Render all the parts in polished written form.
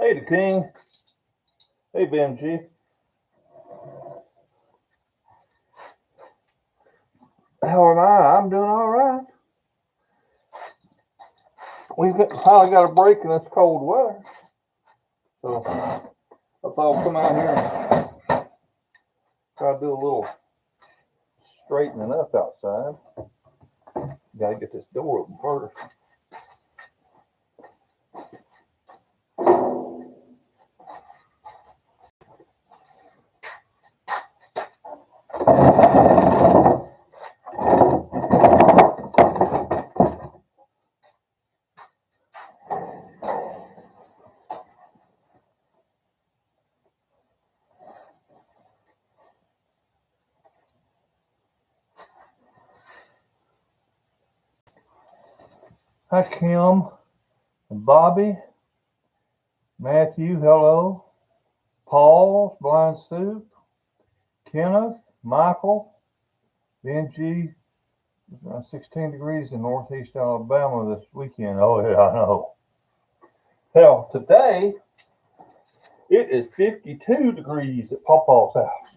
Hey, the King. Hey, Benji. How am I? I'm doing all right. We finally got a break in this cold weather. So I thought I'd come out here and try to do a little straightening up outside. Gotta get this door open first. Hi, Kim, and Bobby, Matthew, hello, Paul, Blind Soup, Kenneth, Michael, Benji, 16 degrees in northeast Alabama this weekend. Oh, yeah, I know. Hell, today, it is 52 degrees at PawPaw's house.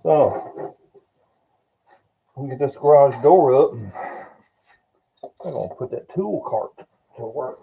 So, I'm going to get this garage door up, and I'm going to put that tool cart to work.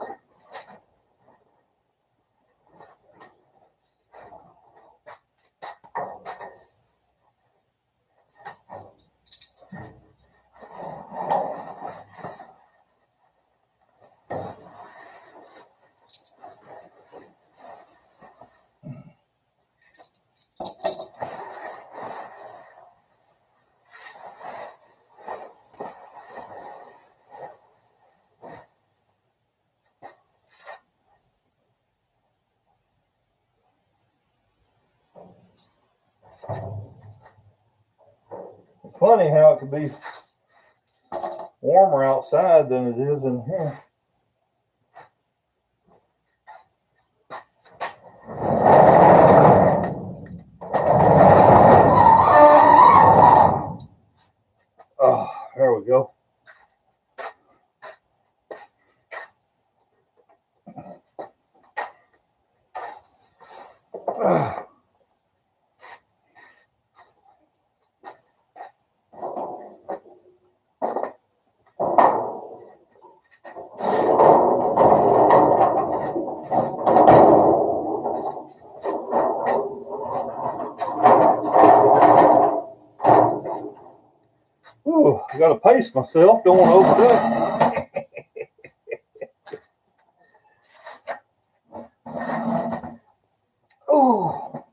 It's funny how it can be warmer outside than it is in here. Oh, there we go. Ooh, I gotta pace myself, don't want to overdo it. Ooh.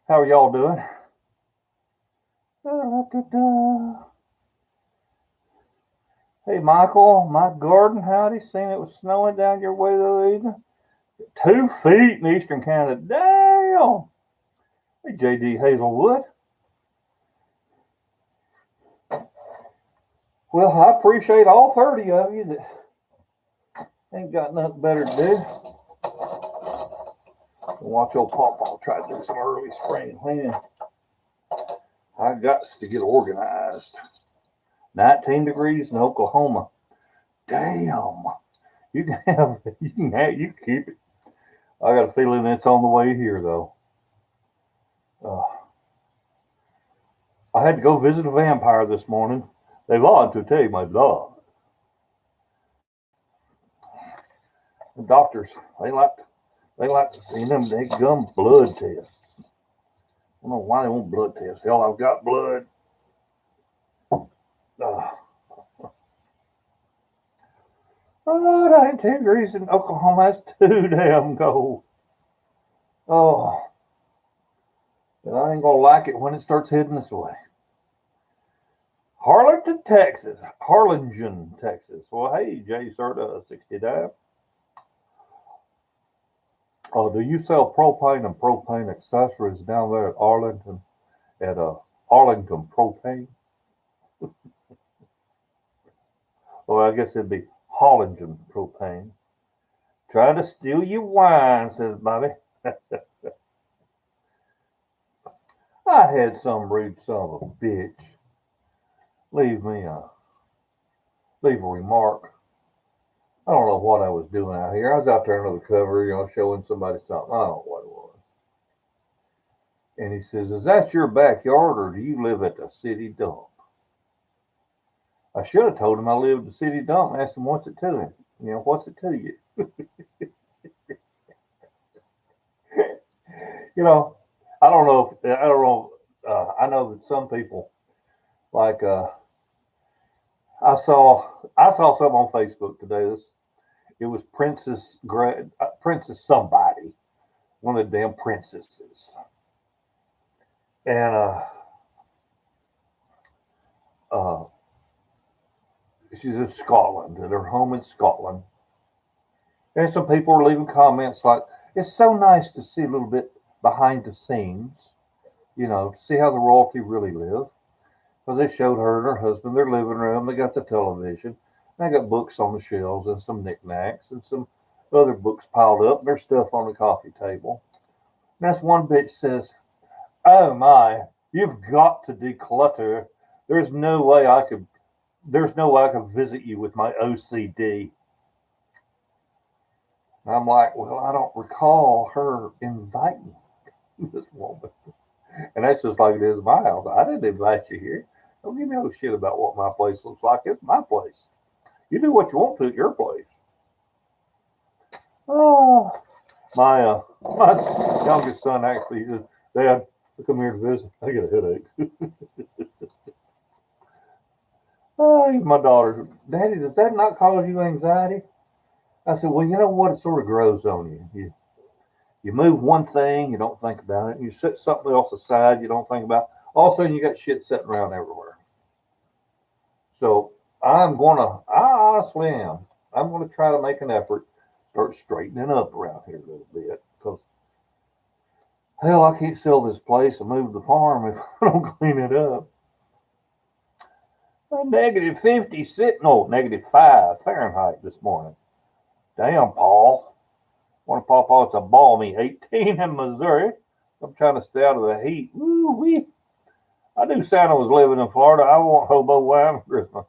How are y'all doing? Hey, Michael, my garden, howdy. Seen it was snowing down your way the other evening. 2 feet in eastern Canada. Damn. Hey, JD Hazelwood. Well, I appreciate all 30 of you that ain't got nothing better to do. Watch old PawPaw try to do some early spring cleaning. I got to get organized. 19 degrees in Oklahoma. Damn. You can keep it. I got a feeling it's on the way here, though. I had to go visit a vampire this morning. They want to take my dog. The doctors, they like to see them big gum blood tests. I don't know why they want blood tests. Hell, I've got blood. Oh, 19 degrees in Oklahoma. That's too damn cold. Oh. But I ain't going to like it when it starts heading this way. Harlingen, Texas. Well, hey, Jay Serta, 69. Do you sell propane and propane accessories down there at Arlington? At Arlington Propane? Well, I guess it'd be Harlingen Propane. Trying to steal your wine, says Bobby. I had some rude son of a bitch leave a remark I don't know what I was doing out here. I was out there under the cover, showing somebody something. I don't know what it was. And he says, "Is that your backyard or do you live at the city dump?" I should have told him I lived at the city dump and asked him what's it to him. What's it to you? you know, I don't know. I know that some people like I saw something on Facebook today. It was Princess somebody, one of the damn princesses, and uh, she's in Scotland, at her home in Scotland. And some people are leaving comments like, "It's so nice to see a little bit behind the scenes, to see how the royalty really live." Because they showed her and her husband their living room. They got the television. They got books on the shelves and some knickknacks and some other books piled up. And there's stuff on the coffee table. And that's one bitch says, "Oh my, you've got to declutter. There's no way I could. There's no way I could visit you with my OCD." And I'm like, well, I don't recall her inviting this woman. And that's just like it is in my house. I didn't invite you here. Don't give me no shit about what my place looks like. It's my place. You do what you want to at your place. Oh, my youngest son actually, he says, "Dad, come here to visit. I get a headache." Oh, my daughter, "Daddy, does that not cause you anxiety?" I said, "Well, you know what? It sort of grows on you. You move one thing, you don't think about it. You set something else aside, you don't think about it. All of a sudden, you got shit sitting around everywhere." So I honestly am. I'm gonna try to make an effort, start straightening up around here a little bit, because hell, I can't sell this place and move the farm if I don't clean it up. Negative 56, no, -5 Fahrenheit this morning. Damn, Paul. Want to PawPaw? It's a balmy 18 in Missouri. I'm trying to stay out of the heat. Woo wee. I knew Santa was living in Florida. I want hobo wine for Christmas.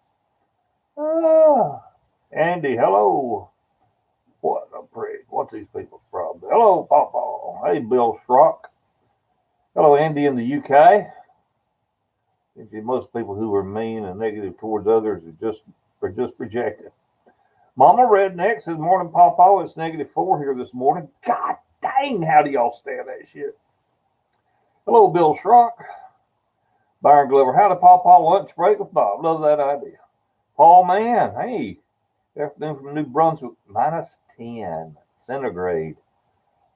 Ah, Andy, hello. What a prig. What's these people's problem? Hello, PawPaw. Hey, Bill Schrock. Hello, Andy in the UK. Most people who are mean and negative towards others are just projected. Mama Redneck says, "Morning, PawPaw. It's -4 here this morning." God dang, how do y'all stand that shit? Hello, Bill Schrock. Byron Glover, "Howdy, PawPaw. Lunch break with Bob." Love that idea. Paul Mann, hey. Afternoon from New Brunswick. -10 centigrade.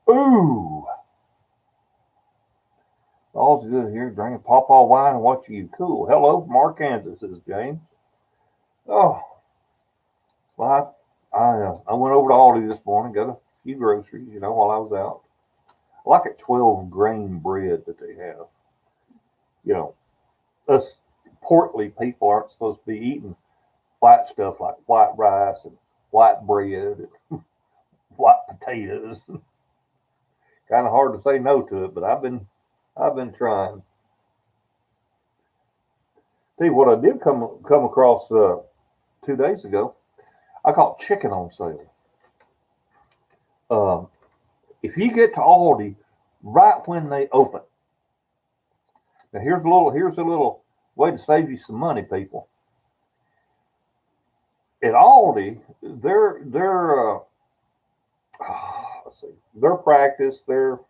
Ooh. All's good here. Drinking PawPaw wine and watching you cool. Hello from Arkansas, says James. Oh, well, I went over to Aldi this morning, got a few groceries, while I was out. I like a 12 grain bread that they have. Us portly people aren't supposed to be eating white stuff like white rice and white bread and white potatoes. Kind of hard to say no to it, but I've been trying. Tell you what, I did come across 2 days ago. I caught chicken on sale. Um, if you get to Aldi right when they open, now here's a little way to save you some money, people. At Aldi, let's see, their practice, their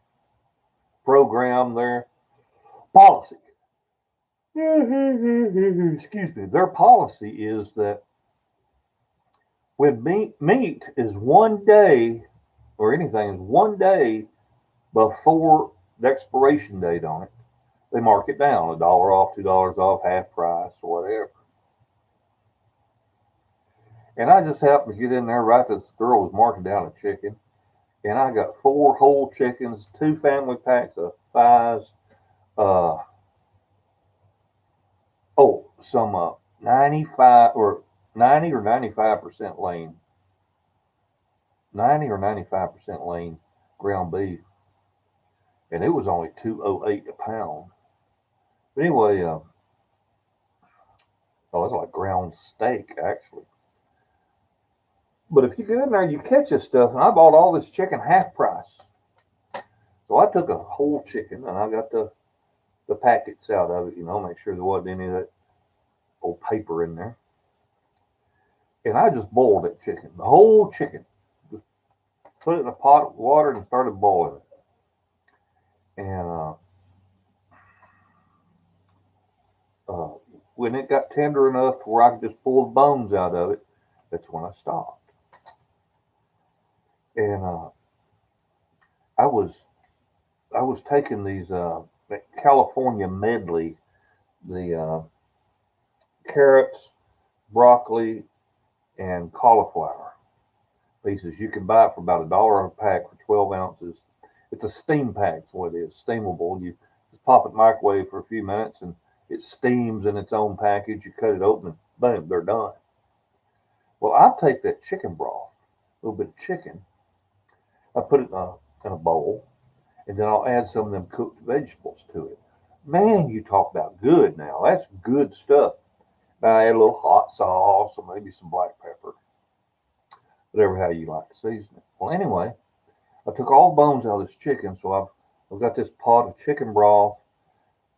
program, their policy. Excuse me. Their policy is that when meat is one day, or anything is one day before the expiration date on it, they mark it down $1 off, $2 off, half price, or whatever. And I just happened to get in there right as the girl was marking down a chicken, and I got 4 whole chickens, 2 family packs of thighs, uh, some 95 or 90 or 95% lean, 90 or 95% lean ground beef, and it was only 208 a pound. But anyway, it's like ground steak actually. But if you get in there, you catch this stuff, and I bought all this chicken half price. So I took a whole chicken, and I got the packets out of it, make sure there wasn't any of that old paper in there. And I just boiled that chicken, the whole chicken. Just put it in a pot of water and started boiling it. And when it got tender enough to where I could just pull the bones out of it, that's when I stopped. And I was taking these California medley, the carrots, broccoli, and cauliflower pieces. You can buy it for about $1 a pack for 12 ounces. It's a steam pack, is what it is, steamable. You just pop it in the microwave for a few minutes and it steams in its own package. You cut it open and boom, they're done. Well, I take that chicken broth, a little bit of chicken, I put it in a bowl, and then I'll add some of them cooked vegetables to it. Man, you talk about good now. That's good stuff. Now I add a little hot sauce or maybe some black pepper, whatever how you like to season it. Well, anyway, I took all the bones out of this chicken, so I've got this pot of chicken broth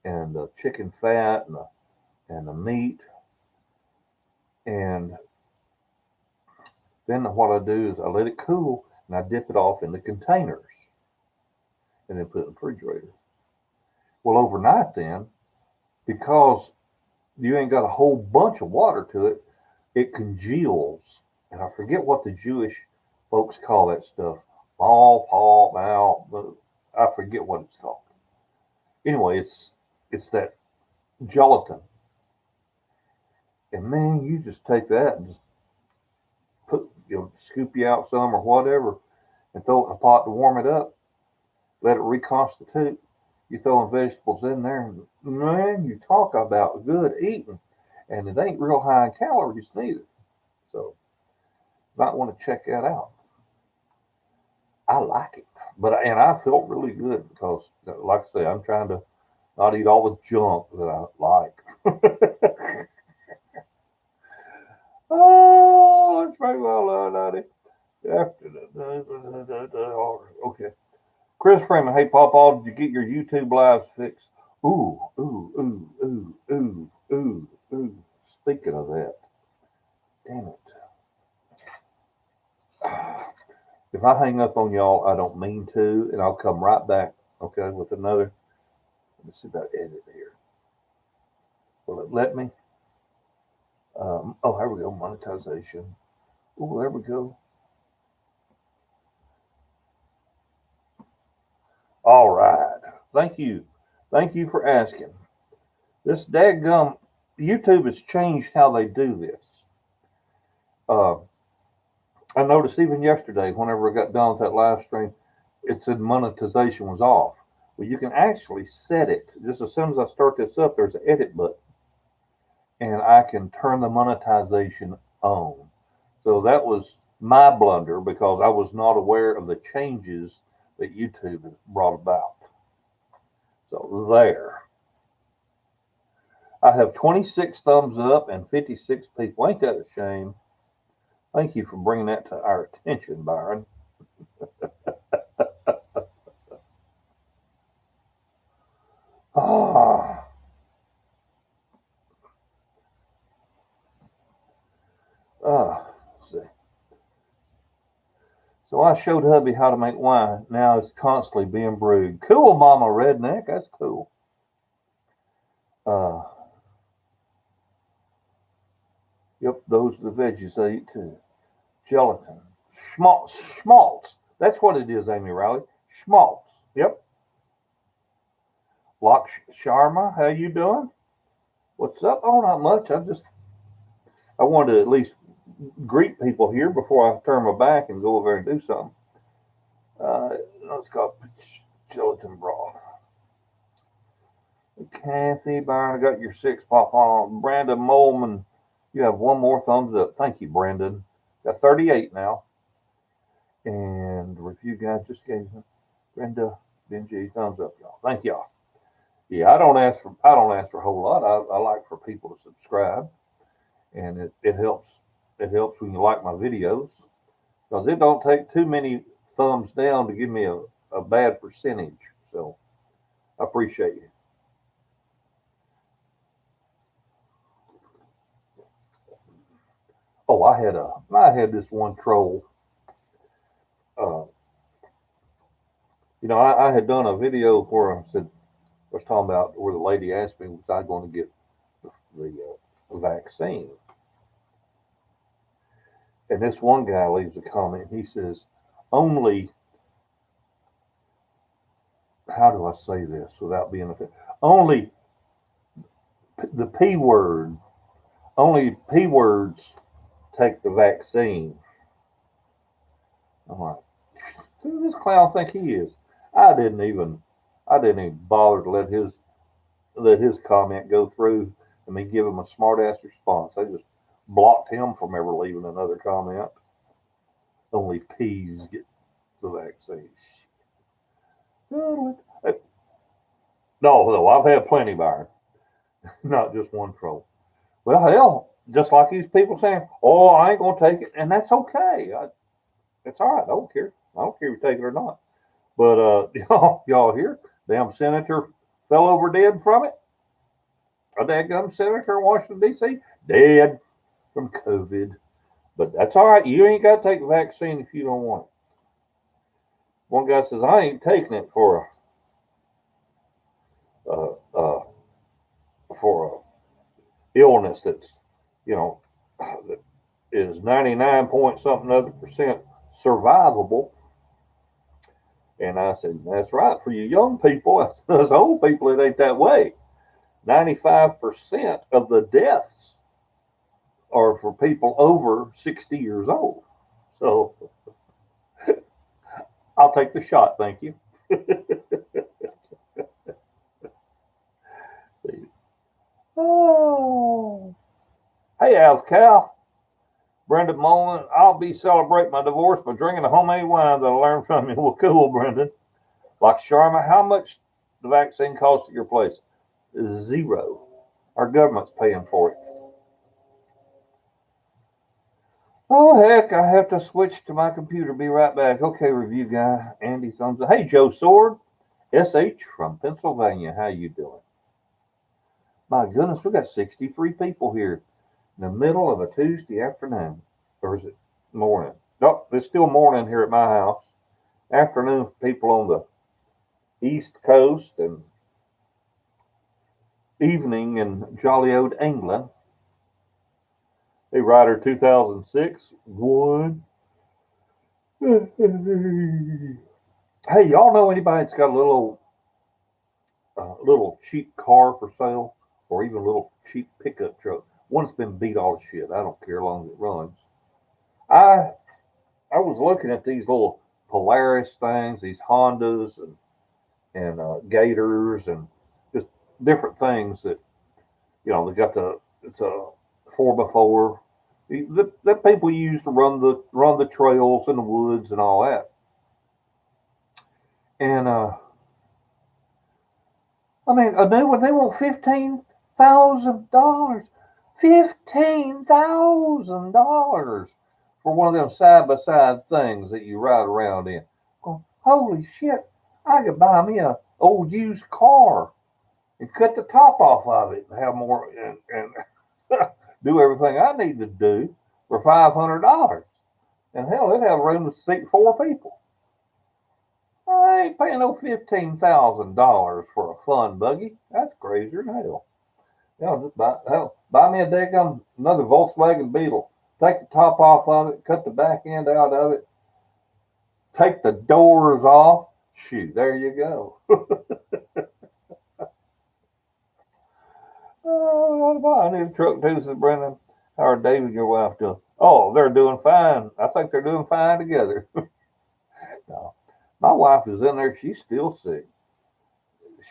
and the chicken fat and the meat. And then what I do is I let it cool and I dip it off in the containers and then put it in the refrigerator. Well, overnight then, because you ain't got a whole bunch of water to it, it congeals. And I forget what the Jewish folks call that stuff. PawPaw, I forget what it's called. Anyway, it's that gelatin. And man, you just take that and just scoop you out some or whatever and throw it in a pot to warm it up. Let it reconstitute. You throwing vegetables in there, and man, you talk about good eating. And it ain't real high in calories neither. So you might want to check that out. I like it. And I felt really good because, like I say, I'm trying to not eat all the junk that I like. Oh, let's make well done, after okay. Chris Freeman, hey PawPaw, did you get your YouTube lives fixed? Ooh. Speaking of that, damn it. If I hang up on y'all, I don't mean to, and I'll come right back, okay, with another. Let me see about edit here. Will it let me? Here we go, monetization. Oh, there we go. All right. Thank you. Thank you for asking. This dadgum, YouTube has changed how they do this. I noticed even yesterday, whenever I got done with that live stream, it said monetization was off. Well, you can actually set it. Just as soon as I start this up, there's an edit button. And I can turn the monetization on. So that was my blunder because I was not aware of the changes that YouTube has brought about. So there. I have 26 thumbs up and 56 people. Ain't that a shame? Thank you for bringing that to our attention, Byron. Let's see. So I showed hubby how to make wine. Now it's constantly being brewed. Cool, Mama Redneck. That's cool. Yep, those are the veggies I eat too. Gelatin. Schmaltz. That's what it is, Amy Riley. Schmaltz. Yep. Lock Sharma, how you doing? What's up? Oh, not much. I wanted to at least greet people here before I turn my back and go over and do something. Let's go gelatin broth. Kathy Byron, I got your 6 PawPaw. Brandon Molman, you have one more thumbs up. Thank you, Brandon. Got 38 now. And the review guy just gave Brenda Benji thumbs up, y'all. Thank y'all. Yeah, I don't ask for a whole lot. I like for people to subscribe, and it helps. It helps when you like my videos. because it don't take too many thumbs down to give me a bad percentage. So I appreciate you. Oh, I had this one troll. Uh, I had done a video where I was talking about where the lady asked me, was I going to get the vaccine? And this one guy leaves a comment. He says, only, how do I say this without being offensive? Only the P word, only P words take the vaccine. I'm like, who does this clown think he is? I didn't even bother to let his comment go through and me give him a smart ass response. I just blocked him from ever leaving another comment. Only P's get the vaccine. No, I've had plenty, Byron. Not just one troll. Well, hell, just like these people saying, "Oh, I ain't gonna take it," and that's okay. It's all right. I don't care. I don't care if you take it or not. But y'all here, damn senator fell over dead from it. A dadgum senator in Washington D.C. dead from COVID. But that's all right. You ain't got to take the vaccine if you don't want it. One guy says, "I ain't taking it for a illness that's that is 99 point something other percent survivable." And I said, "That's right. For you young people, us old people, it ain't that way. 95% of the deaths are for people over 60 years old. So I'll take the shot, thank you." Oh, hey, Alf Cal. Brendan Mullen, "I'll be celebrating my divorce by drinking the homemade wine that I learned from you." Well, cool, Brendan. Like Sharma, "How much the vaccine costs at your place?" Zero. Our government's paying for it. Oh, heck, I have to switch to my computer. Be right back. Okay, review guy. Andy thumbs up. Hey, Joe Sword. SH from Pennsylvania. How you doing? My goodness, we got 63 people here in the middle of a Tuesday afternoon. Or is it morning? Nope, it's still morning here at my house. Afternoon for people on the East Coast and evening in jolly old England. Hey, Rider 2006. One. Hey, y'all know anybody that's got a little cheap car for sale, or even a little cheap pickup truck? One that's been beat all to shit. I don't care how long it runs. I was looking at these little Polaris things, these Hondas and Gators, and just different things that they got it's a 4x4 that people use to run the trails in the woods and all that. And I mean, a new one, they want $15,000. $15,000 for one of them side by side things that you ride around in. Oh, holy shit! I could buy me a old used car and cut the top off of it and have more and do everything I need to do for $500. And hell, it have room to seat 4 people. I ain't paying no $15,000 for a fun buggy. That's crazier than hell. Just buy me another Volkswagen Beetle. Take the top off of it, cut the back end out of it, take the doors off. Shoot, there you go. Oh, I need a truck too, says Brendan. How are David and your wife doing? Oh, they're doing fine. I think they're doing fine together. No, my wife is in there. She's still sick.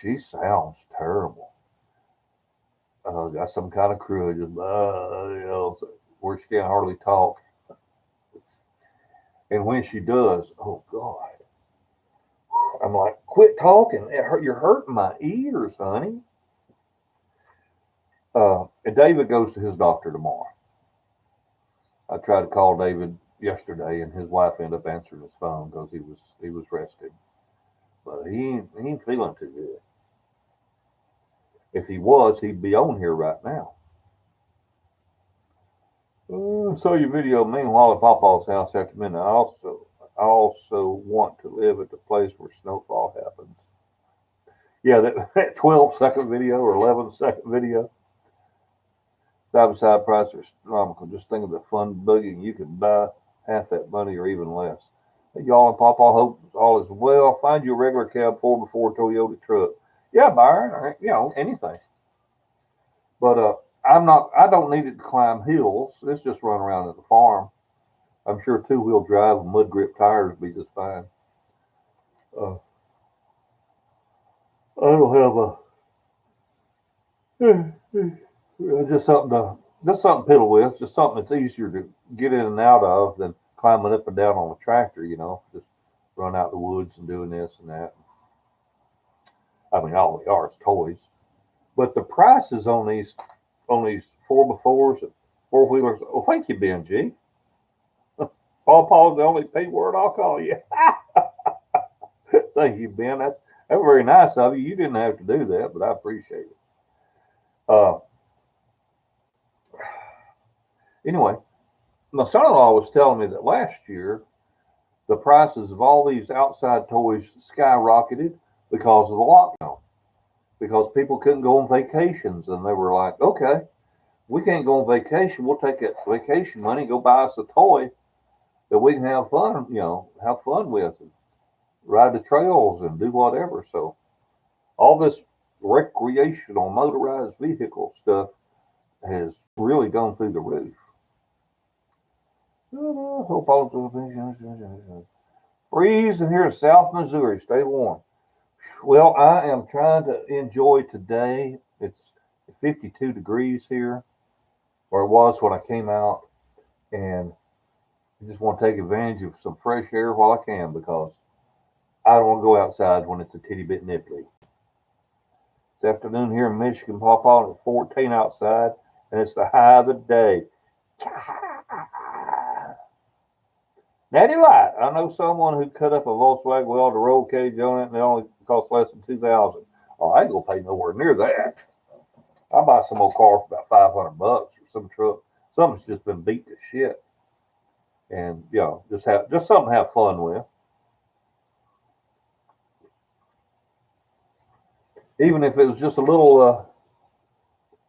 She sounds terrible. Got some kind of crew, just where she can't hardly talk. And when she does, oh God, I'm like, quit talking. You're hurting my ears, honey. And David goes to his doctor tomorrow. I tried to call David yesterday, and his wife ended up answering his phone because he was resting. But he ain't feeling too good. If he was, he'd be on here right now. Saw your video. Meanwhile, at PawPaw's house after midnight. I also want to live at the place where snowfall happens. Yeah, that 12-second video or 11-second video. Side by side prices are astronomical. Just think of the fun buggy. You could buy half that money or even less. Hey, y'all and PawPaw, hope all is well. Find you a regular cab 4x4 Toyota truck. Yeah, Byron, or anything. But I don't need it to climb hills. It's just run around at the farm. I'm sure two-wheel drive and mud grip tires would be just fine. I don't have just something to piddle with, just something that's easier to get in and out of than climbing up and down on a tractor, just run out the woods and doing this and that. I mean, all they are is toys. But the prices on these 4x4s and four-wheelers, oh, thank you, Benji. PawPaw's the only P word I'll call you. Thank you, Ben. That's very nice of you. You didn't have to do that, but I appreciate it. Anyway, my son-in-law was telling me that last year the prices of all these outside toys skyrocketed because of the lockdown. Because people couldn't go on vacations, and they were like, okay, we can't go on vacation. We'll take that vacation money, go buy us a toy that we can have fun with, and ride the trails and do whatever. So all this recreational motorized vehicle stuff has really gone through the roof. Hope all freezing here in South Missouri. Stay warm. Well, I am trying to enjoy today. It's 52 degrees here, or it was when I came out, and I just want to take advantage of some fresh air while I can because I don't want to go outside when it's a titty bit nipply. This afternoon here in Michigan, PawPaw, it's 14 outside, and it's the high of the day. Natty Light, I know someone who cut up a Volkswagen weld a roll cage on it, and it only cost less than $2,000. Oh, I ain't gonna pay nowhere near that. I'll buy some old car for about $500 or some truck. Something's just been beat to shit, and just something to have fun with. Even if it was just a little,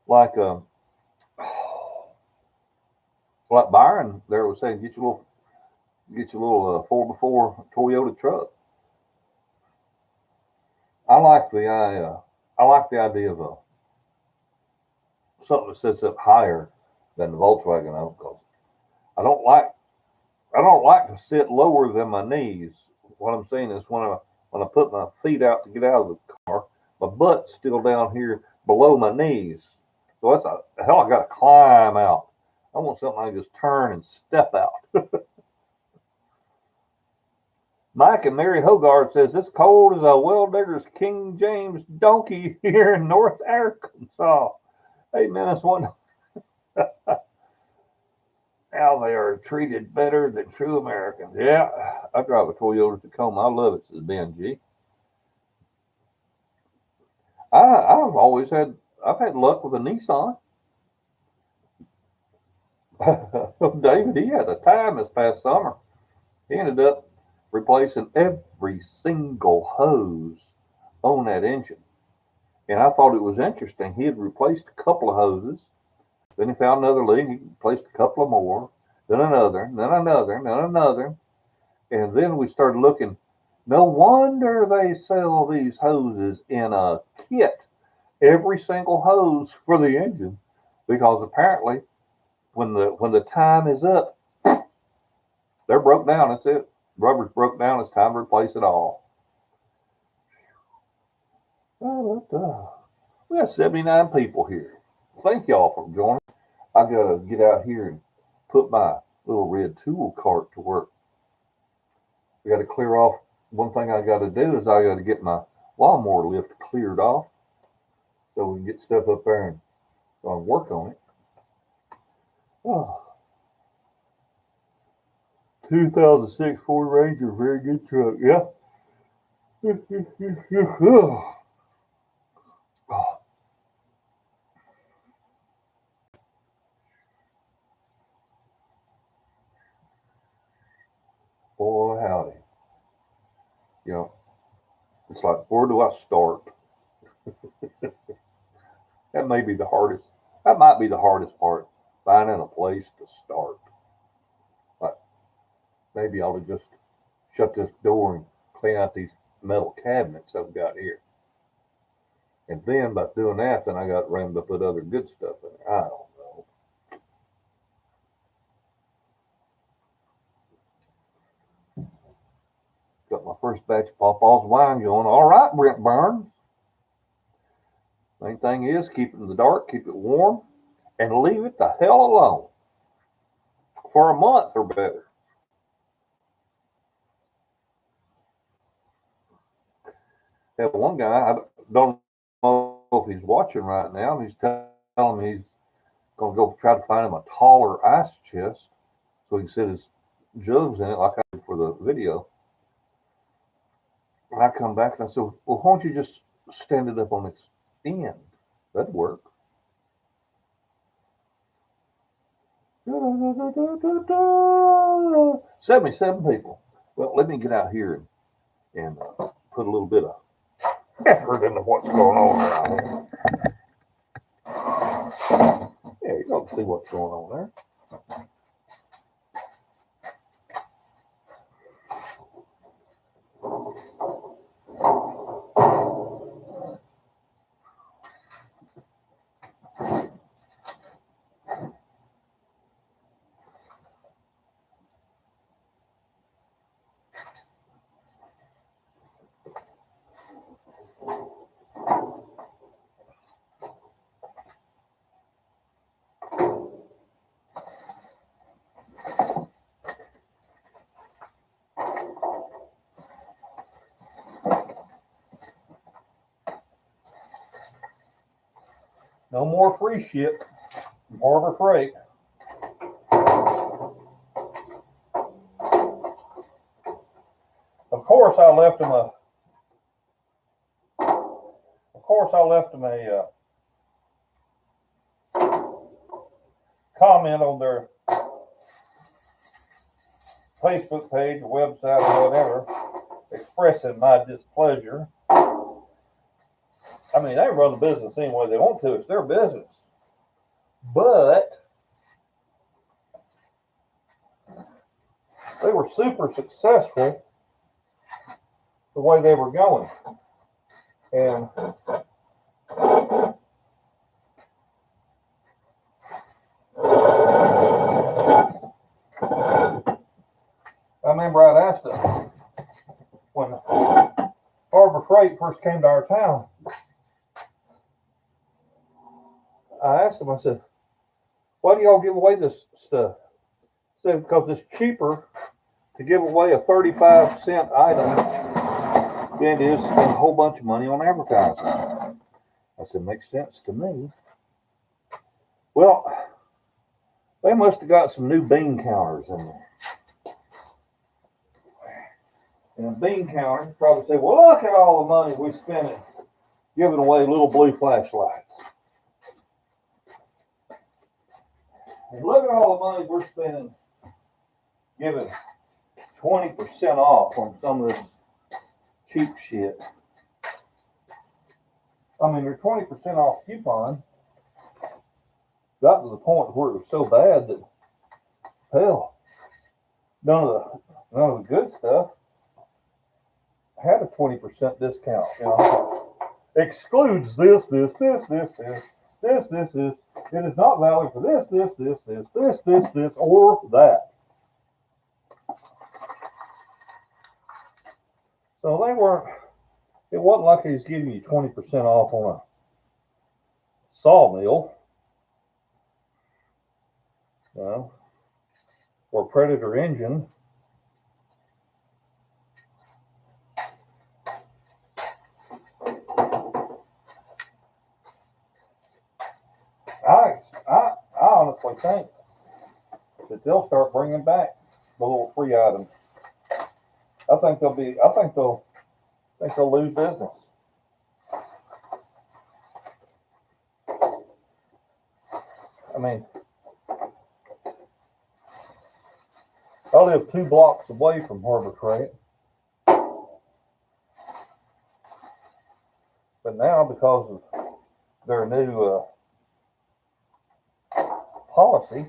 like Byron there was saying, get your little 4x4 Toyota truck. I like the idea of something that sits up higher than the Volkswagen, because I don't like to sit lower than my knees. What I'm saying is when I put my feet out to get out of the car, my butt's still down here below my knees. So I got to climb out. I want something I can just turn and step out. Mike and Mary Hogarth says, it's cold as a well-digger's King James donkey here in North Arkansas. Hey, man, that's one. Now they are treated better than true Americans. Yeah, I drive a Toyota Tacoma. I love it, says Benji. I've had luck with a Nissan. David, he had a time this past summer. He ended up replacing every single hose on that engine. And I thought it was interesting. He had replaced a couple of hoses. Then he found another leak. He replaced a couple of more. Then another, then another, then another. And then we started looking. No wonder they sell these hoses in a kit. Every single hose for the engine. Because apparently when the time is up, they're broke down. That's it. Rubber's broke down. It's time to replace it all. We have 79 people here. Thank y'all for joining. I gotta get out here and put my little red tool cart to work. I gotta clear off. One thing I gotta do is I gotta get my lawnmower lift cleared off so we can get stuff up there and work on it. Oh. 2006 Ford Ranger, very good truck. Yeah. Boy, howdy. You know, it's like, where do I start? That may be the hardest. That might be the hardest part, finding a place to start. Like, maybe I ought to just shut this door and clean out these metal cabinets I've got here. And then by doing that, then I got room to put other good stuff in there. I don't know. Got my first batch of PawPaw's wine going. All right, Brent Burns. Main thing is keep it in the dark, keep it warm, and leave it the hell alone for a month or better. That one guy, I don't know if he's watching right now. He's telling me he's going to go try to find him a taller ice chest so he can sit his jugs in it like I did for the video. And I come back and I said, well, why don't you just stand it up on its end? That'd work. 77 people. Well, let me get out here and put a little bit of effort into what's going on around here. Yeah, you don't see what's going on there. No more free ship from Harbor Freight. Of course, I left them a comment on their Facebook page or website or whatever, expressing my displeasure. I mean, they run the business any way they want to. It's their business. But they were super successful the way they were going. And I remember I'd asked them when Harbor Freight first came to our town. I asked them, I said, why do y'all give away this stuff? I said, because it's cheaper to give away a 35-cent item than it is to spend a whole bunch of money on advertising. I said, makes sense to me. Well, they must have got some new bean counters in there. And a bean counter probably said, well, look at all the money we spent giving away little blue flashlights. And look at all the money we're spending giving 20% off on some of this cheap shit. I mean, their 20% off coupon got to the point where it was so bad that, hell, none of the good stuff had a 20% discount. You know, excludes this. It is not valid for this, or that. So they weren't, it wasn't like he was giving you 20% off on a sawmill, you know, or Predator engine. I honestly think that they'll start bringing back the little free items. I think they'll lose business. I mean, I live 2 blocks away from Harbor Freight. But now, because of their new policy,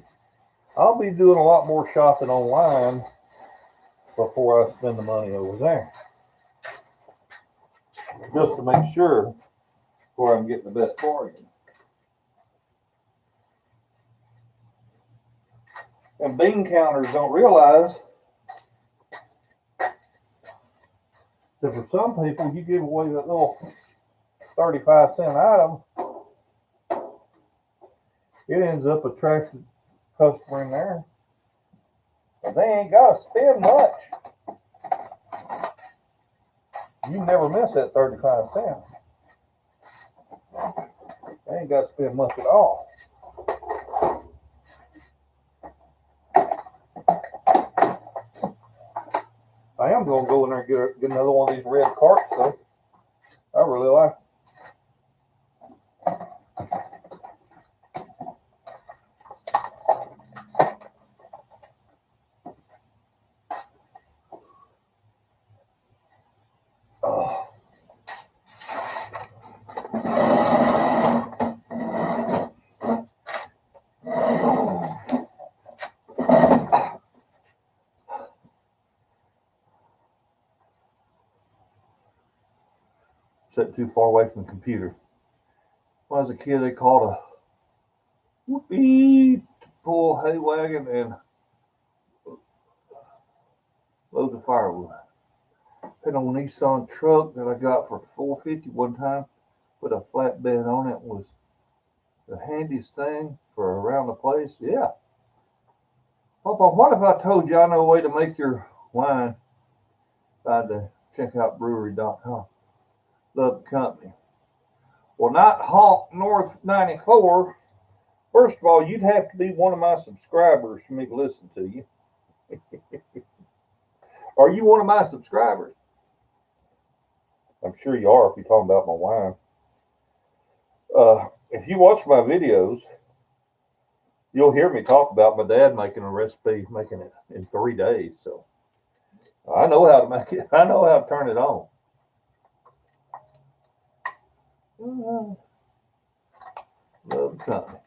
I'll be doing a lot more shopping online before I spend the money over there. Just to make sure where I'm getting the best bargain. And bean counters don't realize that for some people, you give away that little 35-cent item, it ends up attracting a customer in there. But they ain't got to spend much. You never miss that 35 cents. They ain't got to spend much at all. I am going to go in there and get another one of these red carts, though. I really like it. Sitting too far away from the computer. When I was a kid, they called a whoopee to pull a hay wagon and load the firewood. Had an old Nissan truck that I got for $450 one time. Put a flatbed on it. Was the handiest thing for around the place. Yeah. PawPaw, what if I told you I know a way to make your wine? I had to check out brewery.com. Love the company. Well, not Honk North 94. First of all, you'd have to be one of my subscribers for me to listen to you. Are you one of my subscribers? I'm sure you are if you're talking about my wine. If you watch my videos, you'll hear me talk about my dad making a recipe, making it in 3 days. So I know how to make it. I know how to turn it on. Love the company.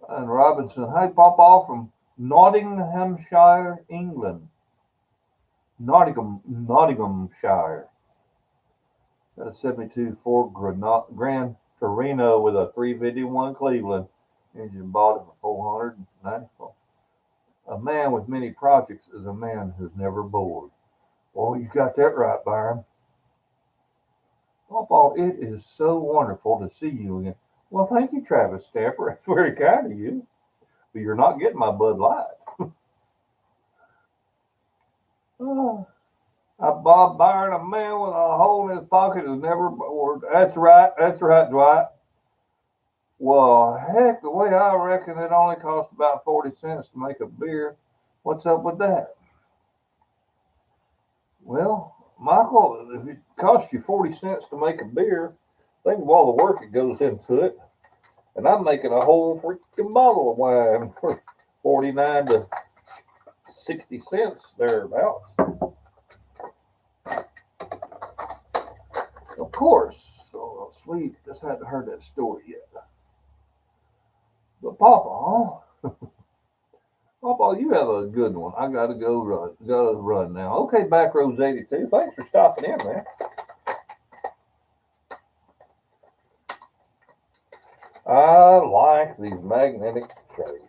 And Robinson, hey, PawPaw from Nottinghamshire, England. Nottinghamshire. Got a 72 Ford Gran Torino with a 351 Cleveland engine. Bought it for $494. A man with many projects is a man who's never bored. Well, you got that right, Byron. PawPaw, it is so wonderful to see you again. Well, thank you, Travis Stamper. That's very kind of you. But you're not getting my Bud Light. Bob Byron, a man with a hole in his pocket is never bored. That's right, Dwight. Well, heck, the way I reckon it only costs about 40 cents to make a beer. What's up with that? Well, Michael, if it costs you 40 cents to make a beer, think of all the work that goes into it. And I'm making a whole freaking bottle of wine for 49 to 60 cents thereabouts. Of course. Oh, sweet. Just hadn't heard that story yet. But PawPaw, you have a good one. I gotta go run now. Okay, Backroads 82. Thanks for stopping in, man. I like these magnetic trays.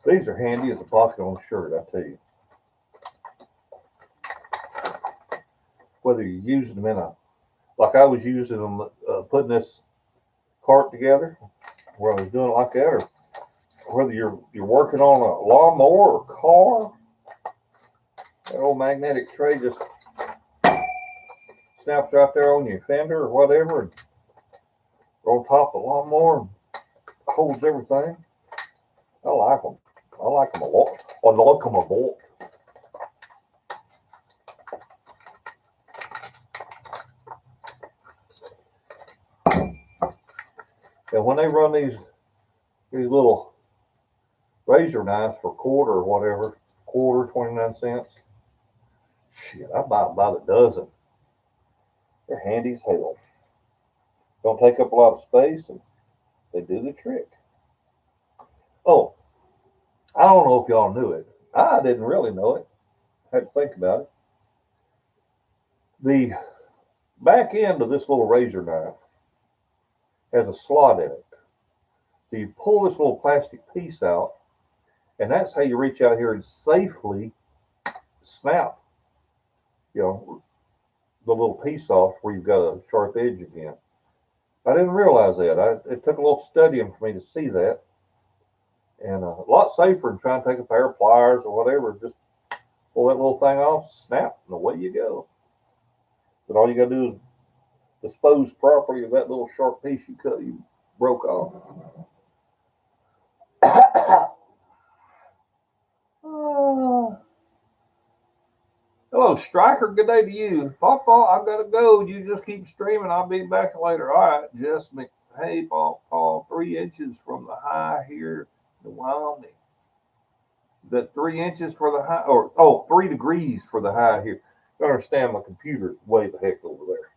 These are handy as a pocket on a shirt, I tell you. Whether you're using them in like I was using them, putting this cart together, where I was doing it like that, or whether you're working on a lawnmower or car, that old magnetic tray just snaps right there on your fender or whatever, and on top of the lawnmower. holds everything. I like them. I like them a lot. I like them a lot. And when they run these little razor knives for quarter or whatever, quarter, 29 cents, shit, I buy it by the dozen. They're handy as hell. Don't take up a lot of space, and they do the trick. Oh, I don't know if y'all knew it. I didn't really know it. I had to think about it. The back end of this little razor knife has a slot in it. So you pull this little plastic piece out, and that's how you reach out here and safely snap, the little piece off where you've got a sharp edge again. I didn't realize that. It took a little studying for me to see that. And a lot safer than trying to take a pair of pliers or whatever. Just pull that little thing off, snap, and away you go. But all you got to do is dispose properly of that little sharp piece you broke off. Hello, Striker. Good day to you. PawPaw, I gotta go. You just keep streaming. I'll be back later. All right, Jess Hey, PawPaw, 3 inches from the high here in Wyoming. Is that 3 inches for the high? 3 degrees for the high here. You understand, my computer's way the heck over there.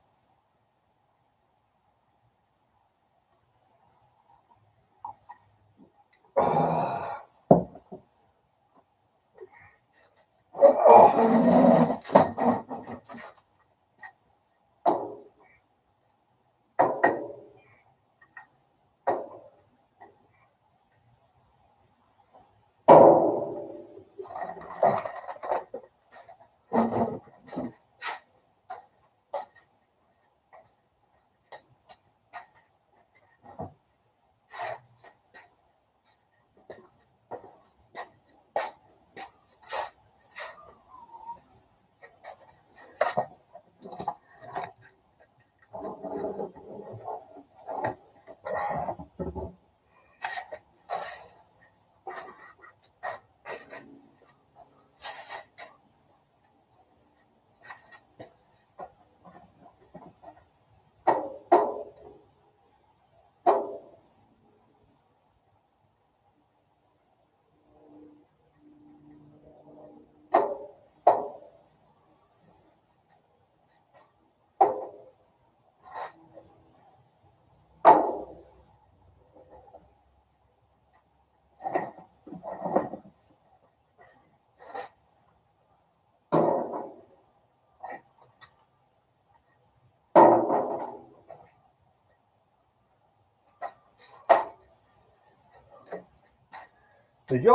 Did you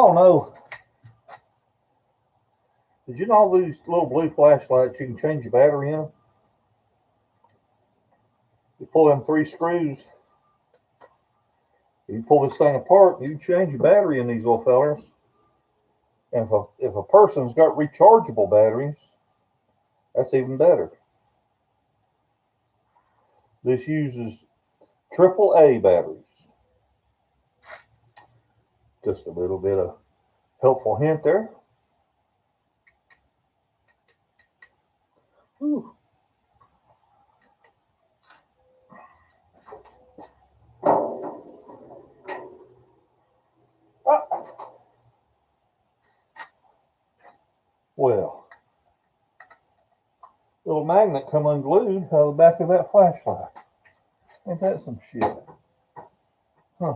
know these little blue flashlights, you can change your battery in them? You pull them 3 screws, you pull this thing apart, you change your battery in these little fellers. And if a person's got rechargeable batteries, that's even better. This uses AAA batteries. Just a little bit of helpful hint there. Whew. Well, little magnet come unglued out of the back of that flashlight. Ain't that some shit? Huh.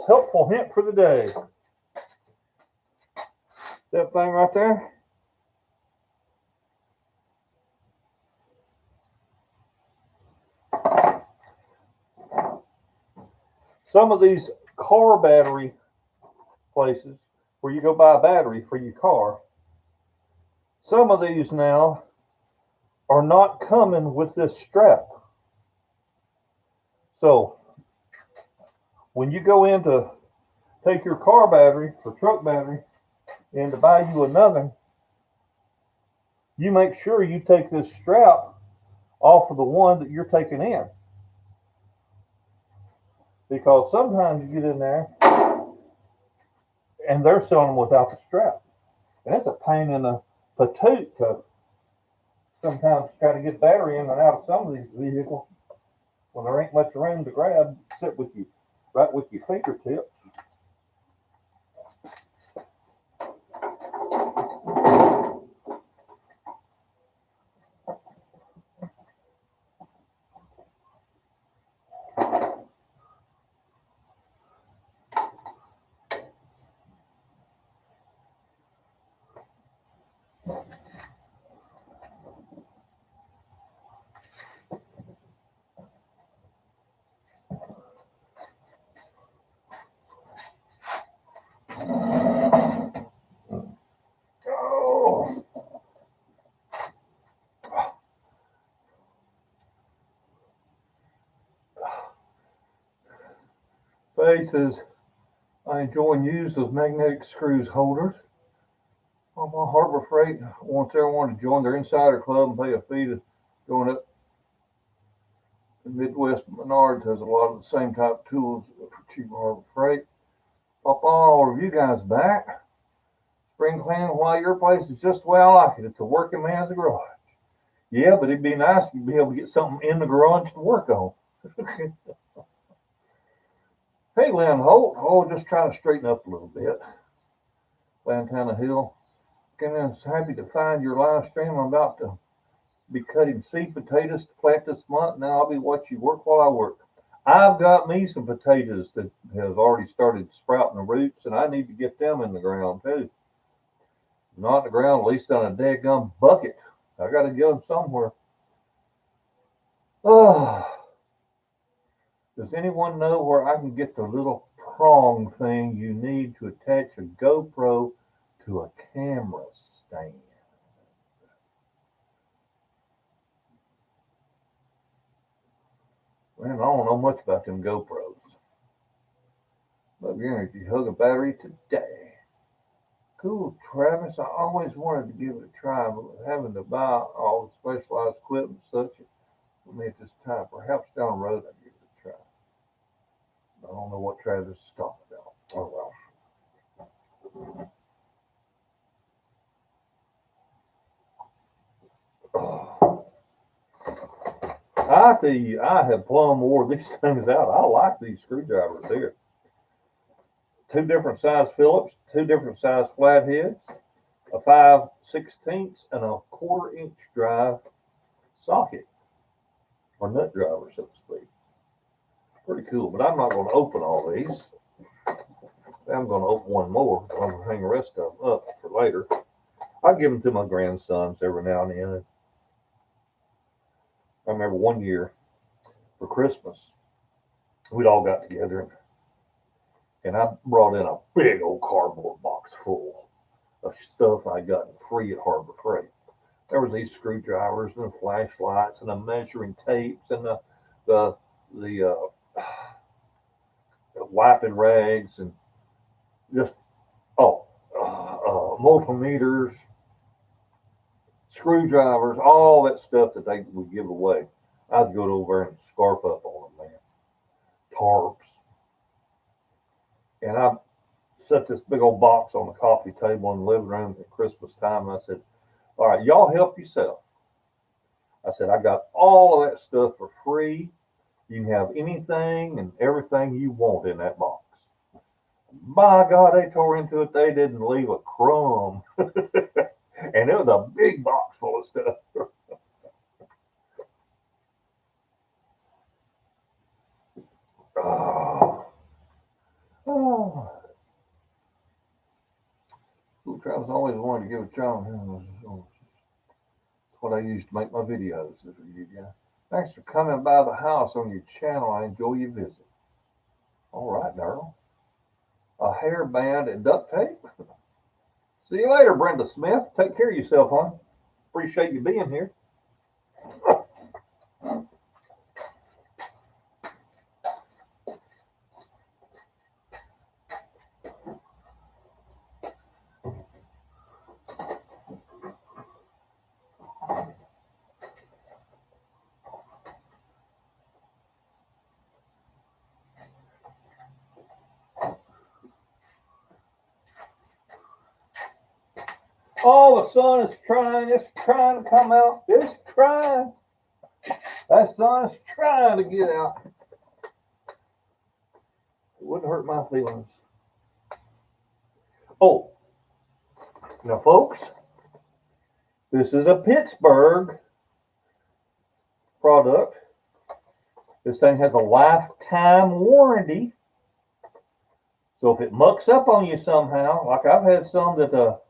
Squirrels, helpful hint for the day. That thing right there. Some of these car battery places where you go buy a battery for your car, some of these now are not coming with this strap. So when you go in to take your car battery or truck battery and to buy you another, you make sure you take this strap off of the one that you're taking in. Because sometimes you get in there and they're selling them without the strap. And it's a pain in the patoot to sometimes try to get battery in and out of some of these vehicles when there ain't much room to grab, sit with you right with your fingertips. Oh. Faces, I enjoy and use those magnetic screws holders. On my Harbor Freight wants everyone to join their insider club and pay a fee to join it. The Midwest Menards has a lot of the same type of tools for cheap Harbor Freight. PawPaw, are you guys back? Spring cleaning while your place is just the way I like it. It's a working man's garage. Yeah, but it'd be nice to be able to get something in the garage to work on. Hey, Lynn Holt. Oh, just trying to straighten up a little bit. Lantana Hill. I'm happy to find your live stream. I'm about to be cutting seed potatoes to plant this month. Now I'll be watching you work while I work. I've got me some potatoes that have already started sprouting the roots, and I need to get them in the ground too. Not in the ground, at least on a daggum bucket. I got to get them somewhere. Oh, does anyone know where I can get the little prong thing you need to attach a GoPro to a camera stand? Man, I don't know much about them GoPros. But guarantee hug a battery today. Cool, Travis. I always wanted to give it a try, but having to buy all the specialized equipment such for me at this time. Perhaps down the road I'd give it a try. I don't know what Travis is talking about. Oh well. I tell you, I have plumb wore these things out. I like these screwdrivers here. 2 different size Phillips, 2 different size flatheads, a 5/16 and a 1/4 inch drive socket, or nut driver, so to speak. Pretty cool, but I'm not going to open all these. I'm going to open one more. I'm going to hang the rest of them up for later. I give them to my grandsons every now and then. I remember one year for Christmas, we'd all got together and I brought in a big old cardboard box full of stuff I got free at Harbor Freight. There was these screwdrivers and the flashlights and the measuring tapes and the wiping rags and just multimeters, screwdrivers, all that stuff that they would give away. I'd go over and scarf up on them, man. Tarps. And I set this big old box on the coffee table in the living room at Christmas time. And I said, all right, y'all help yourself. I said, I got all of that stuff for free. You can have anything and everything you want in that box. My God, they tore into it. They didn't leave a crumb. And it was a big box full of stuff. always wanted to give a try. That's what I used to make my videos. Thanks for coming by the house on your channel. I enjoy your visit. All right, Darrell. A hairband and duct tape. See you later, Brenda Smith. Take care of yourself, hon. Appreciate you being here. Oh, the sun is trying. It's trying to come out. It's trying. That sun is trying to get out. It wouldn't hurt my feelings. Oh, now, folks, this is a Pittsburgh product. This thing has a lifetime warranty. So if it mucks up on you somehow, like I've had some that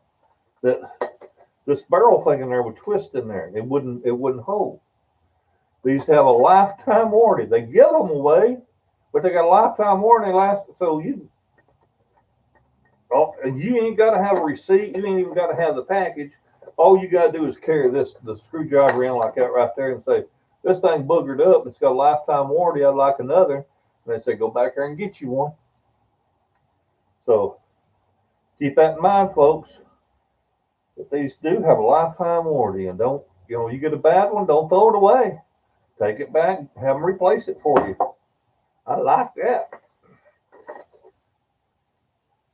this barrel thing in there would twist in there. It wouldn't hold. These have a lifetime warranty. They give them away, but they got a lifetime warranty. So you ain't got to have a receipt. You ain't even got to have the package. All you got to do is carry the screwdriver in like that right there and say, this thing boogered up. It's got a lifetime warranty. I'd like another. And they say, go back there and get you one. So keep that in mind, folks. But these do have a lifetime warranty, and don't, you get a bad one, don't throw it away. Take it back, have them replace it for you. I like that.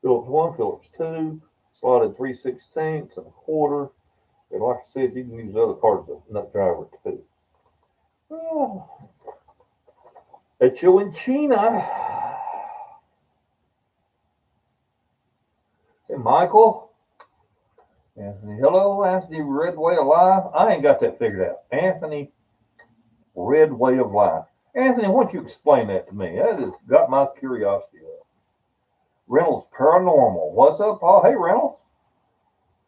Phillips 1, Phillips 2, slotted 3/16 and a quarter. And like I said, you can use other parts of the nut driver too. Oh. Echo in China. Hey, Michael. Anthony, hello, Anthony, Red Way of Life. I ain't got that figured out. Anthony, Red Way of Life. Anthony, why don't you explain that to me? That has got my curiosity up. Reynolds Paranormal. What's up, Paul? Hey, Reynolds.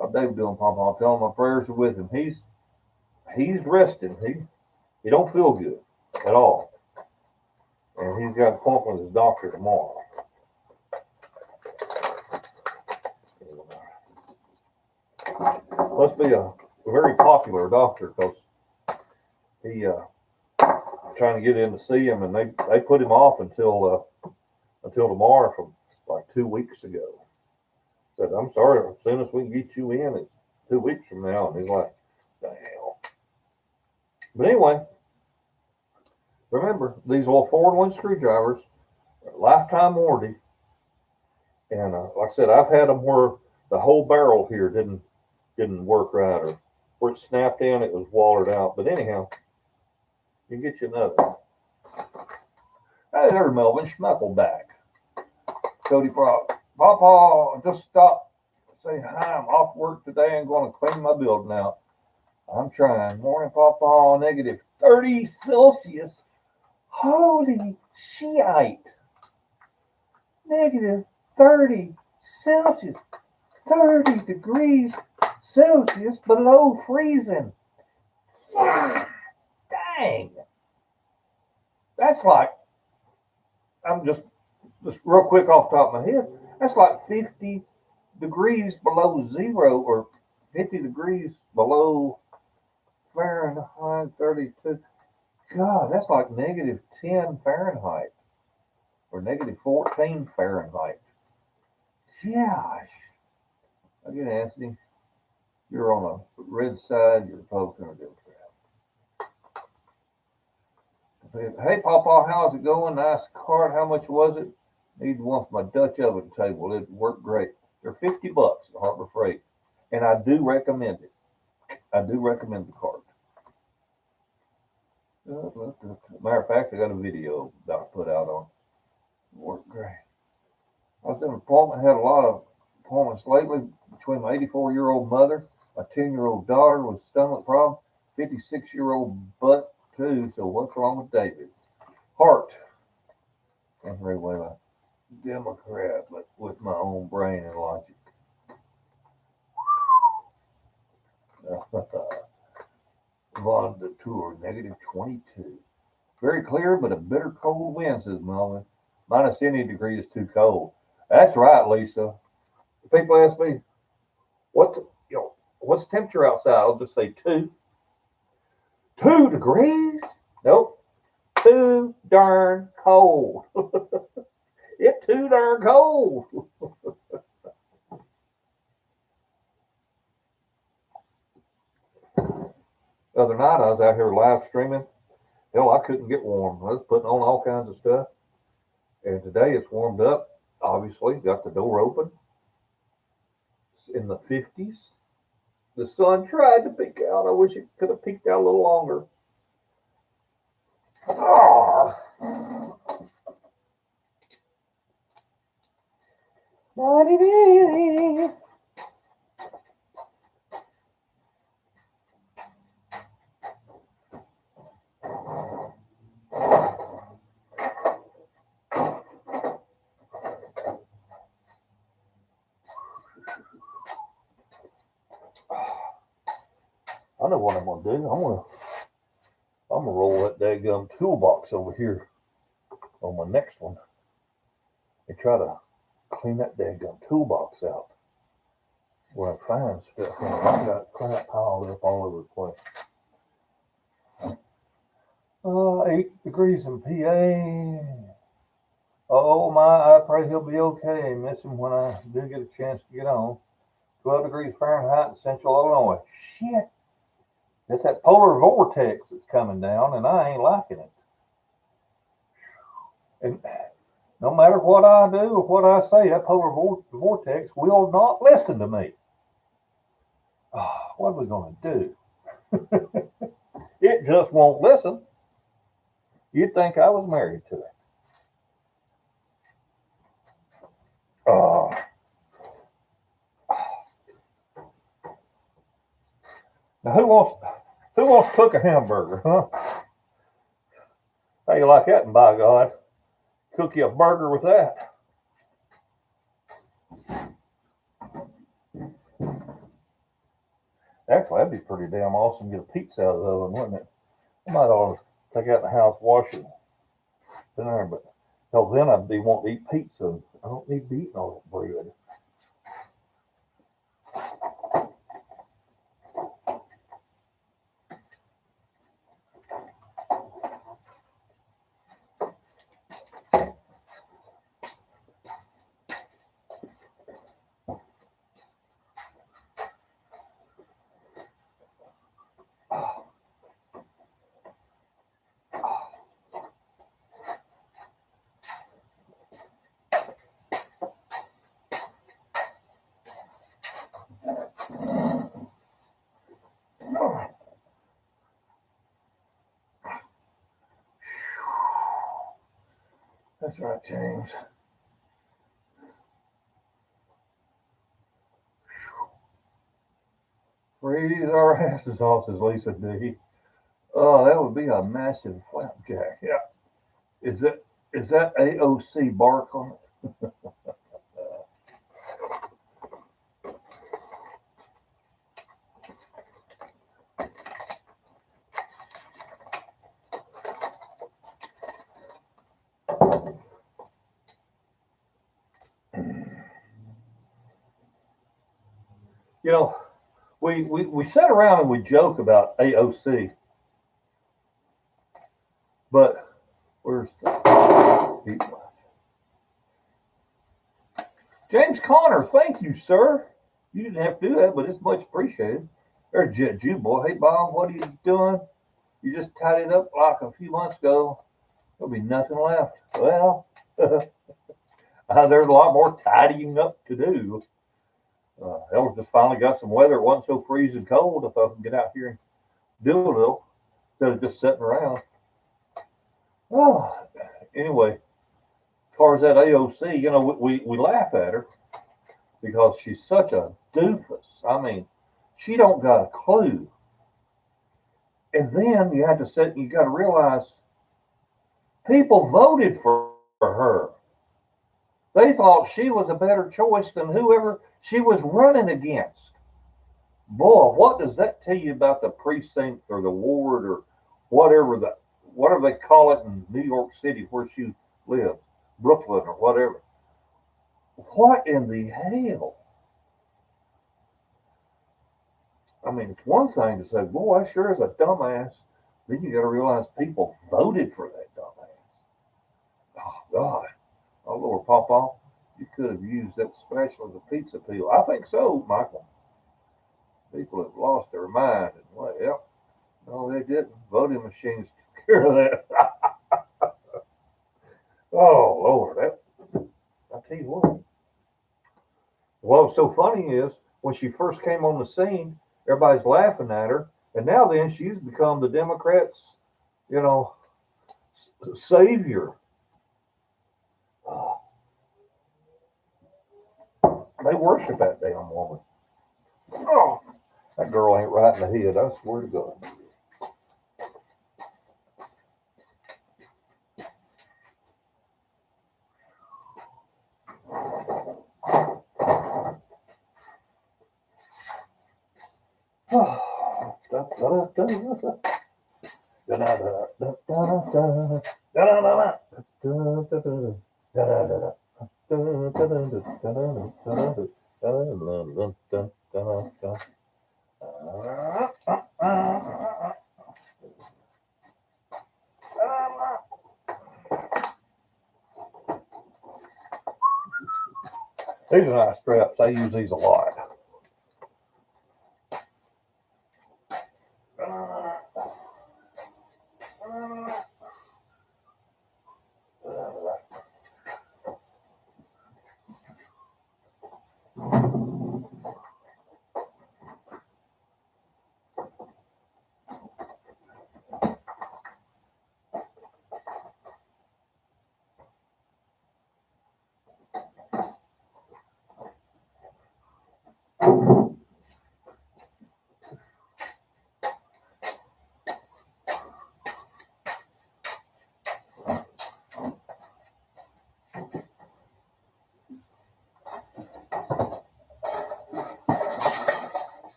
How's Dave doing, Papa? I'll tell him my prayers are with him. He's resting. He don't feel good at all. And he's got an appointment with his doctor tomorrow. Must be a very popular doctor because he trying to get in to see him, and they put him off until tomorrow from like 2 weeks ago. Said, I'm sorry, as soon as we can get you in, it's 2 weeks from now. And he's like, the hell. But anyway, remember, these little 4-in-1 screwdrivers are lifetime warranty. And like I said, I've had them where the whole barrel here didn't work right, or where it snapped in, it was watered out. But anyhow, you can get you another. Hey there, Melvin Schmeckleback. Cody Brock. Pawpaw, just stop. Say hi. I'm off work today and going to clean my building out. I'm trying. Morning, Pawpaw. Negative 30 Celsius. Holy shite. Negative 30 Celsius. 30 degrees Celsius below freezing. Dang. That's like, I'm just real quick off the top of my head, that's like 50 degrees below zero, or 50 degrees below Fahrenheit 32. God, that's like negative 10 Fahrenheit or negative 14 Fahrenheit. Gosh. I get Anthony. You're on a red side, you're Republican or Democrat. Hey, Pawpaw, how's it going? Nice card. How much was it? Need one for my Dutch oven table. It worked great. They're $50 at Harbor Freight. And I do recommend it. I do recommend the card. Matter of fact, I got a video that I put out on it. Worked great. I was in an appointment, had a lot of appointments lately between my 84-year-old mother, my 10-year-old daughter with stomach problem, 56-year-old butt too. So what's wrong with David? Heart. And very well a Democrat, but with my own brain and logic. Von the tour, -22. Very clear, but a bitter cold wind, says Melvin. Minus any degree is too cold. That's right, Lisa. People ask me, what's the temperature outside? I'll just say 2. 2 degrees? Nope. Too darn cold. It's too darn cold. The other night I was out here live streaming. Hell, I couldn't get warm. I was putting on all kinds of stuff. And today it's warmed up. Obviously, got the door open. It's in the 50s. The sun tried to peek out. I wish it could have peeked out a little longer. Oh. I know what I'm gonna do. I'm gonna roll that daggum toolbox over here on my next one and try to clean that daggum toolbox out where I find stuff. I've got crap piled up all over the place. 8 degrees in PA. Oh my, I pray he'll be okay. Miss him when I do get a chance to get on. 12 degrees Fahrenheit in central Illinois. Shit. It's that polar vortex that's coming down, and I ain't liking it. And no matter what I do or what I say, that polar vortex will not listen to me. Oh, what are we going to do? It just won't listen. You'd think I was married to it. Now, who wants to cook a hamburger, huh? How you like that, and by God? Cook you a burger with that. Actually, that'd be pretty damn awesome to get a pizza out of the oven, wouldn't it? I might ought to take it out in the house, wash it, in there, but then I'd be wanting to eat pizza. I don't need to be eating all that bread. That's right, James. Freeze our asses off, says Lisa D. Oh, that would be a massive flapjack. Yeah. Is that AOC bark on it? You know, we sit around and we joke about AOC, but where's James Connor? Thank you, sir. You didn't have to do that, but it's much appreciated. There's Jet Jew boy. Hey, Bob, what are you doing? You just tied it up like a few months ago. There'll be nothing left. Well, there's a lot more tidying up to do. Hell, just finally got some weather. It wasn't so freezing cold. I thought I could get out here and do a little instead of just sitting around. Oh, anyway, as far as that AOC, you know, we laugh at her because she's such a doofus. I mean, she don't got a clue. And then you have to sit, you got to realize people voted for her. They thought she was a better choice than whoever she was running against. Boy, what does that tell you about the precinct or the ward or whatever they call it in New York City where she lives, Brooklyn or whatever? What in the hell? I mean, it's one thing to say, boy, I sure is a dumbass. Then you got to realize people voted for that dumbass. Oh, God. Oh, Lord, PawPaw, you could have used that special as a pizza peel. I think so, Michael. People have lost their mind. And, well, no, they didn't. Voting machines took care of that. Oh, Lord. I tell you what. What's so funny is when she first came on the scene, everybody's laughing at her. And now then she's become the Democrats, you know, savior. Oh, they worship that damn woman. Oh, that girl ain't right in the head. I swear to God. These are nice straps. I use these a lot.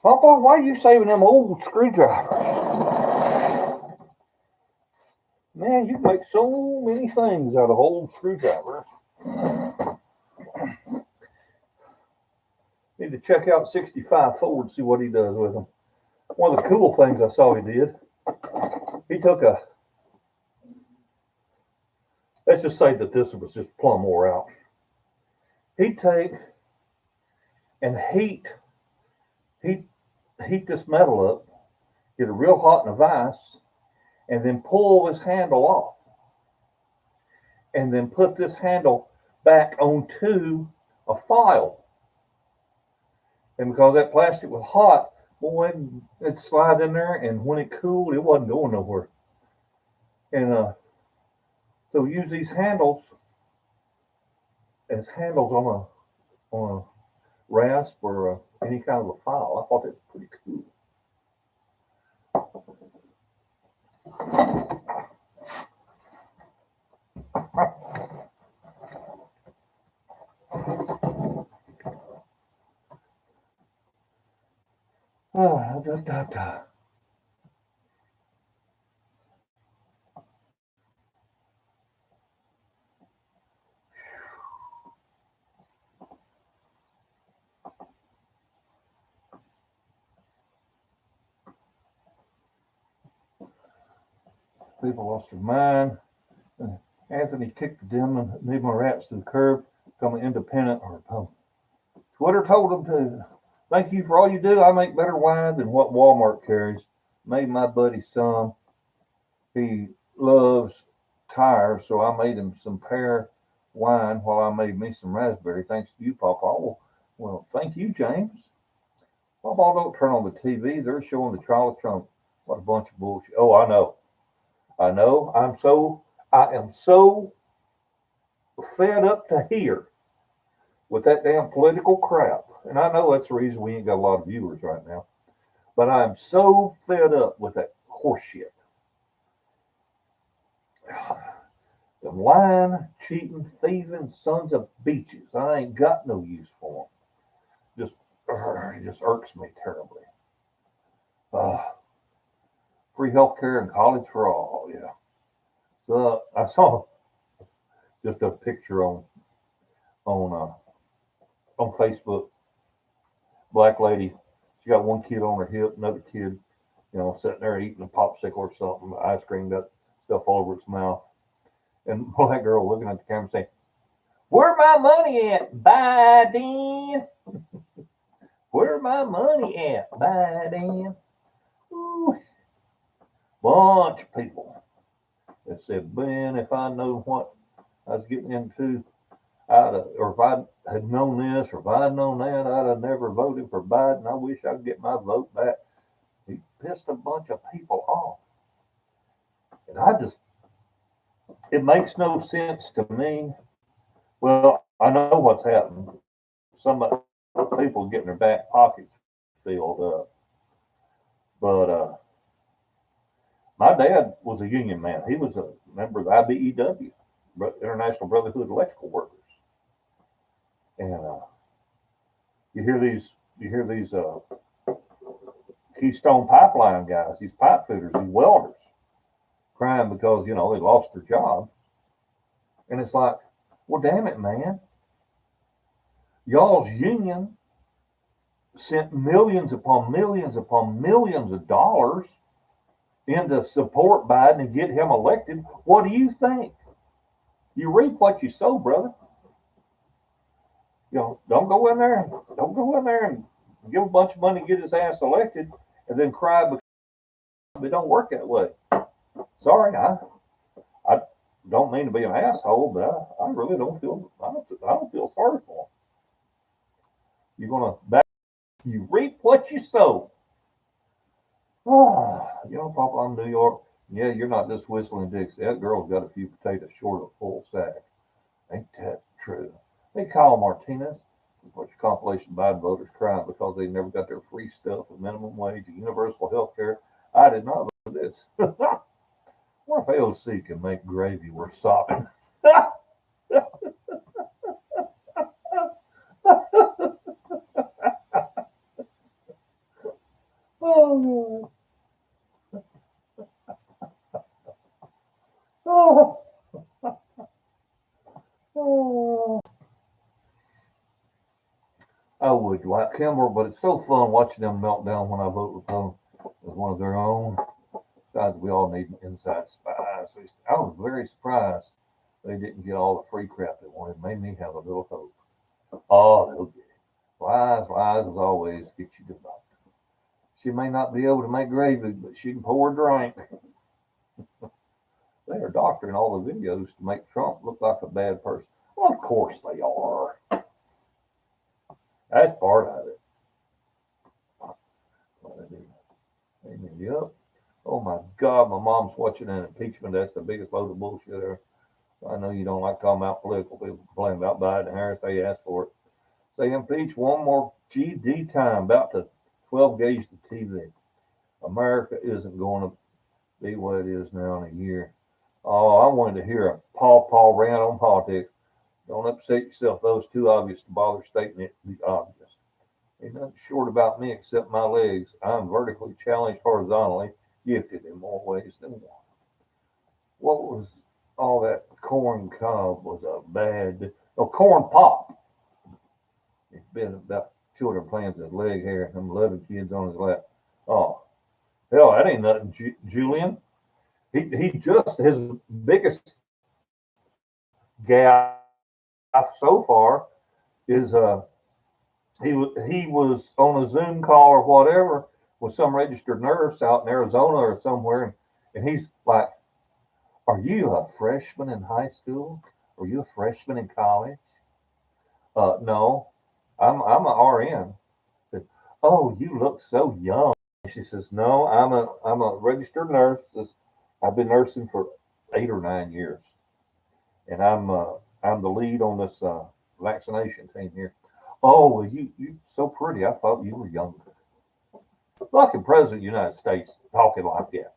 Papa, why are you saving them old screwdrivers? Man, you can make so many things out of old screwdrivers. Need to check out 65 Ford, see what he does with them. One of the cool things I saw he did, he took let's just say that this was just plumb wore out. He'd take and heat this metal up, get it real hot in a vise, and then pull this handle off. And then put this handle back onto a file. And because that plastic was hot, boy, it'd slide in there, and when it cooled, it wasn't going nowhere. And so use these handles as handles on a rasp or any kind of a file. I thought that was pretty cool. Ah, da, da, da. people lost their mind. Anthony kicked the demon rats to the curb, becoming independent or Republican. Twitter told him to. Thank you for all you do. I make better wine than what Walmart carries. Made my buddy some. He loves tires, so I made him some pear wine while I made me some raspberry. Thanks to you, PawPaw. Well, thank you, James. PawPaw, don't turn on the TV. They're showing the trial of Trump. What a bunch of bullshit. Oh, I know. I am so fed up to here with that damn political crap. And I know that's the reason we ain't got a lot of viewers right now. But I'm so fed up with that horseshit. Them lying, cheating, thieving sons of bitches. I ain't got no use for them. It just irks me terribly. Free health care and college for all, yeah. So I saw just a picture on Facebook. Black lady, she got one kid on her hip, another kid, sitting there eating a popsicle or something. Ice cream got stuff all over its mouth, and black girl looking at the camera saying, "Where my money at, Biden? Where my money at, Biden?" Ooh. Bunch of people that said, "Ben, if I know what I was getting into, or if I had known this, or if I had known that, I'd have never voted for Biden. I wish I could get my vote back." He pissed a bunch of people off. And it makes no sense to me. Well, I know what's happened. Some people getting their back pockets filled up. But my dad was a union man. He was a member of the IBEW, International Brotherhood of Electrical Workers. And you hear these Keystone Pipeline guys, these pipe fitters, these welders, crying because they lost their job. And it's like, well, damn it, man. Y'all's union sent millions upon millions upon millions of dollars in to support Biden and get him elected. What do you think? You reap what you sow, brother. Don't go in there and give a bunch of money to get his ass elected and then cry because it don't work that way. Sorry, I don't mean to be an asshole, but I really don't feel sorry for him. You're gonna you reap what you sow. PawPaw, in New York. Yeah, you're not just whistling Dixie. That girl's got a few potatoes short of a full sack. Ain't that true? Hey, Kyle Martinez. What's your compilation of Biden voters crying because they never got their free stuff, a minimum wage, a universal health care? I did not vote for this. What if AOC can make gravy worth sopping? Oh, oh, oh. I would like Kimball, but it's so fun watching them melt down when I vote with them as one of their own. Besides, we all need inside spies. I was very surprised they didn't get all the free crap they wanted. It made me have a little hope. Oh, they'll get it. Lies as always, get you debunked. She may not be able to make gravy, but she can pour a drink. They are doctoring all the videos to make Trump look like a bad person. Well, of course they are. That's part of it. Yep. Oh my God, my mom's watching an impeachment. That's the biggest load of bullshit ever. I know you don't like talking about political people complaining about Biden and Harris. They asked for it. Say impeach one more GD time, about to 12 gauge the TV. America isn't going to be what it is now in a year. Oh, I wanted to hear a PawPaw rant on politics. Don't upset yourself. Those too obvious to bother stating it to be obvious. Ain't nothing short about me except my legs. I'm vertically challenged horizontally, gifted in more ways than one. What was all that corn cob was a bad, corn pop. It's been about children playing with his leg hair, them 11 kids on his lap. Oh, hell, that ain't nothing, Julian. he just his biggest gaffe so far is he was on a Zoom call or whatever with some registered nurse out in Arizona or somewhere, and he's like, "Are you a freshman in high school? Are you a freshman in college?" No, I'm a RN. I said, "Oh, you look so young." She says, "No, I'm a registered nurse. I've been nursing for 8 or 9 years, and I'm the lead on this vaccination team here." "Oh, well, you so pretty. I thought you were younger." Fucking president of the United States talking like that.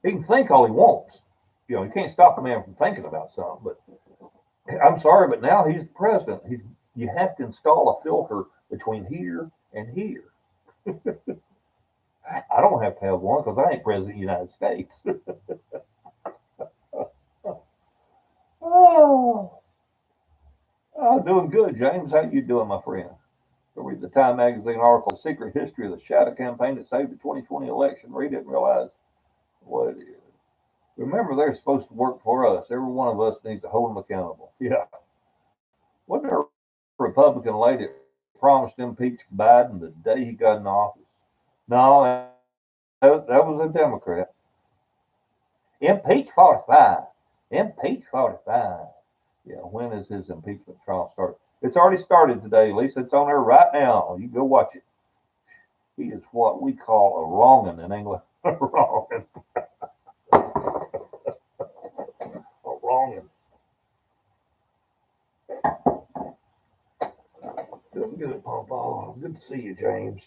He can think all he wants. You know, you can't stop a man from thinking about something. But I'm sorry, but now he's the president. You have to install a filter between here and here. I don't have to have one because I ain't president of the United States. Oh, I'm doing good, James. How you doing, my friend? I read the Time magazine article, "Secret History of the Shadow Campaign That Saved the 2020 Election." Read it and realize what it is. Remember, they're supposed to work for us. Every one of us needs to hold them accountable. Yeah. Wasn't there a Republican lady that promised to impeach Biden the day he got in office? No, that was a Democrat. Impeach 45. Impeach 45. Yeah, when is his impeachment trial start? It's already started today, Lisa. It's on there right now. You go watch it. He is what we call a wrongin' in England. A wrongin'. A wrongin'. Doing good, PawPaw. Good to see you, James.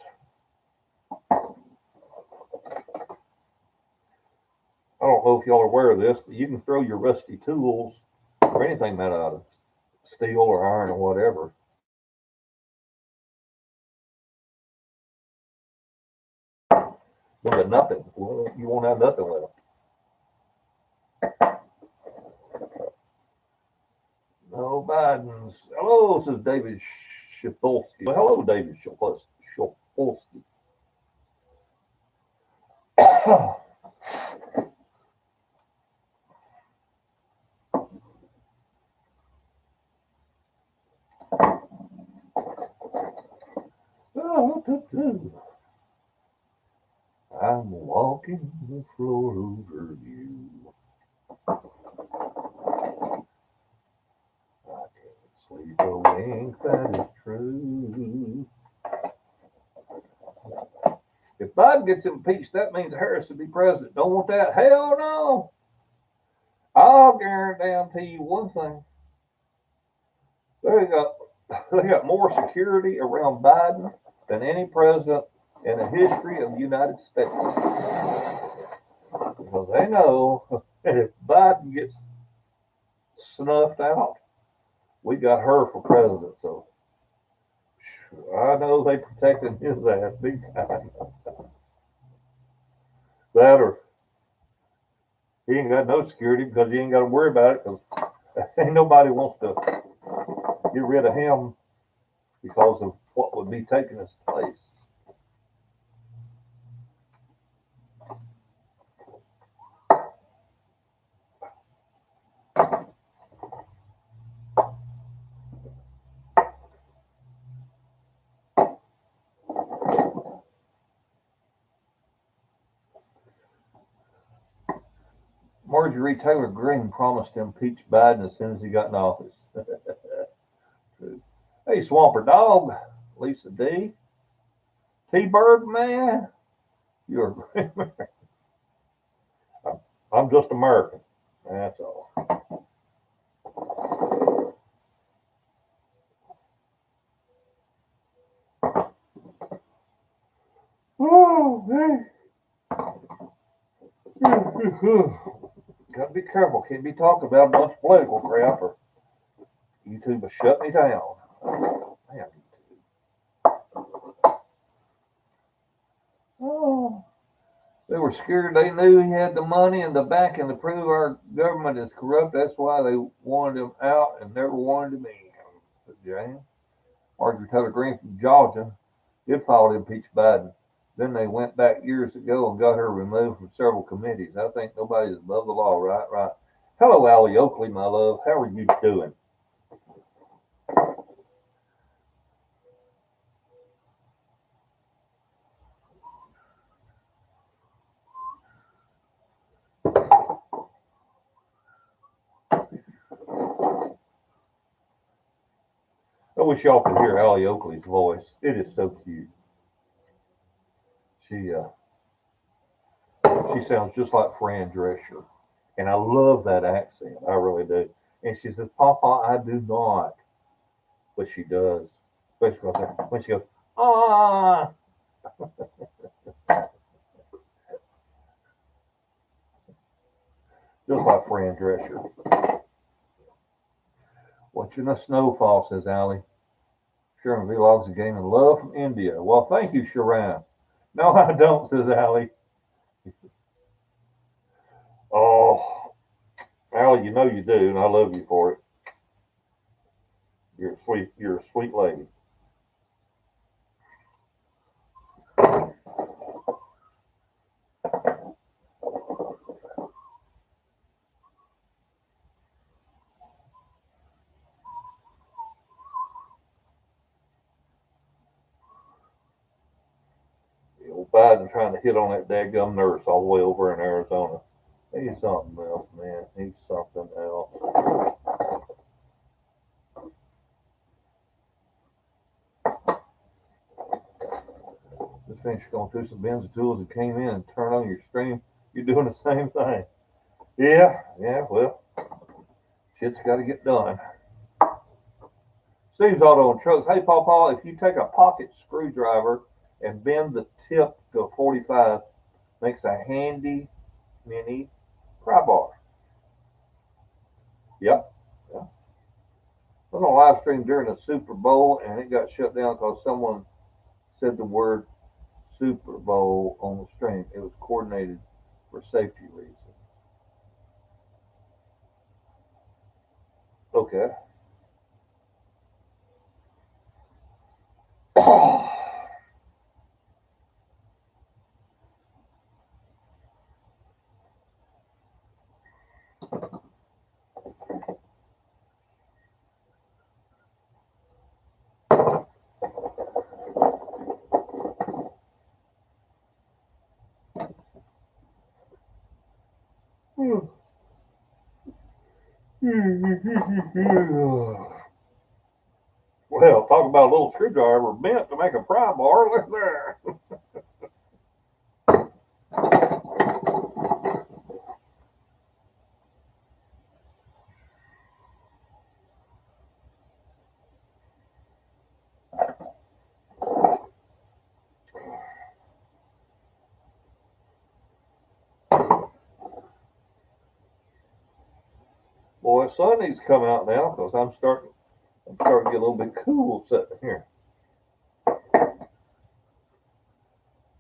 I don't know if y'all are aware of this, but you can throw your rusty tools or anything made out of steel or iron or whatever. You'll get nothing. You won't have nothing with them. No Bidens. Hello, says David Shapolsky. Well, hello, David Shapolsky. I'm walking the floor over you. I can't sleep a wink, that is true. If Biden gets impeached, that means Harris will be president. Don't want that? Hell no. I'll guarantee you one thing. They got more security around Biden than any president in the history of the United States. Because they know if Biden gets snuffed out, we got her for president. So I know they protected his ass big time. That or he ain't got no security because he ain't got to worry about it because ain't nobody wants to get rid of him because of what would be taking his place. Marjorie Taylor Greene promised to impeach Biden as soon as he got in office. Hey, Swamper Dog, Lisa D, T-Bird Man, you're I'm just American. That's all. Oh, man. Gotta be careful. Can't be talking about a bunch of political crap or YouTube will shut me down. Damn YouTube. Oh. They were scared. They knew he had the money and the backing to prove our government is corrupt. That's why they wanted him out and never wanted him in. James. Marjorie Taylor Greene from Georgia did file to impeach Biden. Then they went back years ago and got her removed from several committees. I think nobody's above the law, right? Right. Hello, Allie Oakley, my love. How are you doing? I wish y'all could hear Allie Oakley's voice. It is so cute. She sounds just like Fran Drescher, and I love that accent. I really do. And she says, "Papa, I do not," but she does. Especially when she goes, "Ah," just like Fran Drescher. Watching the snowfall, says Allie. Sharon vlogs a game of love from India. Well, thank you, Sharon. No, I don't, says Allie. Oh, Allie, you know you do, and I love you for it. You're a sweet lady. Old Biden trying to hit on that dadgum nurse all the way over in Arizona. He's something else, man. He's something else. Just finished going through some bins of tools and came in and turned on your stream. You're doing the same thing. Yeah, well, shit's got to get done. Steve's Auto and Trucks. Hey, PawPaw, if you take a pocket screwdriver and bend the tip to a 45, makes a handy mini pry bar. Yep. Yeah. I was on a live stream during the Super Bowl, and it got shut down because someone said the word Super Bowl on the stream. It was coordinated for safety reasons. Okay. Well, talk about a little screwdriver bent to make a pry bar. Look there. Boy, the sun needs to come out now because I'm starting to get a little bit cool sitting here.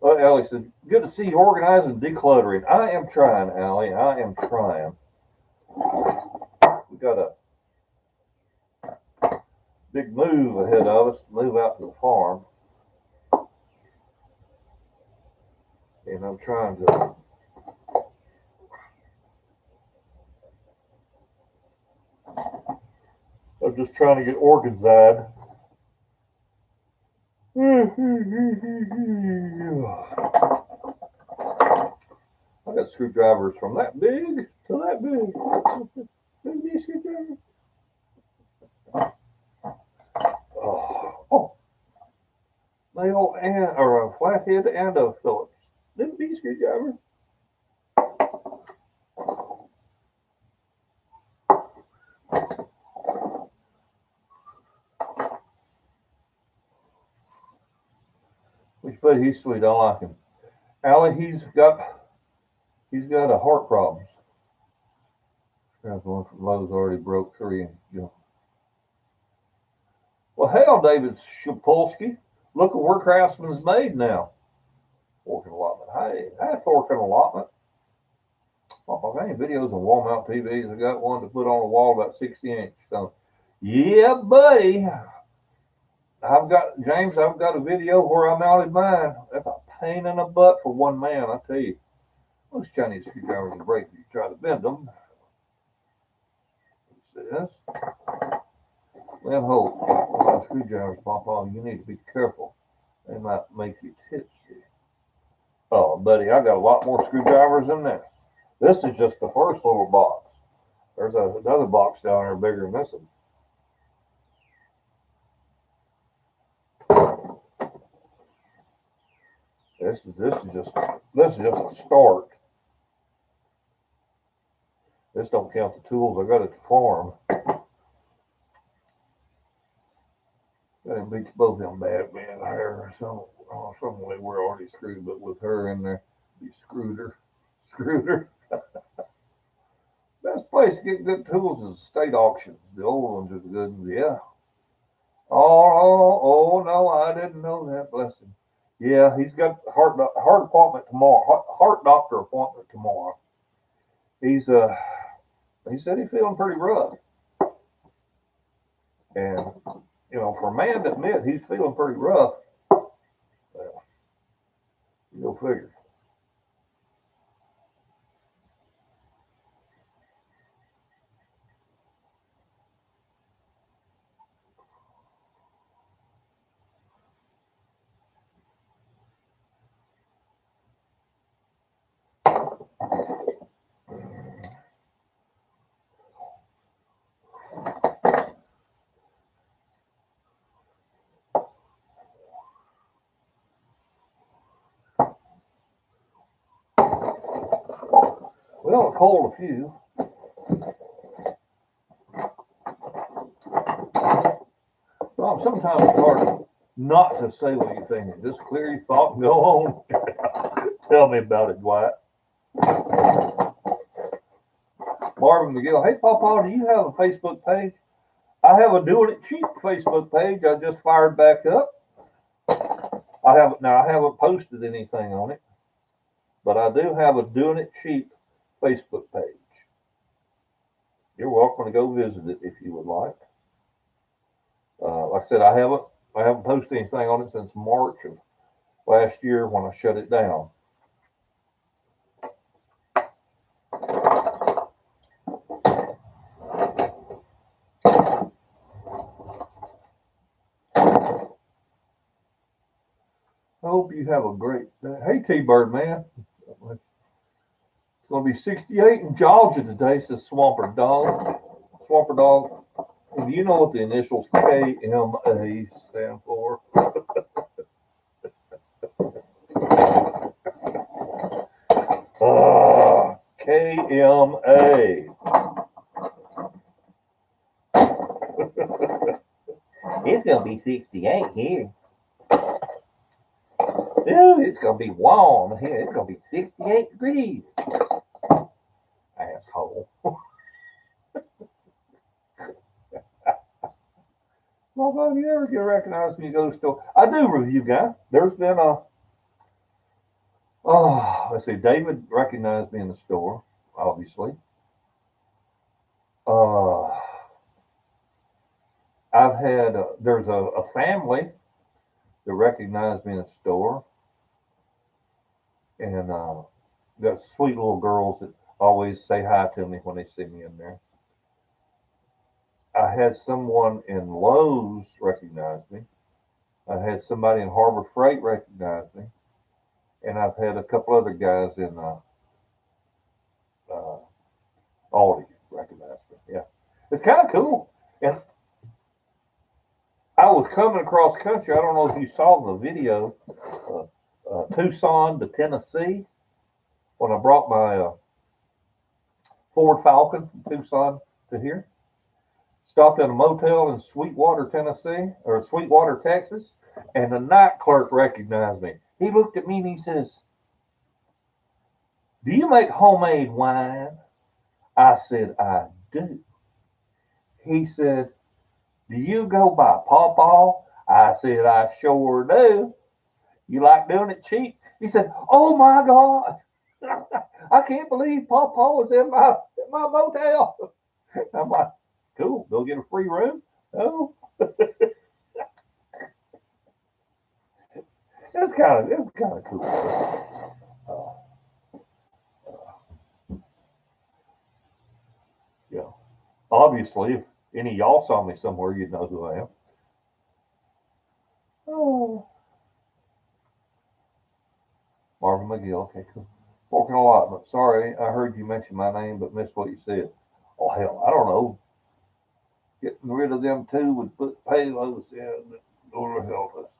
Allie said, good to see you organizing and decluttering. I am trying, Allie. I am trying. We got a big move ahead of us, move out to the farm. And I'm trying to I'm just trying to get organized. I got screwdrivers from that big to that big. Big screwdriver. Oh, nail and or a flathead and a Phillips. Didn't be screwdriver. But he's sweet. I like him. Allie, he's got a heart problems. There's one from Lowe's already broke 3. Well, hell, David Shapolsky. Look at where Craftsman's made now. Thorkin allotment. Hey, Thorkin allotment. Oh, I've got any videos on wall mount TVs. I got one to put on a wall about 60 inch. So, yeah, buddy. I've got a video where I mounted mine. That's a pain in the butt for one man, I tell you. Most Chinese screwdrivers will break if you try to bend them. It says, Lynn Holt, on screwdrivers, PawPaw, you need to be careful. They might make you tipsy. Oh, buddy, I got a lot more screwdrivers than this. This is just the first little box. There's another box down there bigger than this one. This is just a start. This don't count the tools I got at the farm. That beats both them bad men here. Some way we're already screwed, but with her in there, be screwed her. Best place to get good tools is state auctions. The old ones are the good ones, yeah. Oh no, I didn't know that. Bless him. Yeah, he's got heart appointment tomorrow. Heart doctor appointment tomorrow. He said he's feeling pretty rough, and for a man to admit he's feeling pretty rough, well, you go figure. Well, I called a few. Well, sometimes it's hard not to say what you're thinking. Just clear your thought and go on. Tell me about it, Dwight. Marvin McGill. Hey, PawPaw, do you have a Facebook page? I have a Doing It Cheap Facebook page. I just fired back up. I haven't posted anything on it, but I do have a Doing It Cheap Facebook page. You're welcome to go visit it if you would like. Like I said, I haven't posted anything on it since March of last year when I shut it down. I hope you have a great day. Hey, T-Bird, man. It's going to be 68 in Georgia today, says Swamper Dog. Swamper Dog, do you know what the initials KMA stand for? KMA. It's going to be 68 here. Dude, it's going to be warm here. It's going to be 68 degrees. Asshole. Well, if you ever get recognized when you go to the store, I do review guy. There's been let's see, David recognized me in the store, obviously. I've had, there's a family that recognized me in the store. And got sweet little girls that always say hi to me when they see me in there. I had someone in Lowe's recognize me. I had somebody in Harbor Freight recognize me. And I've had a couple other guys in Aldi recognize me. Yeah. It's kind of cool. And I was coming across country. I don't know if you saw the video, Tucson to Tennessee, when I brought my Ford Falcon from Tucson to here. Stopped at a motel in Sweetwater, Tennessee, or Sweetwater, Texas, and the night clerk recognized me. He looked at me and he says, "Do you make homemade wine?" I said, "I do." He said, "Do you go by PawPaw?" I said, "I sure do." "You like doing it cheap?" He said, "Oh my God, I can't believe PawPaw was in my motel." I'm like, cool, go get a free room. Oh. It's it's kind of cool. Yeah. Obviously, if any of y'all saw me somewhere, you'd know who I am. Oh, Marvin McGill. Okay, cool. Working a lot, but sorry, I heard you mention my name, but missed what you said. Oh hell, I don't know. Getting rid of them two would put payloads in. Lord help us.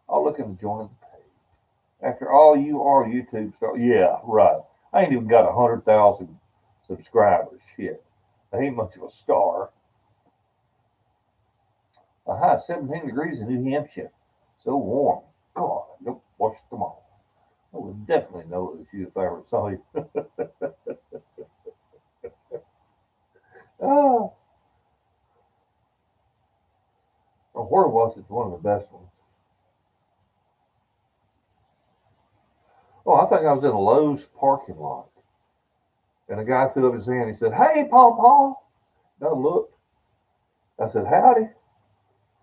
I'll look and join the page. After all, you are YouTube star. Yeah, right. I ain't even got 100,000 subscribers. Shit, I ain't much of a star. A high 17 degrees in New Hampshire. So warm. God, I don't wash them all. I would definitely notice you if I ever saw you. Oh, well, where was it? One of the best ones. Oh, I think I was in a Lowe's parking lot. And a guy threw up his hand. He said, "Hey, PawPaw." I looked. I said, "Howdy."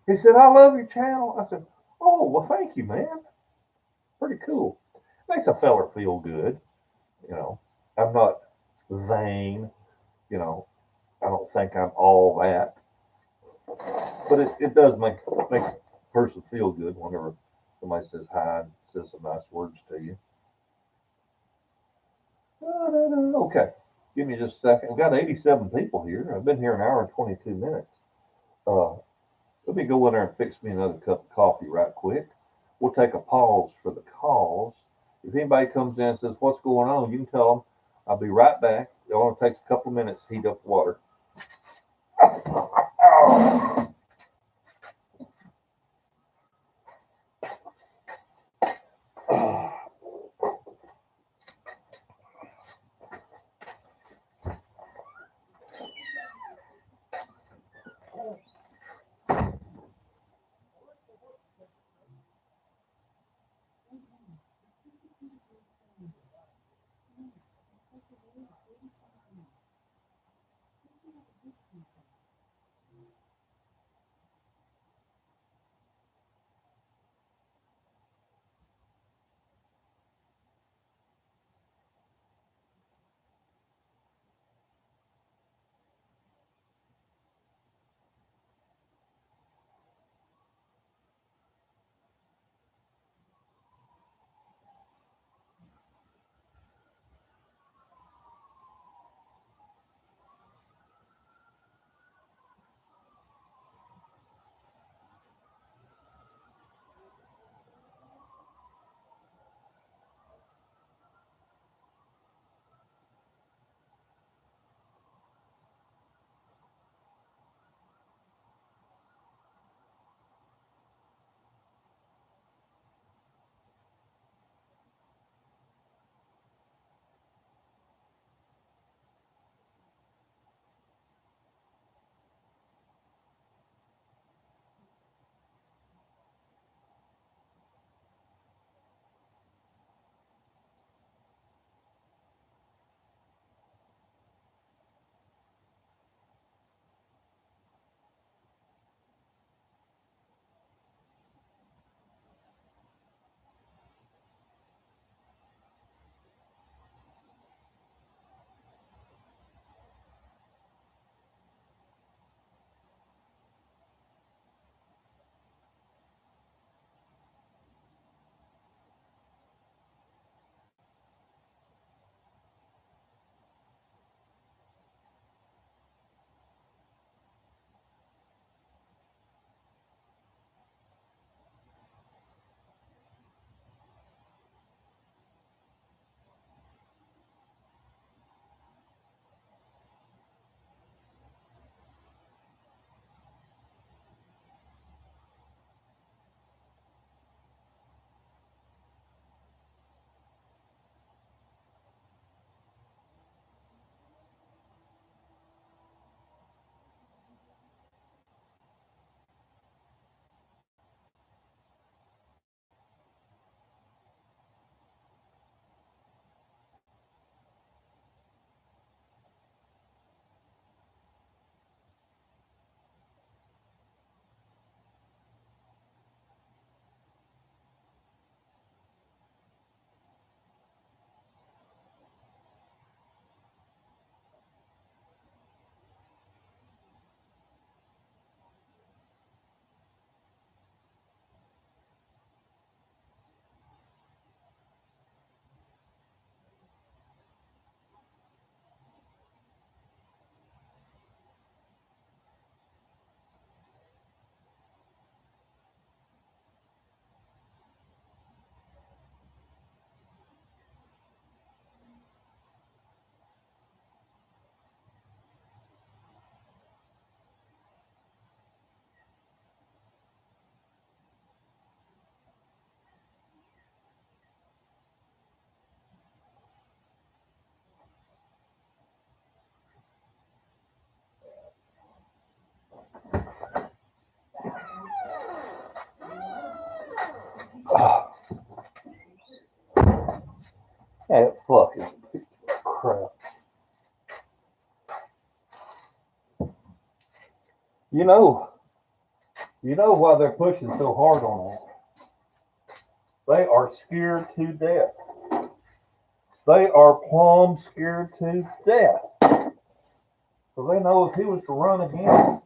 He said, "I love your channel." I said, "Oh, well, thank you, man. Pretty cool." Makes a feller feel good. You know, I'm not vain. You know, I don't think I'm all that. But it does make a person feel good whenever somebody says hi and says some nice words to you. Okay, give me just a second. We've got 87 people here. I've been here an hour and 22 minutes. Uh, Let me go in there and fix me another cup of coffee right quick. We'll take a pause for the calls. If anybody comes in and says, "What's going on?" you can tell them, "I'll be right back." It only takes a couple of minutes to heat up water. That fucking crap. You know why they're pushing so hard on that. They are scared to death. They are plumb scared to death. So they know if he was to run again,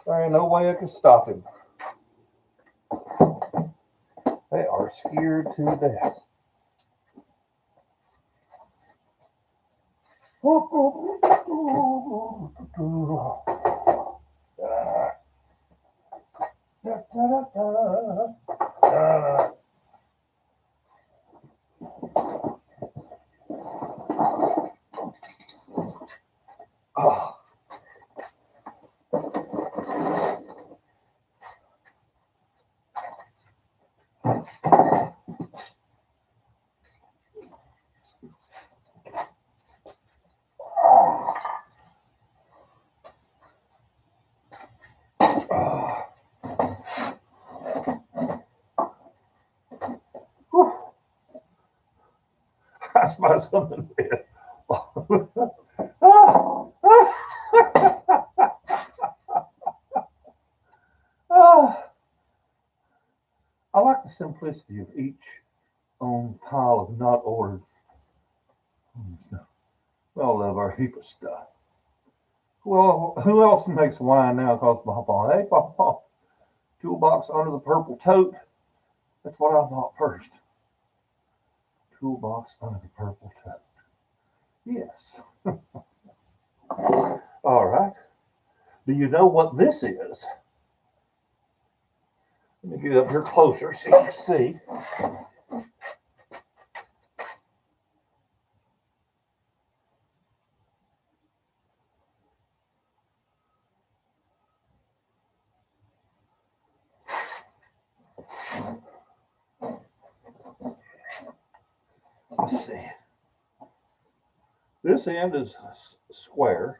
there ain't no way I can stop him. They are scared to death. I smell something red. I like the simplicity of each pile of not ordered. We all love our heap of stuff. Well, who else makes wine now? Calls PawPaw. Hey, PawPaw. Toolbox under the purple tote. That's what I thought first. Toolbox under the purple tote. Yes. All right. Do you know what this is? Let me get up here closer so you can see. Let's see. This end is square,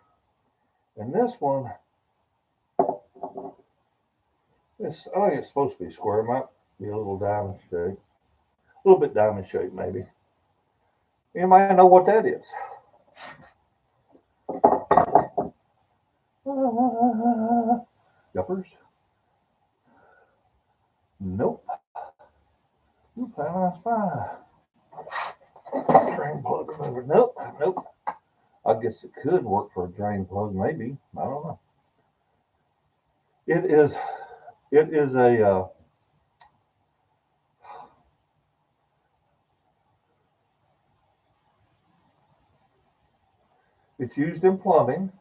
and this one, I think it's supposed to be square. It might be a little diamond shape, a little bit diamond shape maybe. Anybody know what that is? Yuppers? Nope. Nope, that's fine. Drain plug remover. Nope. I guess it could work for a drain plug, maybe. I don't know. It is a it's used in plumbing.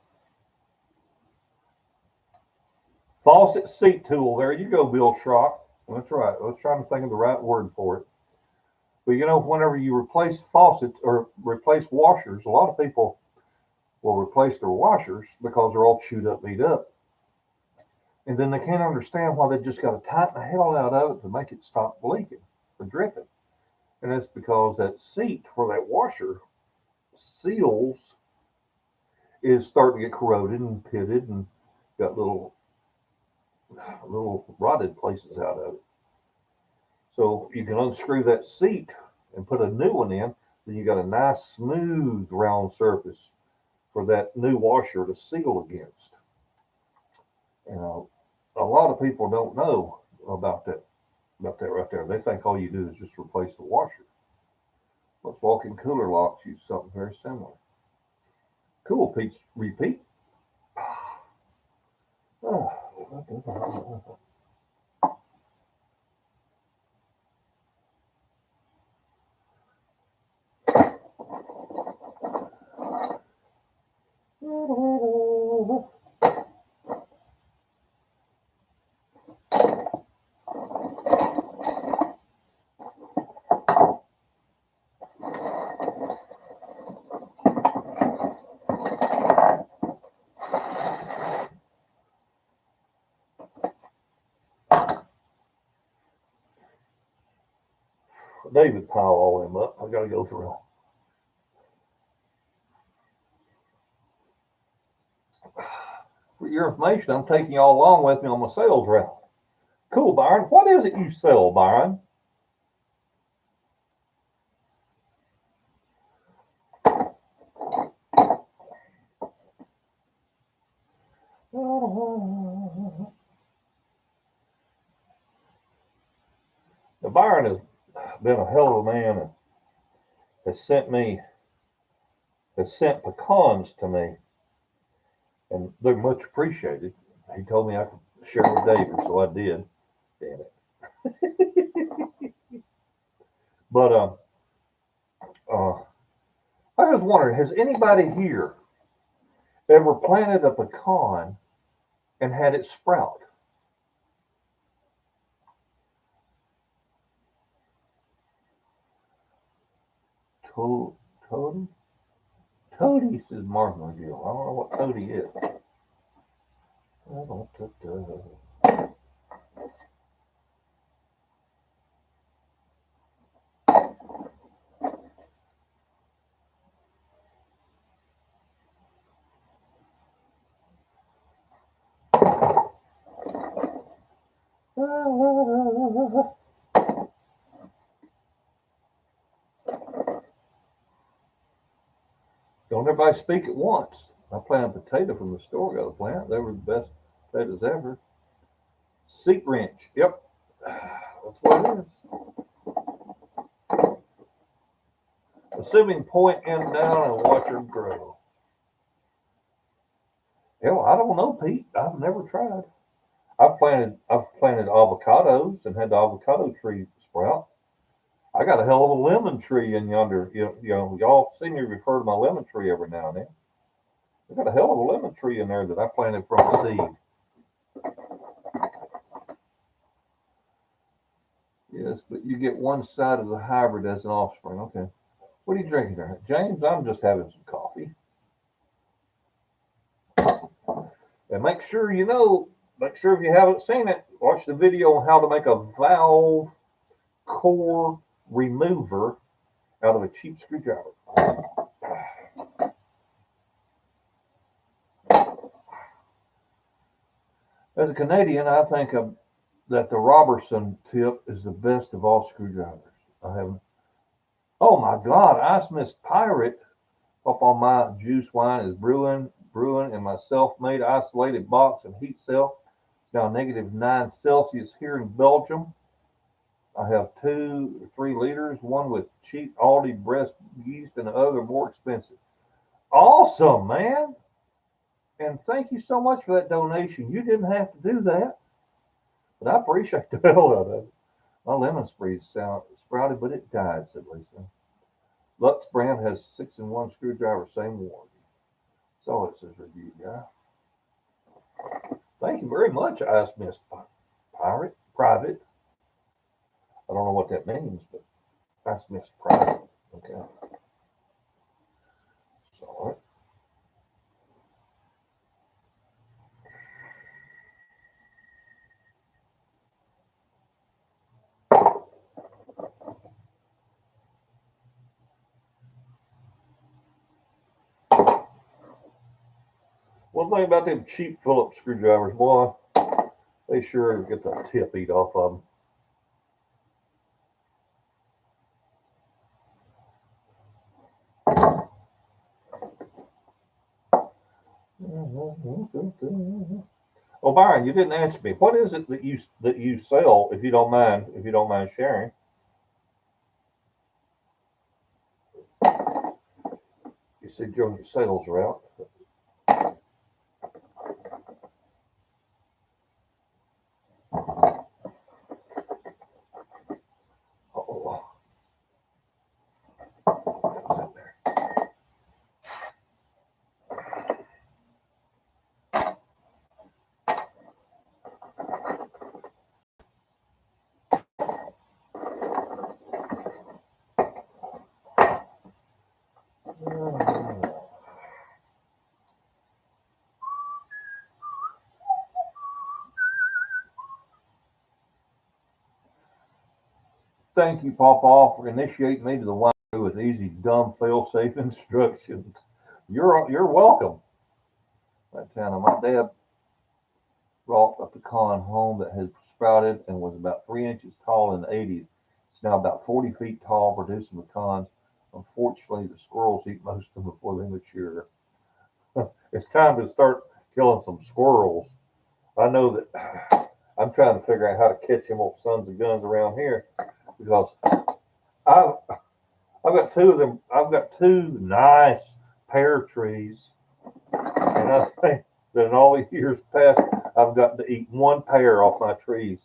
Faucet seat tool. There you go, Bill Schrock. That's right. I was trying to think of the right word for it. But whenever you replace faucets or replace washers, a lot of people will replace their washers because they're all chewed up, beat up. And then they can't understand why they just got to tighten the hell out of it to make it stop leaking or dripping. And that's because that seat where that washer seals is starting to get corroded and pitted and got little rotted places out of it. So you can unscrew that seat and put a new one in, then you got a nice smooth round surface for that new washer to seal against. And a lot of people don't know about that right there. They think all you do is just replace the washer. But walk-in cooler locks use something very similar. Cool, Pete. Repeat. David pile all them up. I gotta go through. For your information, I'm taking y'all along with me on my sales route. Cool, Byron. What is it you sell, Byron? Now, Byron has been a hell of a man and has sent pecans to me, and they're much appreciated. He told me I could share with David, so I did. Damn it. But I was wondering, has anybody here ever planted a pecan and had it sprout? Toady? Toady, says Martha McGill. I don't know what Toady is. Don't everybody speak at once. I planted a potato from the store, got a plant. They were the best potatoes ever. Seat wrench. Yep. That's what it is. Assuming point end down and watch her grow. Hell, I don't know, Pete. I've never tried. I've planted avocados and had the avocado tree sprout. I got a hell of a lemon tree in yonder. Y'all see me refer to my lemon tree every now and then. I got a hell of a lemon tree in there that I planted from a seed. Yes, but you get one side of the hybrid as an offspring. Okay. What are you drinking there? James, I'm just having some coffee. And make sure if you haven't seen it, watch the video on how to make a valve core remover out of a cheap screwdriver. As a Canadian, I think that the Robertson tip is the best of all screwdrivers. Oh my God, Ice Miss Pirate up on my juice wine is brewing in my self-made isolated box and heat cell. It's now -9 Celsius here in Belgium. I have 2 or 3 liters, one with cheap Aldi breast yeast and the other more expensive. Awesome, man. And thank you so much for that donation. You didn't have to do that, but I appreciate the hell out of it. My lemon spread sprouted, but it died, said Lisa. Lux brand has 6-in-1 screwdriver, same warranty. So it says review guy. Thank you very much, Ice Miss Private. I don't know what that means, but Ice Miss Private. Okay. So one thing about them cheap Phillips screwdrivers, boy, they sure get the tip eat off of them. Oh, Byron, you didn't answer me. What is it that you sell, if you don't mind sharing? You said your sales are out. Oh. Thank you, PawPaw, for initiating me to the wine with easy, dumb, fail-safe instructions. You're welcome. That time, my dad brought a pecan home that had sprouted and was about 3 inches tall in the 80s. It's now about 40 feet tall, producing pecans. Unfortunately, the squirrels eat most of them before they mature. It's time to start killing some squirrels. I know that I'm trying to figure out how to catch them old sons of guns around here because I've, I've got two of them. I've got two nice pear trees, and I think that in all the years past, I've gotten to eat one pear off my trees.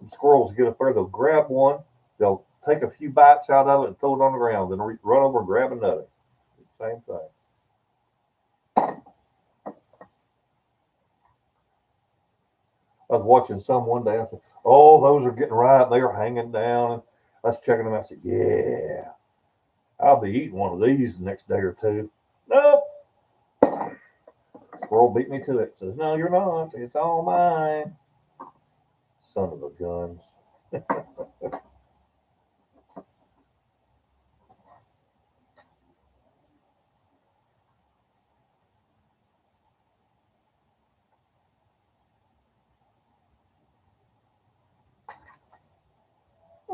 And squirrels get up there, they'll grab one, they'll take a few bites out of it and throw it on the ground, then run over and grab another. Same thing. I was watching some one day. I said, "Oh, those are getting ripe. They are hanging down." And I was checking them. I said, "Yeah, I'll be eating one of these the next day or two." Nope. Squirrel beat me to it. Says, "No, you're not. It's all mine." Son of a guns.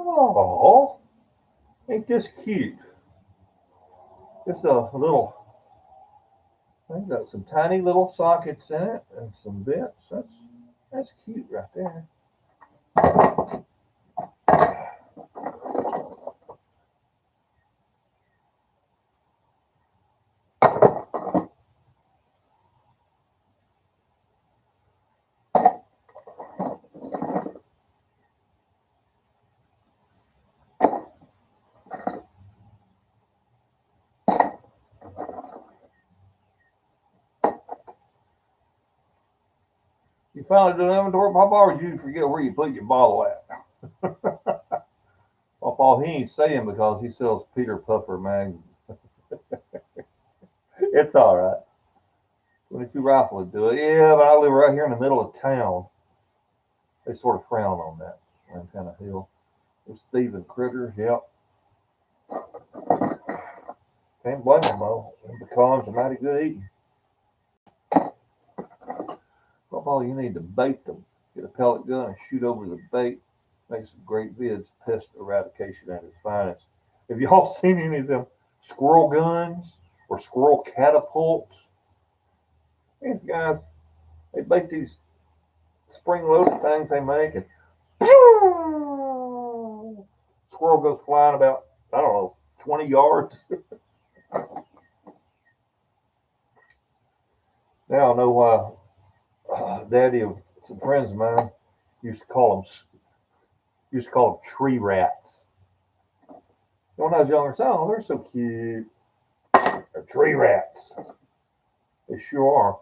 Oh, ain't this cute? It's a little. I've got some tiny little sockets in it and some bits. That's cute right there. You finally done inventory, Papa, or you forget where you put your bottle at? Papa, he ain't saying because he sells Peter Puffer magazines. It's all right. 22 rifle would do it. Yeah, but I live right here in the middle of town. They sort of frown on that kind of hill. There's thieving critters, yep. Can't blame them though. Them pecans are mighty good eating. Papa, you need to bait them. Get a pellet gun and shoot over the bait. Make some great vids. Pest eradication at its finest. Have y'all seen any of them squirrel guns or squirrel catapults? These guys, they bait these spring-loaded things they make, and squirrel goes flying about, I don't know, 20 yards. Now I know why Daddy of some friends of mine used to call them tree rats. When I was younger, I said, "Oh, they're so cute. They're tree rats." They sure are.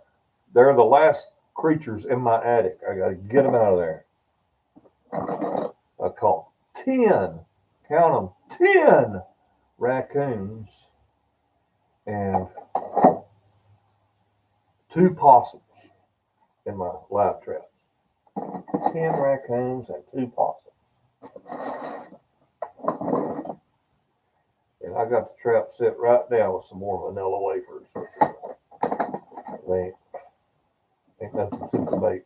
They're the last creatures in my attic. I got to get them out of there. I caught 10, count them, 10 raccoons and 2 possums in my live traps. 10 raccoons and 2 possums. And I got the trap set right down with some more vanilla wafers. They ain't nothing to the bait.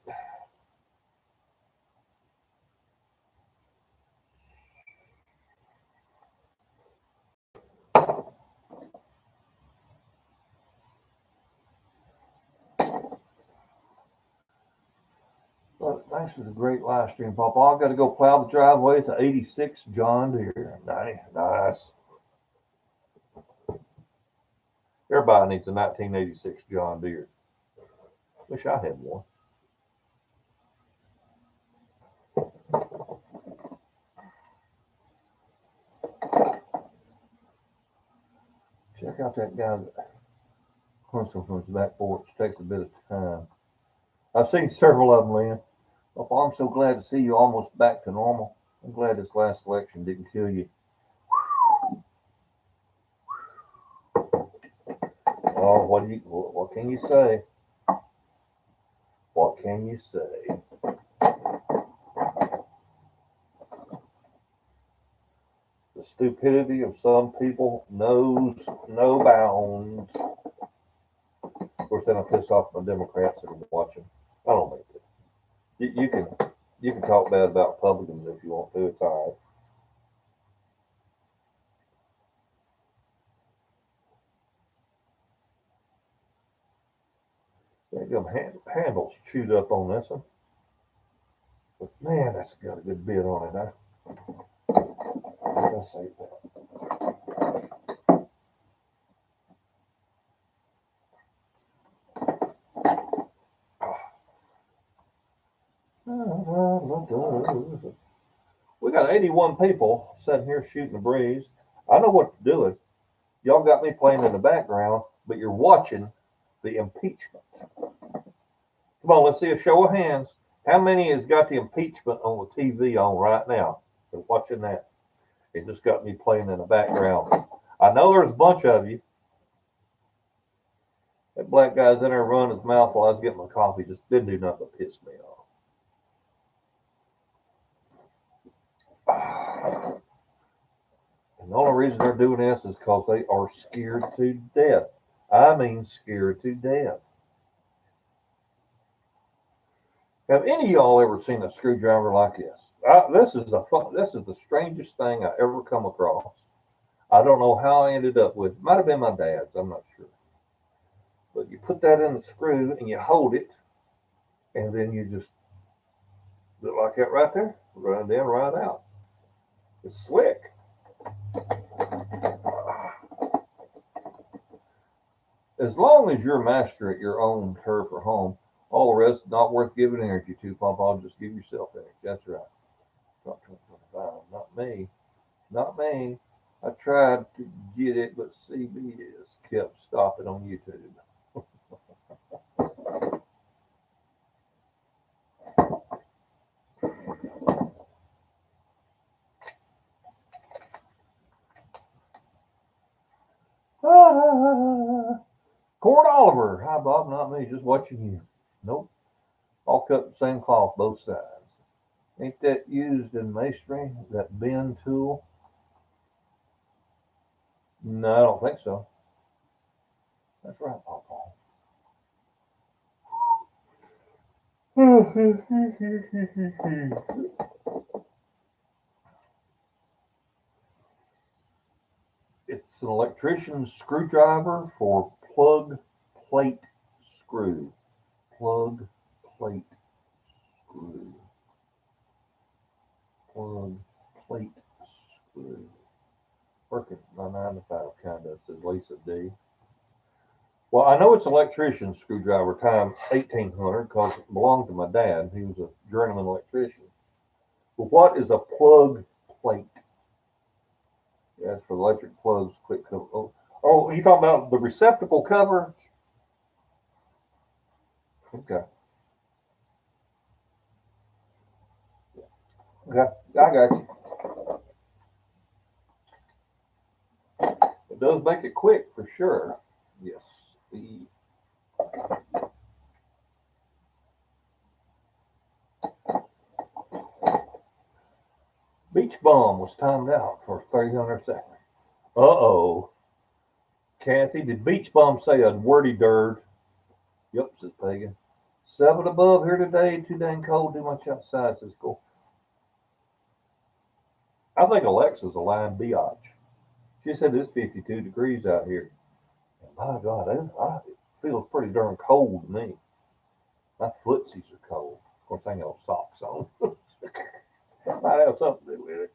But thanks for the great live stream, Papa. I've got to go plow the driveway. It's an 86 John Deere. Nice. Everybody needs a 1986 John Deere. Wish I had one. Check out that guy that hustles from his back porch. Takes a bit of time. I've seen several of them, Lynn. Papa, I'm so glad to see you almost back to normal. I'm glad this last election didn't kill you. Oh, what can you say? What can you say? The stupidity of some people knows no bounds. Of course, then I piss off my Democrats that are watching. I don't make it. You can You can talk bad about Republicans if you want to. It's all right. There you go. Handles chewed up on this one. But man, that's got a good bit on it, huh? Let's see that. We got 81 people sitting here shooting the breeze. I know what to do. Y'all got me playing in the background, but you're watching the impeachment. Come on, let's see a show of hands. How many has got the impeachment on the TV on right now? They're watching that. It just got me playing in the background. I know there's a bunch of you. That black guy's in there running his mouth while I was getting my coffee. Just didn't do nothing but piss me off. And the only reason they're doing this is because they are scared to death. I mean scared to death. Have any of y'all ever seen a screwdriver like this? This is the strangest thing I ever come across. I don't know how I ended up with it. Might have been my dad's, I'm not sure. But you put that in the screw and you hold it, and then you just do it like that right there, run it in, right out. It's slick. As long as you're master at your own turf or home, all the rest not worth giving energy to, PawPaw. Just give yourself energy. That's right. Not me. Not me. I tried to get it, but CBS kept stopping on YouTube. Cord Oliver. Hi, Bob. Not me. Just watching you. Nope. All cut the same cloth, both sides. Ain't that used in masonry, that bend tool? No, I don't think so. That's right, PawPaw. It's an electrician's screwdriver for plug plate screw. Plug plate screw. Plug plate screw. Working my 9 to 5 kind of, says Lisa D. Well, I know it's an electrician's screwdriver time 1800 because it belonged to my dad. He was a journeyman electrician. But what is a plug plate? Yes, for electric plugs, quick cover. Oh, you talking about the receptacle cover? Okay. Okay, I got you. It does make it quick for sure. Yes. Beach Bum was timed out for 300 seconds. Uh-oh. Kathy, did Beach Bum say a wordy dirt? Yep, says Pagan. 7 above here today. Too dang cold. Too much outside, says Cool. I think Alexa's a lying biatch. She said it's 52 degrees out here. And my God, it feels pretty darn cold to me. My footsies are cold. Of course, I ain't got socks on. Might have something to do with it.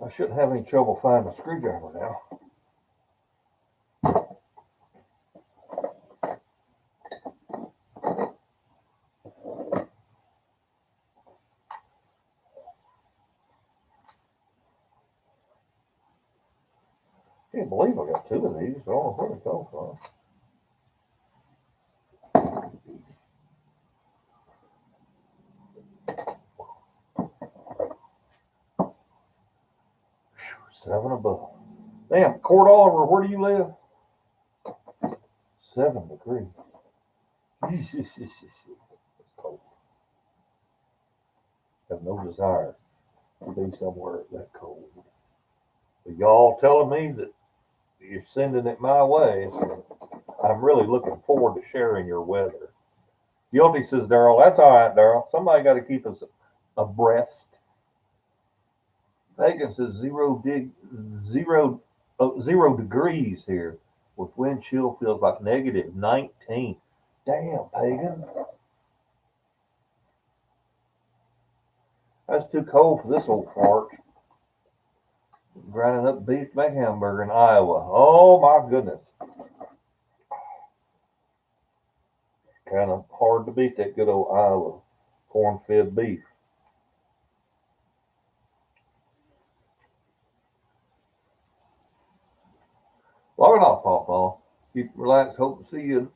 I shouldn't have any trouble finding a screwdriver now. I can't believe I got 2 of these. I don't know where they come from. Whew, 7 above. Damn, Cord Oliver, where do you live? 7 degrees. It's cold. Have no desire to be somewhere that cold. But y'all telling me that you're sending it my way, so I'm really looking forward to sharing your weather. Guilty says, Daryl, that's all right, Daryl. Somebody got to keep us abreast. Pagan says zero degrees here with wind chill feels like negative 19. Damn, Pagan. That's too cold for this old fart. Grinding up beef to make hamburger in Iowa. Oh my goodness. Kind of hard to beat that good old Iowa corn-fed beef. Logging off, PawPaw. Keep relaxed. Hope to see you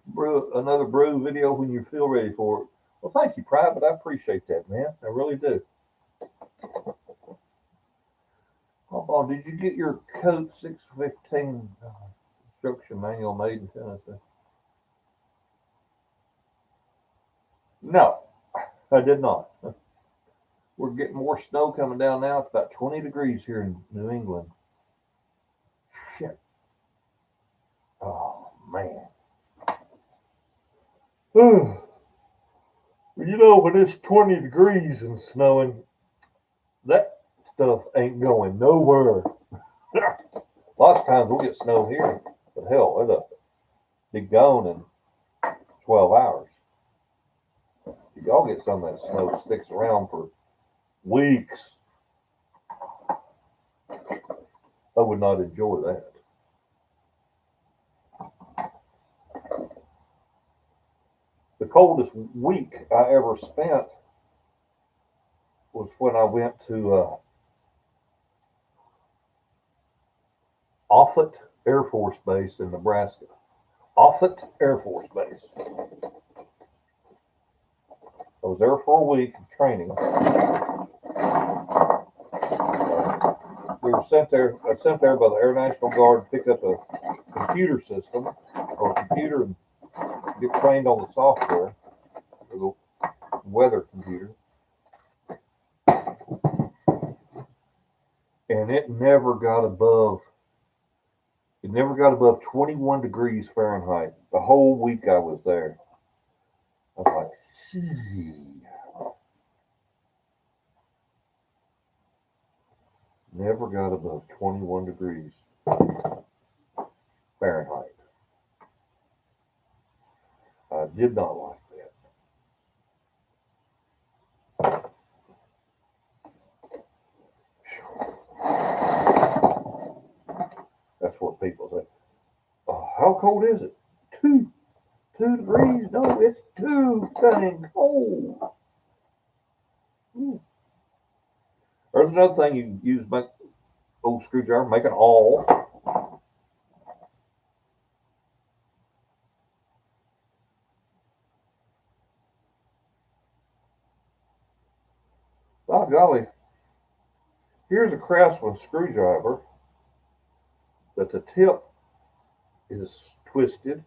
another brew video when you feel ready for it. Well, thank you, Private. I appreciate that, man. I really do. PawPaw, did you get your Code 615 instruction manual made in Tennessee? No, I did not. We're getting more snow coming down now. It's about 20 degrees here in New England. Shit. Oh, man. You know, when it's 20 degrees and snowing, that stuff ain't going nowhere. Lots of times we'll get snow here, but hell, it'll be gone in 12 hours. Y'all get some of that snow that sticks around for weeks. I would not enjoy that. The coldest week I ever spent was when I went to Offutt Air Force Base in Nebraska. Offutt Air Force Base. I was there for a week of training. We were sent there. I was sent there by the Air National Guard to pick up a computer system or a computer and get trained on the software, the weather computer. And it never got above 21 degrees Fahrenheit the whole week I was there. I was like, gee. Never got above 21 degrees Fahrenheit. I did not like that. That's what people say. Oh, how cold is it? 2 degrees? No, it's too dang cold. There's another thing you can use to make old screwdriver, make an awl. By golly, here's a Craftsman screwdriver that the tip is twisted.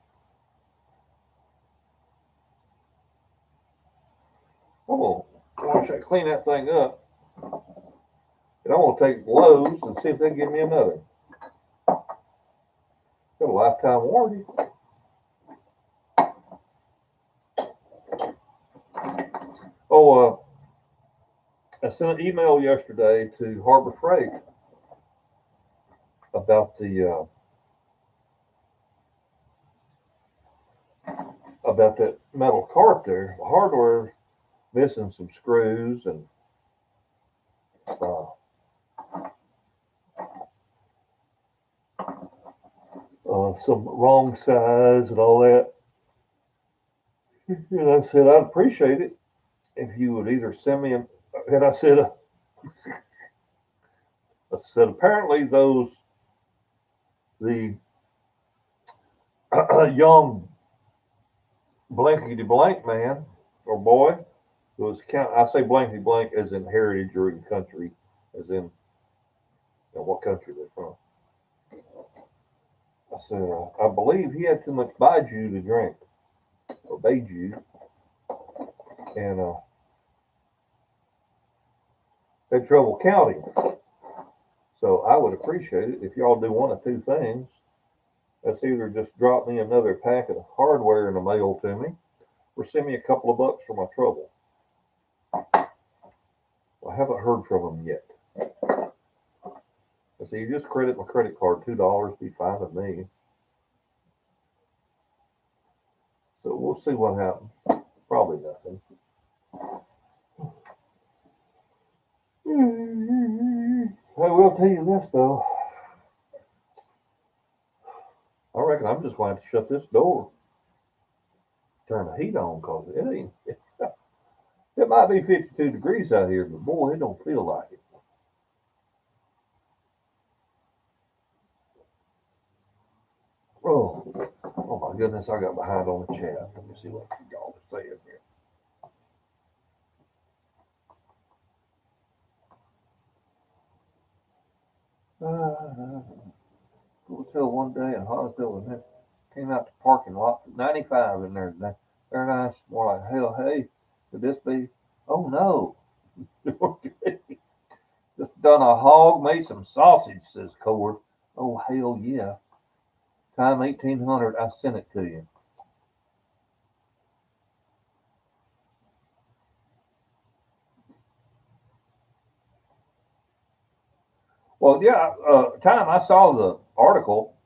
I'm gonna clean that thing up, and I'm gonna take Lowe's and see if they give me another. Got a lifetime warranty. I sent an email yesterday to Harbor Freight about that metal cart there. The hardware missing some screws and some wrong size and all that. And I said I'd appreciate it if you would either send me and I said apparently the young blankety blank man or boy who was I say blankety blank as in heritage or in country, as in what country they're from. I said I believe he had too much baijiu to drink or baijiu, and had trouble counting. So I would appreciate it if y'all do one of two things. That's either just drop me another packet of hardware in the mail to me, or send me a couple of bucks for my trouble. Well, I haven't heard from them yet. I say, you just credit my credit card, $2, be fine with me. So we'll see what happens. Probably nothing. I will tell you this, though. I reckon I'm just going to have to shut this door. Turn the heat on, because it ain't. It might be 52 degrees out here, but boy, it don't feel like it. Oh my goodness, I got behind on the chat. Let me see what y'all are saying here. Hotel one day in Hodgesville, and then came out to parking lot. 95 in there. They're nice. More like, hell, hey, could this be? Oh no. Just done a hog, made some sausage, says Cord. Oh hell yeah. Time 1800, I sent it to you. Well, yeah, time I saw the article,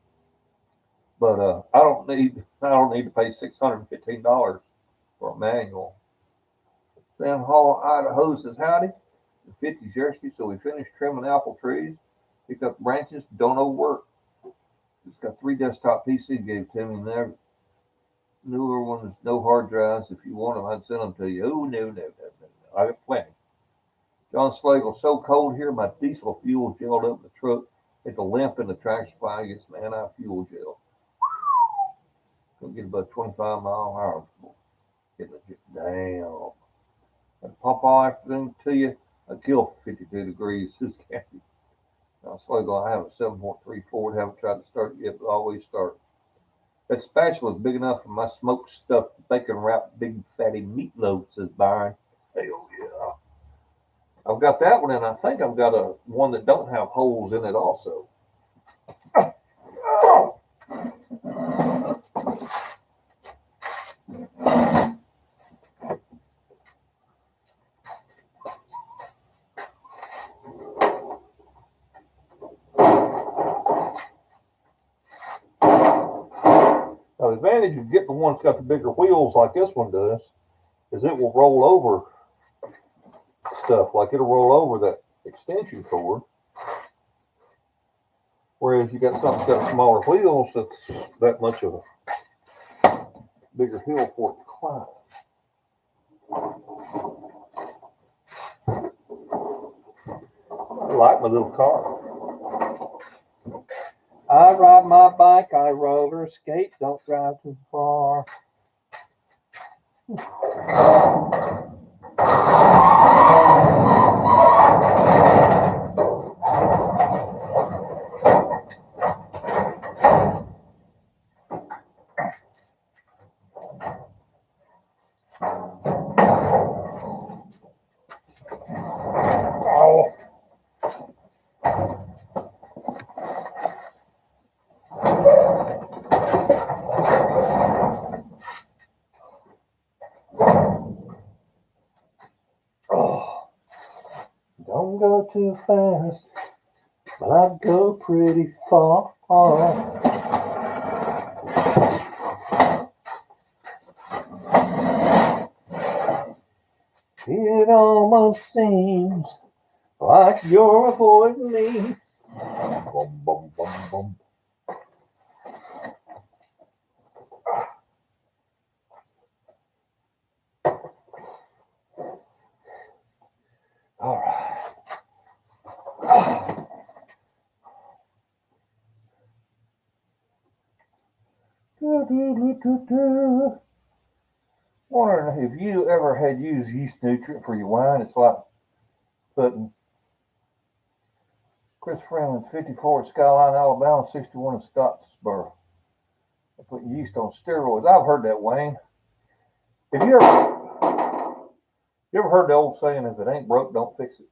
but I don't need to pay $615 for a manual. San Hall, Idaho says howdy. The 50's yesterday, so we finished trimming apple trees, picked up branches, don't know work. It's got 3 desktop PC gave to me, and there newer ones, no hard drives. If you want them, I'd send them to you. Oh no. I got plenty. John Slagle, so cold here, my diesel fuel gelled up in the truck. Hit the limp in the tractor supply, get some anti-fuel gel. Gonna get about 25 mile an hour. Damn. And PawPaw afternoon to you. I kill 52 degrees. This candy. John Slagle, I have a 7.3 Ford. Haven't tried to start it yet, but always start. That spatula is big enough for my smoked stuffed bacon wrapped big fatty meatloaf, says Byron. Hell yeah. I've got that one, and I think I've got a one that don't have holes in it also. Now, the advantage of getting the one that's got the bigger wheels like this one does is it will roll over stuff. Like it'll roll over that extension cord. Whereas you got something that's got smaller wheels that's that much of a bigger hill for it to climb. I like my little car. I ride my bike, I roller skate, don't drive too far. Don't go too fast, but I go pretty far. It almost seems like you're avoiding me. Bum, bum, bum, bum. All right. Wondering if you ever had used yeast nutrient for your wine. It's like putting Chris Freeman's 54 at Skyline, Alabama, 61 at Scottsboro. They put yeast on steroids. I've heard that, Wayne. Have you ever heard the old saying, if it ain't broke, don't fix it?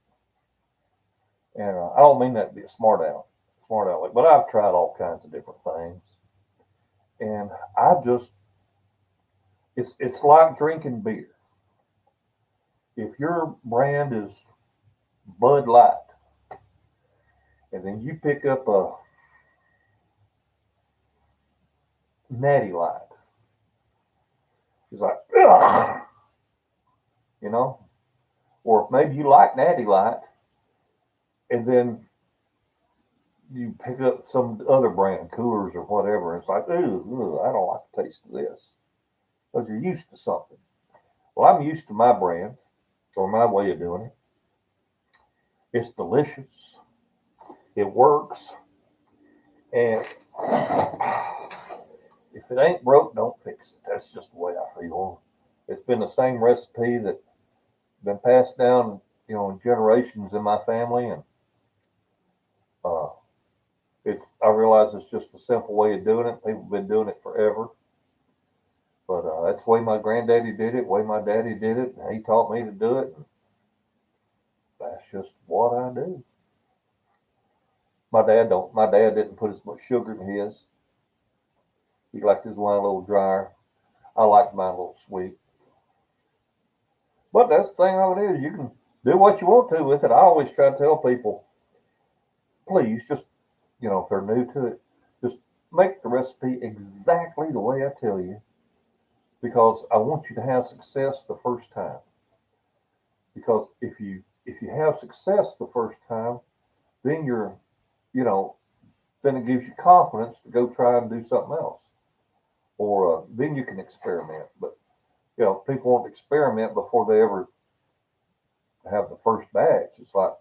And I don't mean that to be a smart aleck, but I've tried all kinds of different things. And I just, it's like drinking beer. If your brand is Bud Light, and then you pick up a Natty Light, it's like, ugh, you know? Or maybe you like Natty Light, and then you pick up some other brand, Coolers or whatever, and it's like, ooh, I don't like the taste of this. Because you're used to something. Well, I'm used to my brand, or my way of doing it. It's delicious. It works. And if it ain't broke, don't fix it. That's just the way I feel. It's been the same recipe that's been passed down, generations in my family, and uh, I realize it's just a simple way of doing it. People have been doing it forever, but that's the way my granddaddy did it, the way my daddy did it, and he taught me to do it. And that's just what I do. My dad didn't put as much sugar in his. He liked his wine a little drier. I like mine a little sweet. But that's the thing of it is, you can do what you want to with it. I always try to tell people, please just, if they're new to it, just make the recipe exactly the way I tell you, because I want you to have success the first time. Because if you have success the first time, then then it gives you confidence to go try and do something else, or then you can experiment. But people won't experiment before they ever have the first batch. It's like,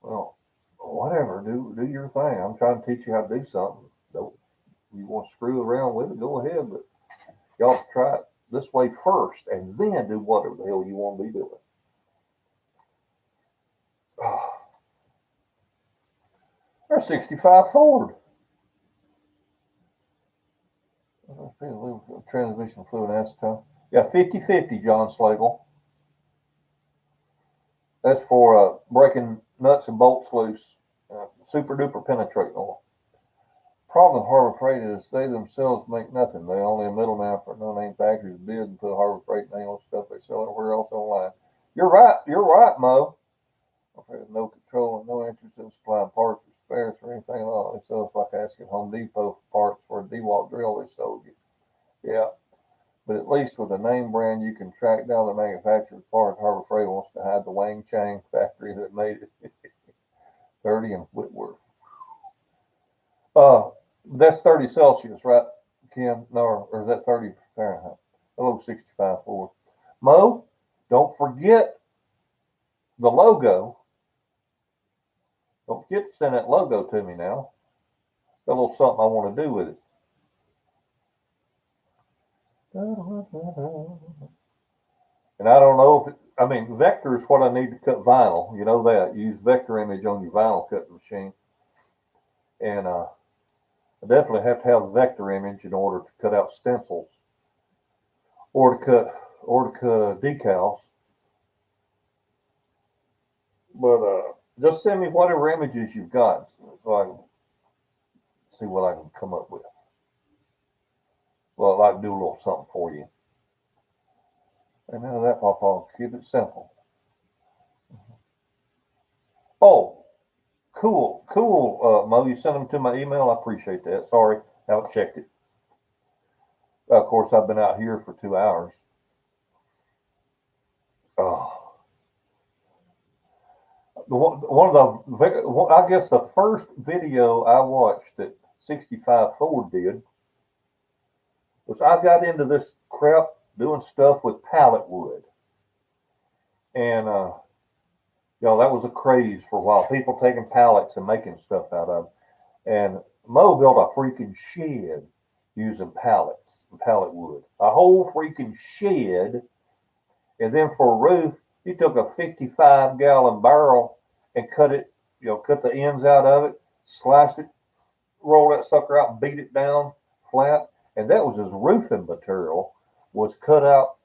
well, whatever, do your thing. I'm trying to teach you how to do something. Don't, you want to screw around with it, go ahead, but y'all try it this way first, and then do whatever the hell you want to be doing. There's 65 Ford. Transmission fluid acetone. Yeah, 50/50, John Slagle. That's for breaking nuts and bolts loose. Super duper penetrating oil. Problem with Harbor Freight is they themselves make nothing. They only a middleman for no-name factories bid and put Harbor Freight name on stuff they sell everywhere else online. You're right, Mo. No control and no interest in supplying parts or spares or anything at all. They sell it's like asking Home Depot for parts for a DeWalt drill they sold you. Yeah. But at least with a name brand, you can track down the manufacturer's part. Harbor Freight wants to hide the Wang Chang factory that made it. 30 in Whitworth. That's 30 Celsius, right, Kim? No, or is that 30 Fahrenheit? Hello, 65 Ford. Mo, don't forget the logo. Don't forget to send that logo to me now. Got a little something I want to do with it. And I don't know if vector is what I need to cut vinyl. You know that. You use vector image on your vinyl cutting machine. And I definitely have to have a vector image in order to cut out stencils or to cut decals. But just send me whatever images you've got so I can see what I can come up with. Well, I can do a little something for you. And none of that, PawPaw. Keep it simple. Oh, cool. Mo, you sent them to my email. I appreciate that. Sorry, haven't checked it. Of course, I've been out here for 2 hours. Oh. I guess the first video I watched that 65 Ford did was I got into this crap doing stuff with pallet wood. And, that was a craze for a while. People taking pallets and making stuff out of them. And Mo built a freaking shed using pallet wood. A whole freaking shed. And then for a roof, he took a 55-gallon barrel and cut the ends out of it, sliced it, rolled that sucker out, and beat it down flat. And that was his roofing material, was cut up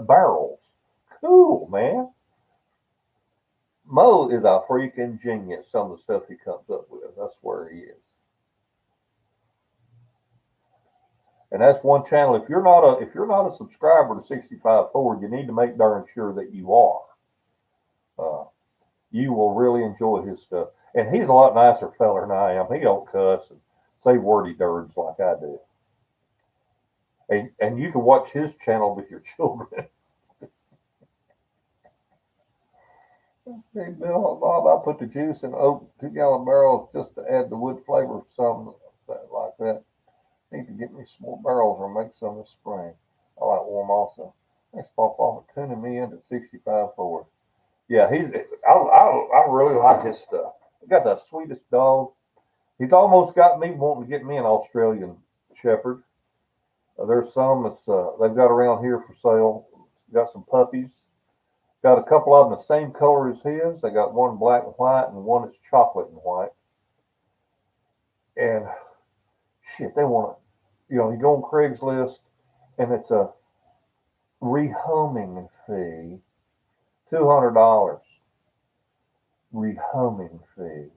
barrels. Cool, man. Mo is a freaking genius. Some of the stuff he comes up with, I swear he is. And that's one channel. If you're not a subscriber to 65 Forward, you need to make darn sure that you are. Uh, you will really enjoy his stuff. And he's a lot nicer feller than I am. He don't cuss and say wordy dirds like I do. And you can watch his channel with your children. Hey, Bill, Bob, I put the juice in oak 2-gallon barrels just to add the wood flavor, something like that. Need to get me some more barrels or make some this spring. I like warm also. Thanks, PawPaw, for tuning me into 65 Forward. Yeah, I really like his stuff. He got the sweetest dog. He's almost got me wanting to get me an Australian Shepherd. There's some that's they've got around here for sale. Got some puppies. Got a couple of them the same color as his. They got one black and white and one that's chocolate and white. And shit, they want to, you go on Craigslist and it's a rehoming fee, $200 rehoming fee.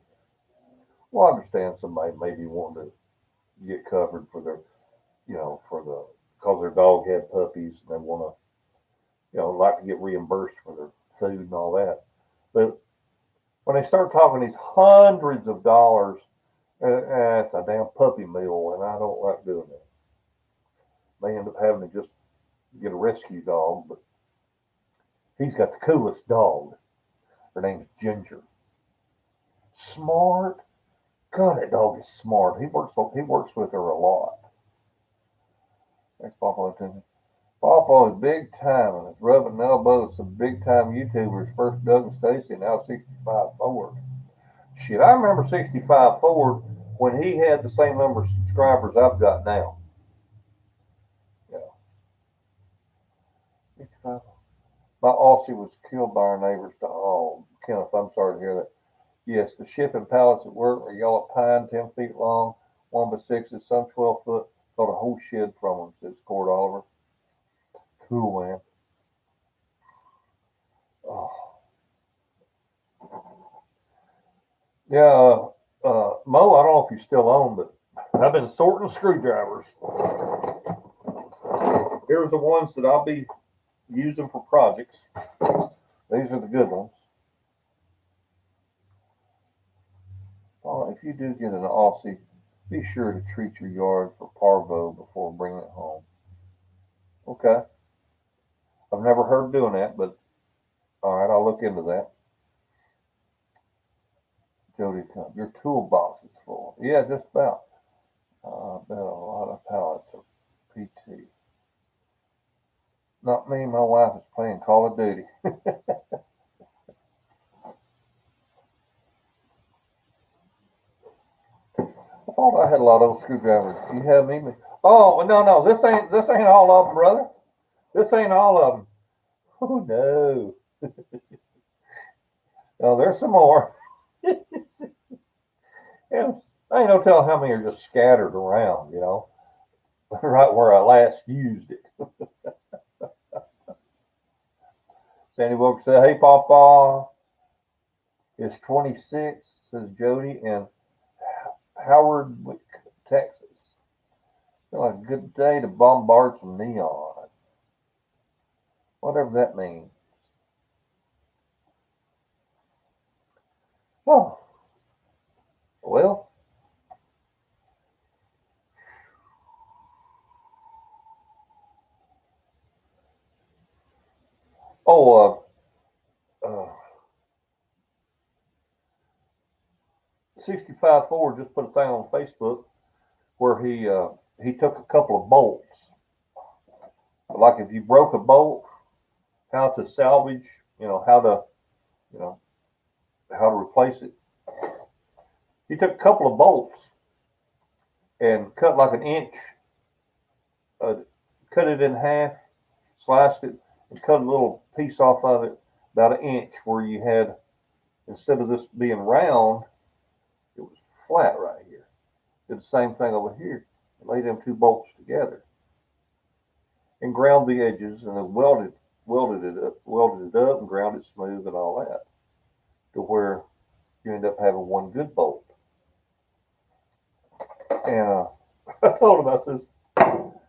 Well, I understand somebody maybe wanting to get covered for their, because their dog had puppies and they want to, like to get reimbursed for their food and all that. But when they start talking these hundreds of dollars, it's a damn puppy mill, and I don't like doing that. They end up having to just get a rescue dog, but he's got the coolest dog. Her name's Ginger. Smart. God, that dog is smart. He works with her a lot. Thanks, PawPaw. PawPaw is big time and is rubbing elbows with some big time YouTubers. First Doug and Stacy, now 65 Forward. Shit, I remember 65 Forward when he had the same number of subscribers I've got now. Yeah. 65. My Aussie was killed by our neighbor's dog. Oh, Kenneth, I'm sorry to hear that. Yes, the shipping pallets at work are yellow pine, 10 feet long, 1x6s, some 12 foot. Got a whole shed from them, says Cord Oliver. Cool, man. Oh. Yeah, Mo, I don't know if you're still on, but I've been sorting screwdrivers. Here's the ones that I'll be using for projects. These are the good ones. Oh, if you do get an Aussie, be sure to treat your yard for parvo before bringing it home. Okay. I've never heard of doing that, but all right, I'll look into that. Jody, your toolbox is full. Yeah, just about. I bet a lot of pallets of PT. Not me, my wife is playing Call of Duty. I thought I had a lot of screwdrivers. You have me? Oh no, this ain't all of them, brother. This ain't all of them. Oh no. No, there's some more. Yeah, I ain't no telling how many are just scattered around, right where I last used it. Sandy Wilkes said, "Hey, PawPaw, it's 26," says Jody in Howard, Texas. Feel like a good day to bombard some neon. Whatever that means. Oh, well. Oh, 65 Forward just put a thing on Facebook where he took a couple of bolts. Like if you broke a bolt, how to salvage, you know, how to replace it. He took a couple of bolts and cut like an inch, cut it in half, sliced it, and cut a little piece off of it, about an inch, where you had, instead of this being round, it was flat right here. Did the same thing over here. Laid them two bolts together and ground the edges, and then welded it up, and ground it smooth and all that. to where you end up having one good bolt. And I told him, I says,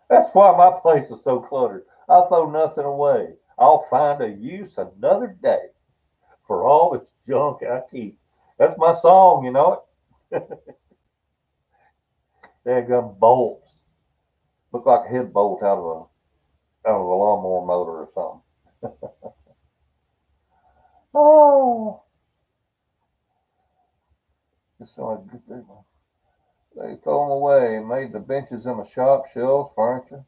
that's why my place is so cluttered. I'll throw nothing away. I'll find a use another day for all this junk I keep. That's my song, you know it? Daggum bolts. Look like a head bolt out of a lawnmower motor or something. Oh, just so I get there. They throw them away, made the benches in my shop, shelves, furniture.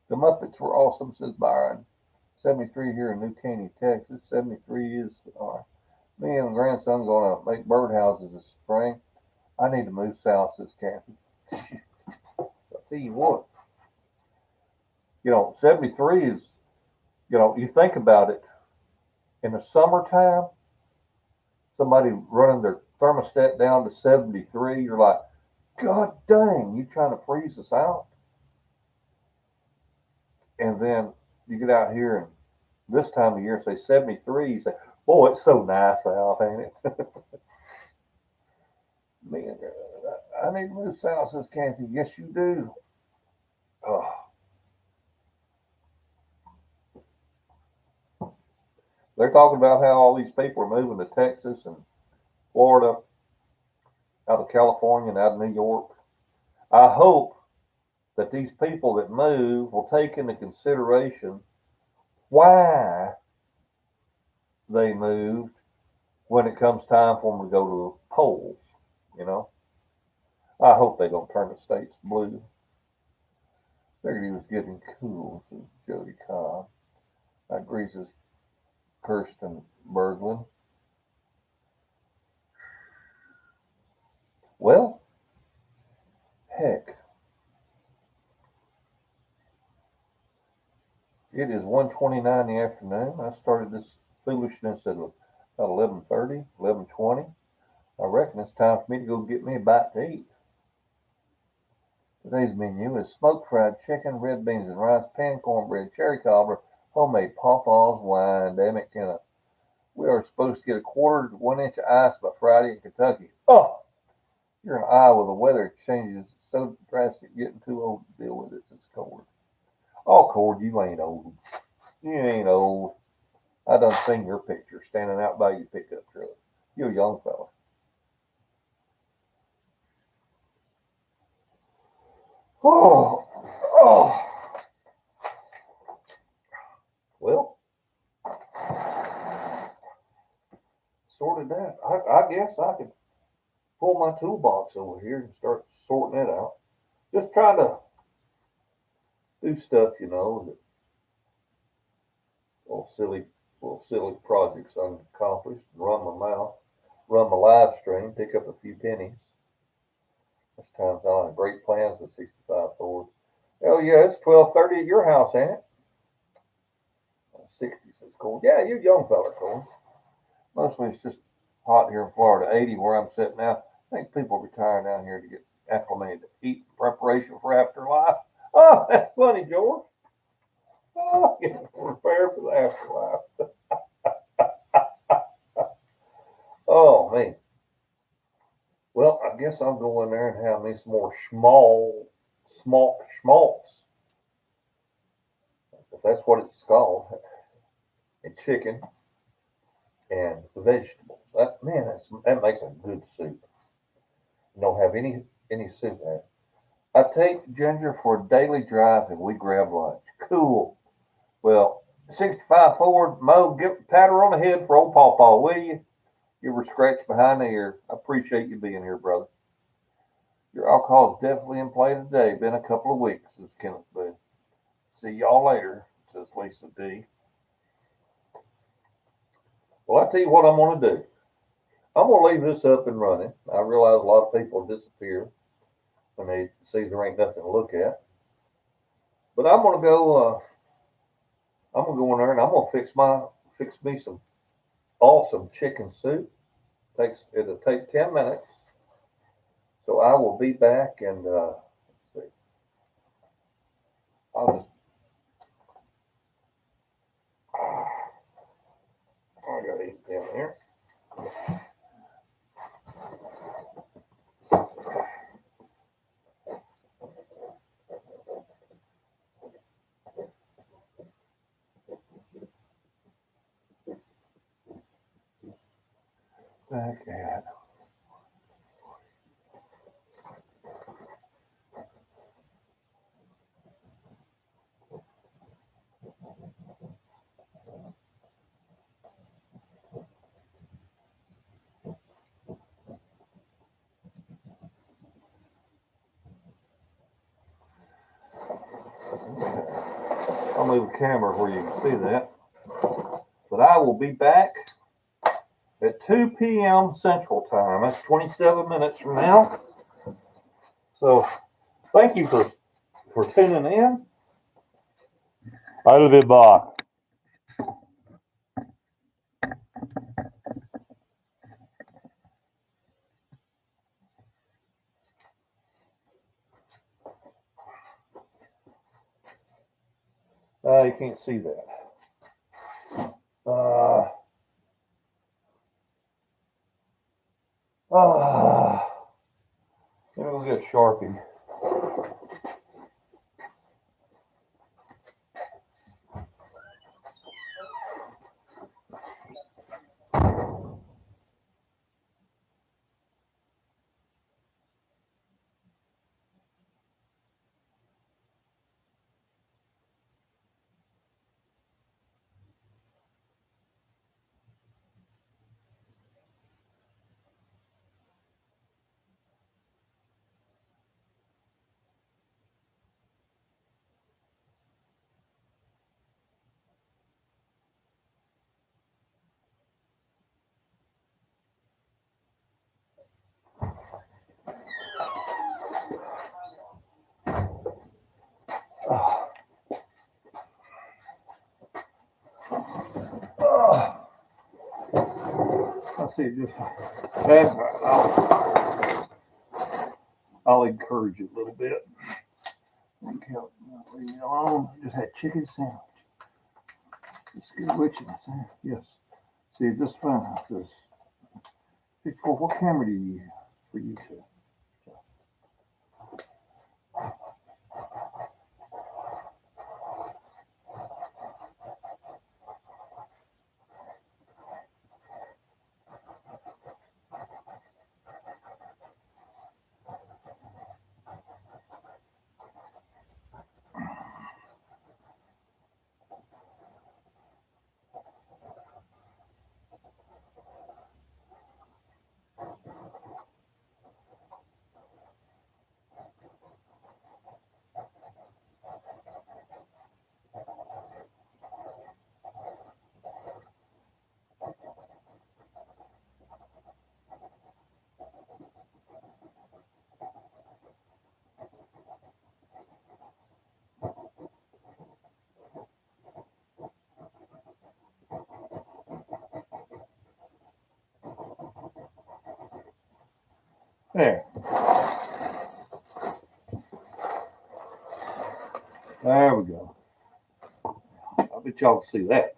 The Muppets were awesome, says Byron. 73 here in New Caney, Texas. 73 is, me and grandson going to make birdhouses this spring. I need to move south, says Kathy. I'll tell you what, 73 is, you think about it, in the summertime, somebody running their thermostat down to 73, you're like, God dang, you trying to freeze us out? And then you get out here and this time of year, say 73, you say, boy, it's so nice out, ain't it? Man, I need to move south, says Kathy. Yes, you do. Oh. They're talking about how all these people are moving to Texas and Florida, out of California and out of New York. I hope that these people that move will take into consideration why they moved when it comes time for them to go to the polls, you know. I hope they don't turn the states blue. Figured he was getting cool, says Jody Cobb. That greases Kirsten Berglund. Well, heck. It is 1:29 in the afternoon. I started this foolishness at about 11:30, 11:20. I reckon it's time for me to go get me a bite to eat. Today's menu is smoked fried chicken, red beans and rice, pan cornbread, cherry cobbler, homemade PawPaw's wine. Damn it, Kenna. We are supposed to get a quarter to 1 inch of ice by Friday in Kentucky. Oh, you're in Iowa. The weather changes so drastic, getting too old to deal with it. It's cold. Oh, Cord, you ain't old. You ain't old. I done seen your picture standing out by your pickup truck. You're a young fella. Oh, oh. Well, sorted that. I guess I could pull my toolbox over here and start sorting it out. Just trying to do stuff, that little silly projects I can accomplish. Run my mouth, run my live stream, pick up a few pennies. This time's on. Great plans with 65 Ford. Hell yeah, it's 12:30 at your house, ain't it? 60 says cold. Yeah, you're a young fella, Cole. Mostly it's just hot here in Florida. 80 where I'm sitting now. I think people retire down here to get acclimated to heat in preparation for afterlife. Oh, that's funny, George. Oh, getting prepared for the afterlife. Oh, man. Well, I guess I'll go in there and have me some more schmaltz. If that's what it's called. And chicken and vegetables. That makes a good soup. Don't have any soup in it. I take Ginger for a daily drive and we grab lunch. Cool. Well, 65 Ford, Mo, pat her on the head for old PawPaw, will you? Give her a scratch behind the ear. I appreciate you being here, brother. Your alcohol is definitely in play today. Been a couple of weeks, says Kenneth Boo. See y'all later, says Lisa D. Well, I tell you what I'm going to do. I'm going to leave this up and running. I realize a lot of people disappear when they see there ain't nothing to look at. But I'm going to go. I'm going to go in there and I'm going to fix me some awesome chicken soup. It'll take 10 minutes. So I will be back and let's see. I got to eat them here. back at. I'll move the camera where you can see that. But I will be back at 2 p.m. Central Time. That's 27 minutes from now. So thank you for tuning in. I'll be back. You can't see that. Let me go get Sharpie. Let's see, just that's right. I'll encourage you a little bit. Leave it alone. Just had chicken sandwich. Just get a chicken sandwich. Yes. See, just fine. It says, what camera do you use for YouTube? There. There we go. I bet y'all can see that.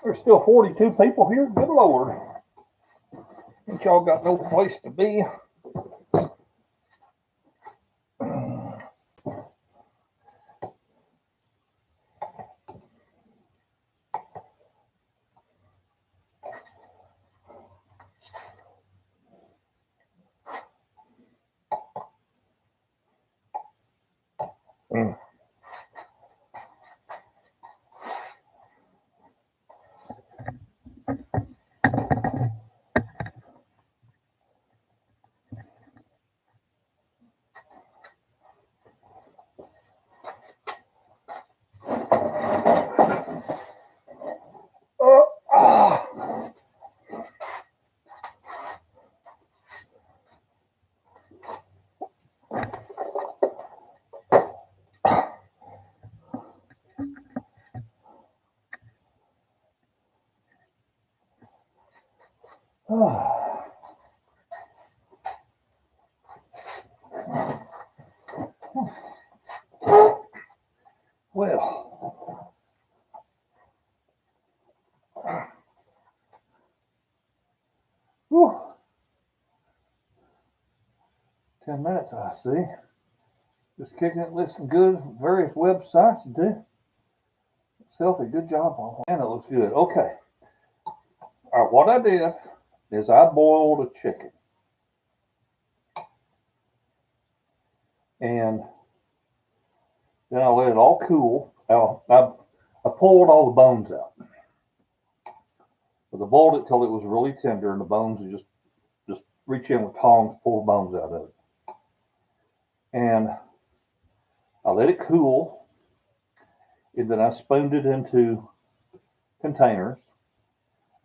There's still 42 people here. Good Lord. Ain't y'all got no place to be? Well, whew. 10 minutes, I see. Just kicking it, listening good. Various websites to do. It's healthy. Good job, Paul. And it looks good. Okay. All right, what I did is I boiled a chicken. And then I let it all cool. I pulled all the bones out. But I boiled it till it was really tender, and the bones, you just reach in with tongs, pull the bones out of it. And I let it cool, and then I spooned it into containers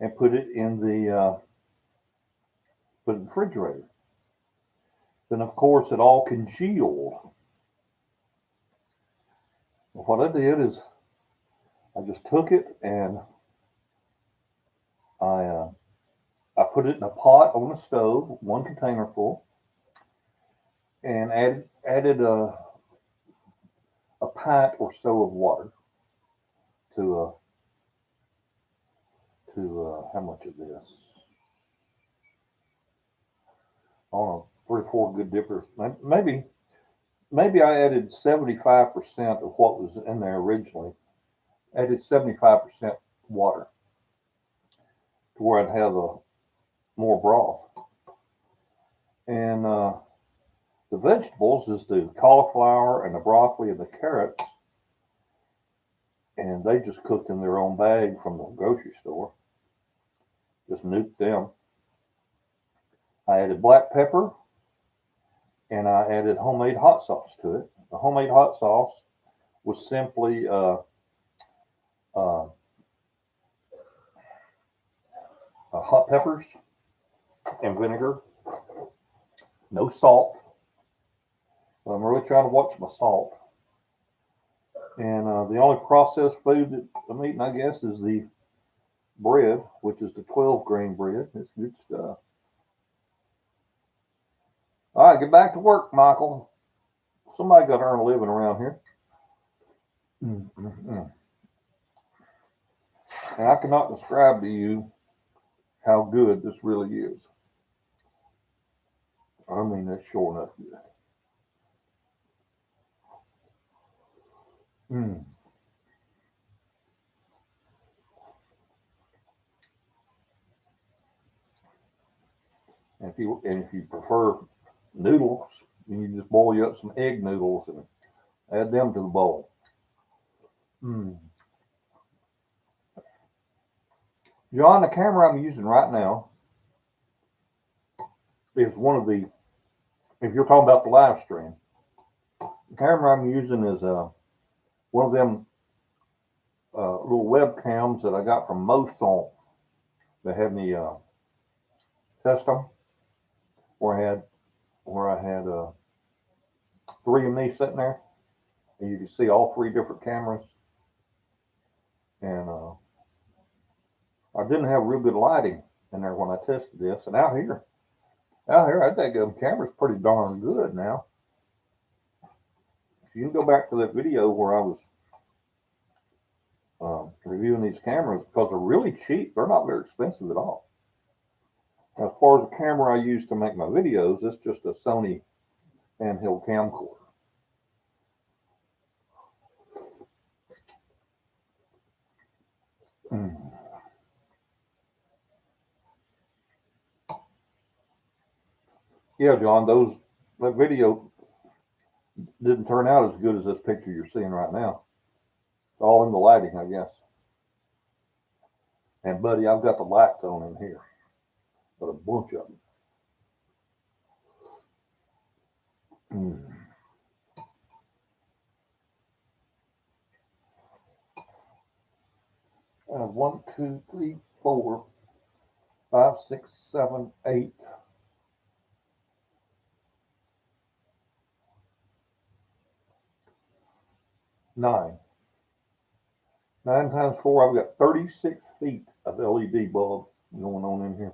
and put it in the refrigerator. Then, of course, it all congealed. What I did is I just took it and I put it in a pot on the stove, 1 container full, and added a pint or so of water to how much of this? I don't know, 3 or 4 good dippers. Maybe I added 75% of what was in there originally. Added 75% water to where I'd have more broth. And the vegetables is the cauliflower and the broccoli and the carrots. And they just cooked in their own bag from the grocery store. Just nuked them. I added black pepper and I added homemade hot sauce to it. The homemade hot sauce was simply hot peppers and vinegar, no salt. I'm really trying to watch my salt. And the only processed food that I'm eating, I guess, is the bread, which is the 12 grain bread. It's good stuff. All right, get back to work, Michael. Somebody got to earn a living around here. And I cannot describe to you how good this really is. I mean, that's sure enough good. And if you prefer noodles, then you just boil you up some egg noodles and add them to the bowl. John, the camera I'm using right now is one of the, if you're talking about the live stream, the camera I'm using is one of them little webcams that I got from Moson. They had me test them, where I had 3 of me sitting there, and you can see all 3 different cameras. And I didn't have real good lighting in there when I tested this. And out here, I think the camera's pretty darn good now. If you can go back to that video where I was reviewing these cameras because they're really cheap. They're not very expensive at all. As far as the camera I use to make my videos, it's just a Sony handheld camcorder. Yeah, John, that video didn't turn out as good as this picture you're seeing right now. It's all in the lighting, I guess. And buddy, I've got the lights on in here, but a bunch of them. 1, 2, 3, 4, 5, 6, 7, 8. 9. 9 times 4, I've got 36 feet of LED bulb going on in here.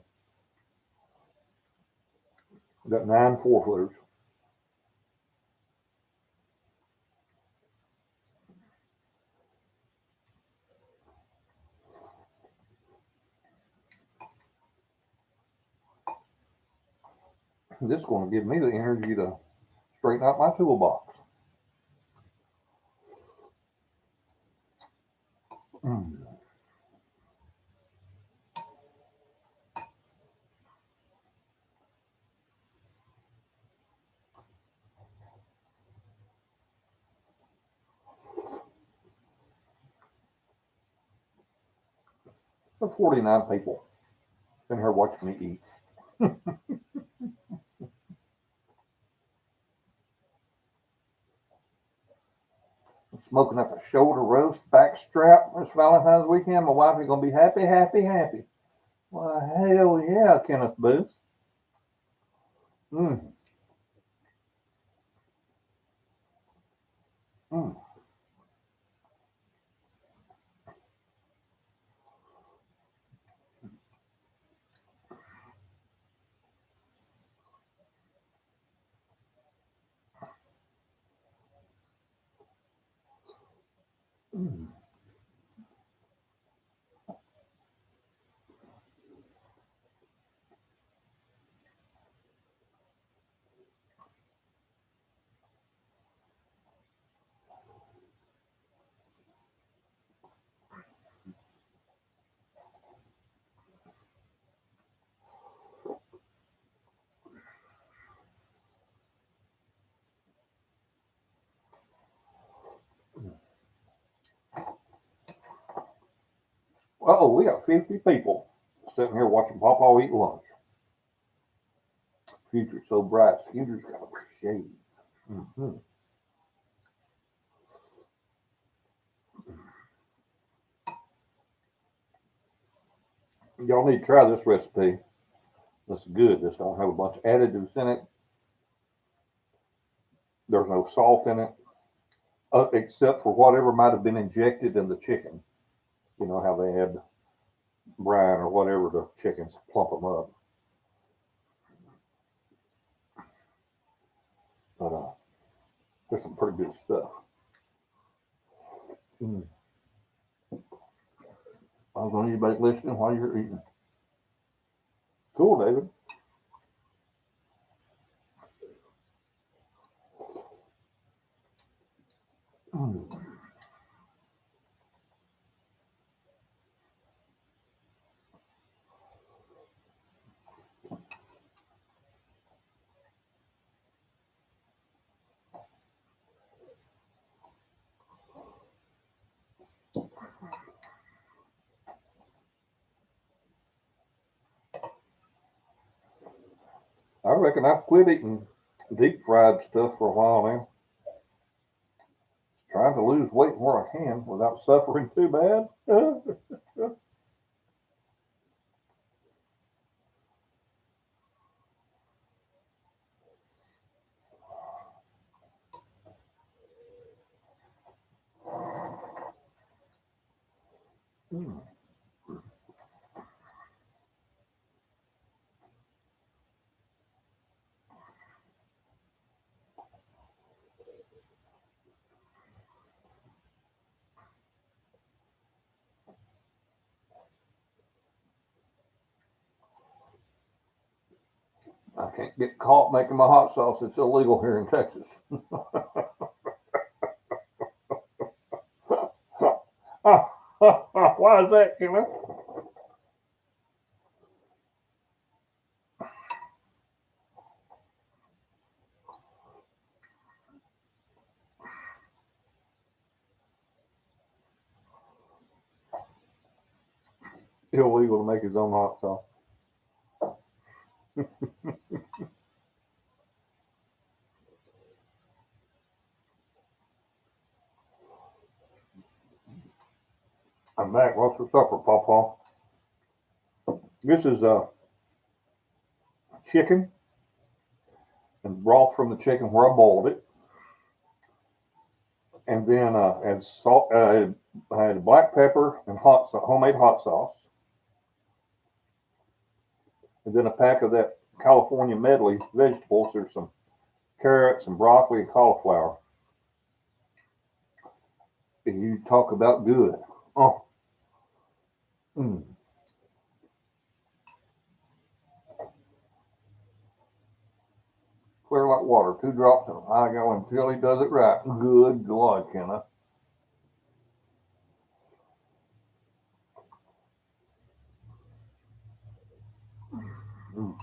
I've got 9 4-footers. This is going to give me the energy to straighten out my toolbox. There's 49 people in here watching me eat. Smoking up a shoulder roast back strap this Valentine's weekend. My wife is going to be happy, happy, happy. Well, hell yeah, Kenneth Booth. Mm. Mm. Mm. Uh-oh, we got 50 people sitting here watching PawPaw eat lunch. Future's so bright, Scooter's got to wear shades. Mm-hmm. Y'all need to try this recipe. This is good. This don't have a bunch of additives in it. There's no salt in it, except for whatever might have been injected in the chicken. You know how they add brine or whatever to chickens to plump them up. But there's some pretty good stuff. Mm. I was on anybody listening while you're eating. Cool, David. Mm. I reckon I've quit eating deep fried stuff for a while now. Trying to lose weight where I can without suffering too bad. Mm. I can't get caught making my hot sauce. It's illegal here in Texas. Why is that, Killer? Illegal to make his own hot sauce. I'm back. What's for supper, PawPaw? This is chicken and broth from the chicken where I boiled it. And then and salt. I had black pepper and homemade hot sauce. And then a pack of that California medley vegetables. There's some carrots and broccoli and cauliflower. And you talk about good. Oh. Mm. Clear like water. 2 drops of I go until he does it right. Good God, Kenna. Mm.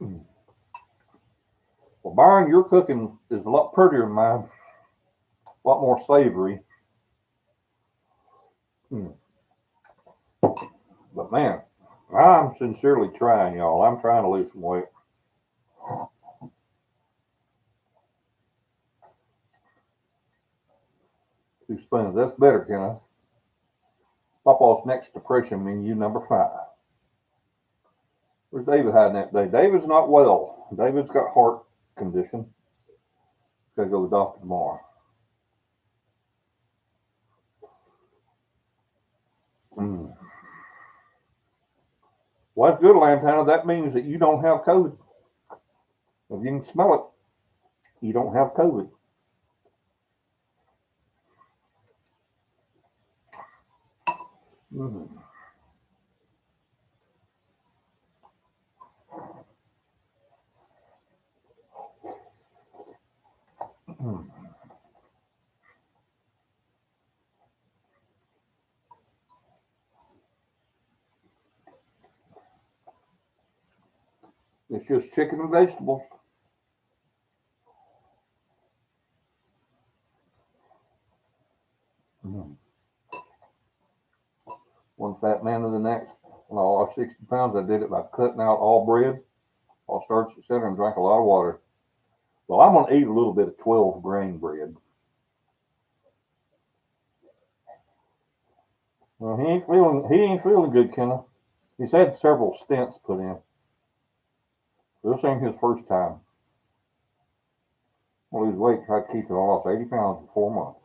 Mm. Well, Byron, your cooking is a lot prettier than mine. A lot more savory. Mm. But man, I'm sincerely trying, y'all. I'm trying to lose some weight. 2 spoons. That's better, Kenna. PawPaw's next depression menu, number 5. Where's David hiding that day? David's not well. David's got heart condition. Gotta go to the doctor tomorrow. Mm. Well, that's good, Lantana. That means that you don't have COVID. If you can smell it, you don't have COVID. Mm. Mm. It's just chicken and vegetables. Mm. One fat man to the next. When I lost 60 pounds, I did it by cutting out all bread, all starch, etc., and drank a lot of water. Well, I'm going to eat a little bit of 12 grain bread. Well, he ain't feeling good, Kenna. He's had several stents put in. This ain't his first time. Well, lose weight, try to keep it. I lost 80 pounds in 4 months.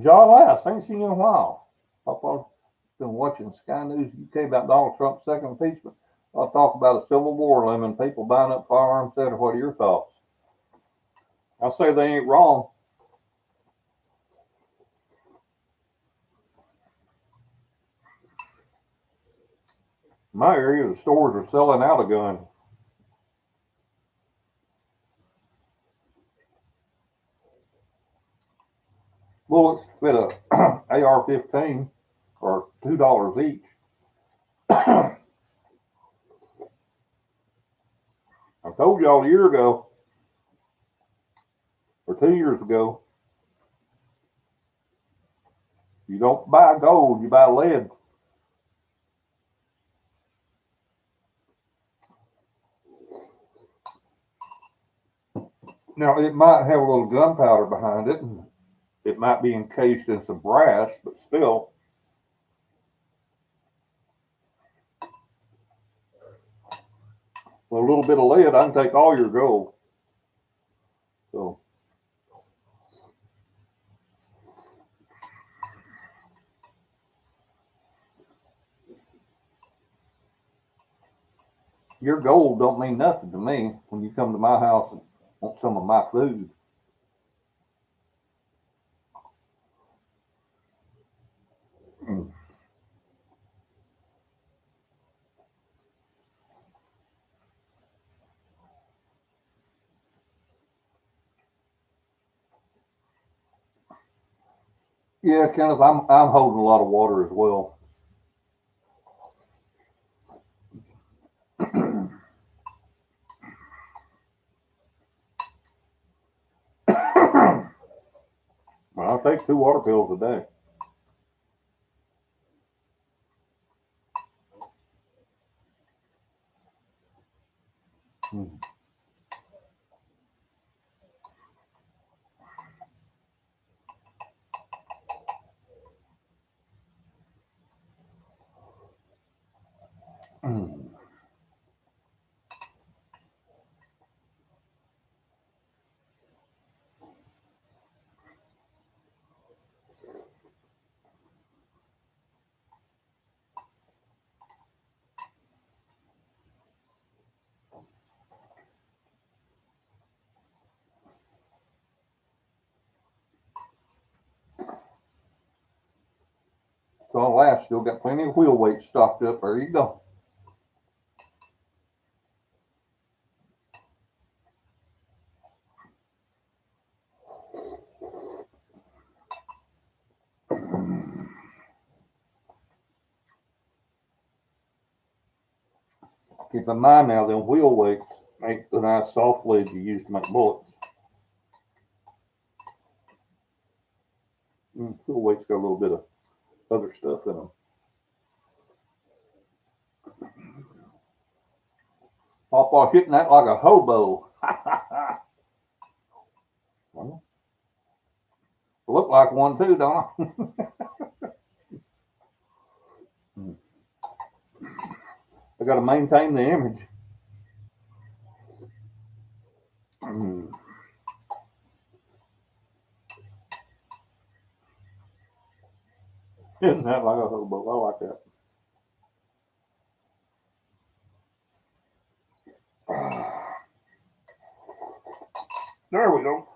John Last, I ain't seen you in a while. I've been watching Sky News UK about Donald Trump's second impeachment. I'll talk about a civil war looming, people buying up firearms, etc. What are your thoughts? I say they ain't wrong. In my area, the stores are selling out of guns. Bullets fit a AR-15 or $2 each. I told y'all a year ago or 2 years ago, you don't buy gold, you buy lead. Now, it might have a little gunpowder behind it, and it might be encased in some brass, but still. With a little bit of lead, I can take all your gold. So, your gold don't mean nothing to me when you come to my house and Want some of my food. Yeah, Kenneth, I'm holding a lot of water as well. Well, I'll take 2 water pills a day. Mm. Mm. So I'll last. Still got plenty of wheel weight stocked up. There you go. Keep in mind now, them wheel weights make the nice soft lid you use to make bullets. Wheel weights got a little bit of other stuff in them. PawPaw hitting that like a hobo. Well, look like one too, don't I? I got to maintain the image. Isn't that like a hobo? I like that. There we go.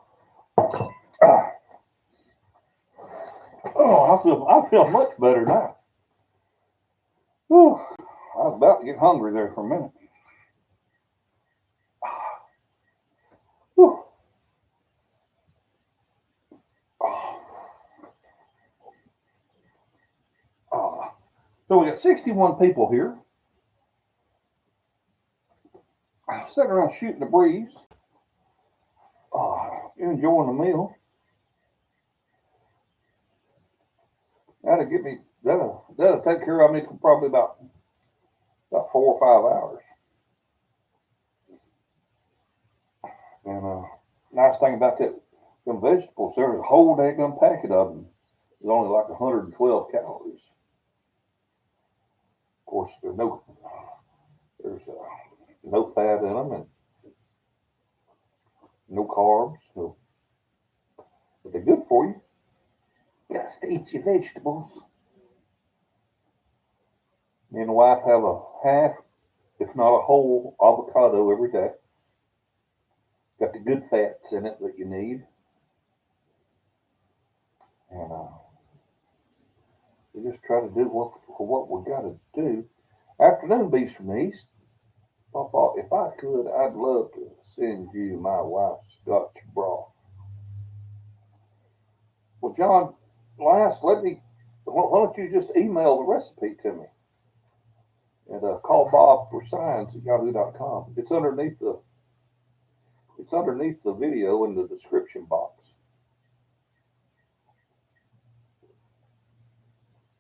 Oh, I feel much better now. Whew. I was about to get hungry there for a minute. Whew. So we got 61 people here. Sitting around shooting the breeze. Enjoying the meal. That'll take care of me for probably about 4 or 5 hours. And nice thing about them vegetables, there's a whole daggum packet of them. It's only like 112 calories. Of course, there's no fat in them and no carbs. But they're good for you. You gotta stay eat your vegetables. Me and the wife have a half, if not a whole, avocado every day. Got the good fats in it that you need. And we just try to do what we got to do. Afternoon beast from the east. PawPaw, if I could, I'd love to send you my wife's Scotch broth. Well, John, why don't you just email the recipe to me at CallBobForSigns at yahoo.com. It's underneath the video in the description box.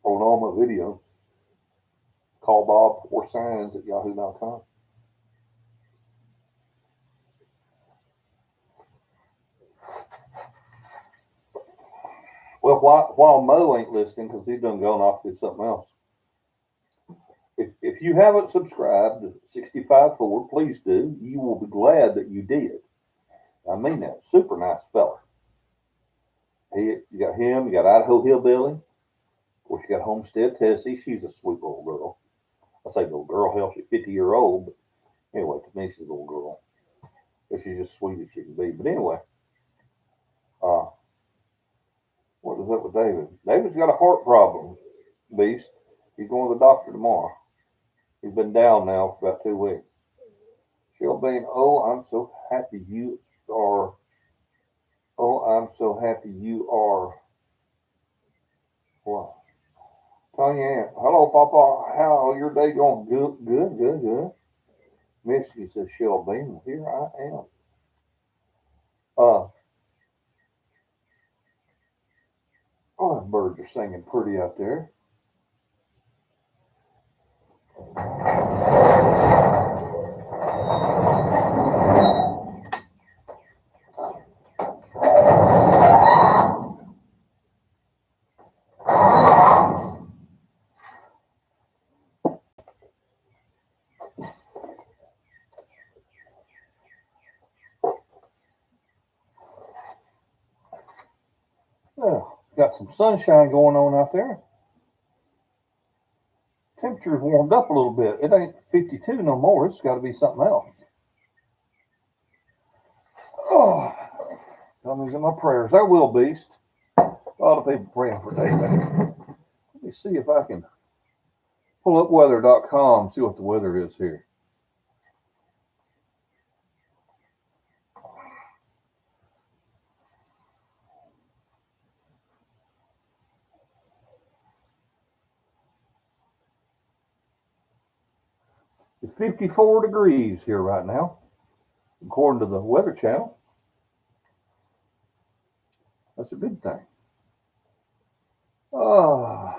On all my videos. CallBobForSigns at yahoo.com. Well, while Mo ain't listening, because he's done gone off to do something else. If you haven't subscribed to 65 Forward, please do. You will be glad that you did. I mean that. Super nice fella. You got him. You got Idaho Hillbilly. Of course, you got Homestead Tessie. She's a sweet little girl. I say little girl. Hell, she's 50-year-old. But anyway, to me, she's a little girl. But she's just sweet as she can be. But anyway, what is up with David? David's got a heart problem, Beast. He's going to the doctor tomorrow. He's been down now for about 2 weeks. She'll be, oh, I'm so happy you are. Oh, I'm so happy you are. What? Tanya, hello, Papa. How your day going? Good. Misty says, Shelby, here I am. Oh, the birds are singing pretty out there. Well, got some sunshine going on out there. Temperature's warmed up a little bit. It ain't 52 no more. It's got to be something else. Oh, coming in my prayers. I will, Beast. A lot of people praying for David. Let me see if I can pull up weather.com, see what the weather is here. It's 54 degrees here right now, according to the Weather Channel. That's a good thing. Oh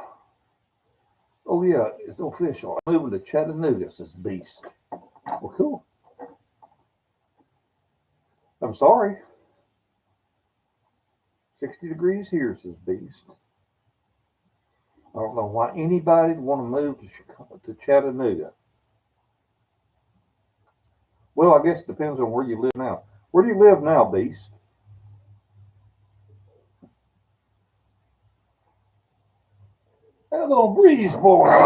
yeah, it's official. I'm moving to Chattanooga, says Beast. Well, cool. I'm sorry. 60 degrees here, says Beast. I don't know why anybody would want to move to Chattanooga. Well, I guess it depends on where you live now. Where do you live now, Beast? That little breeze blowing out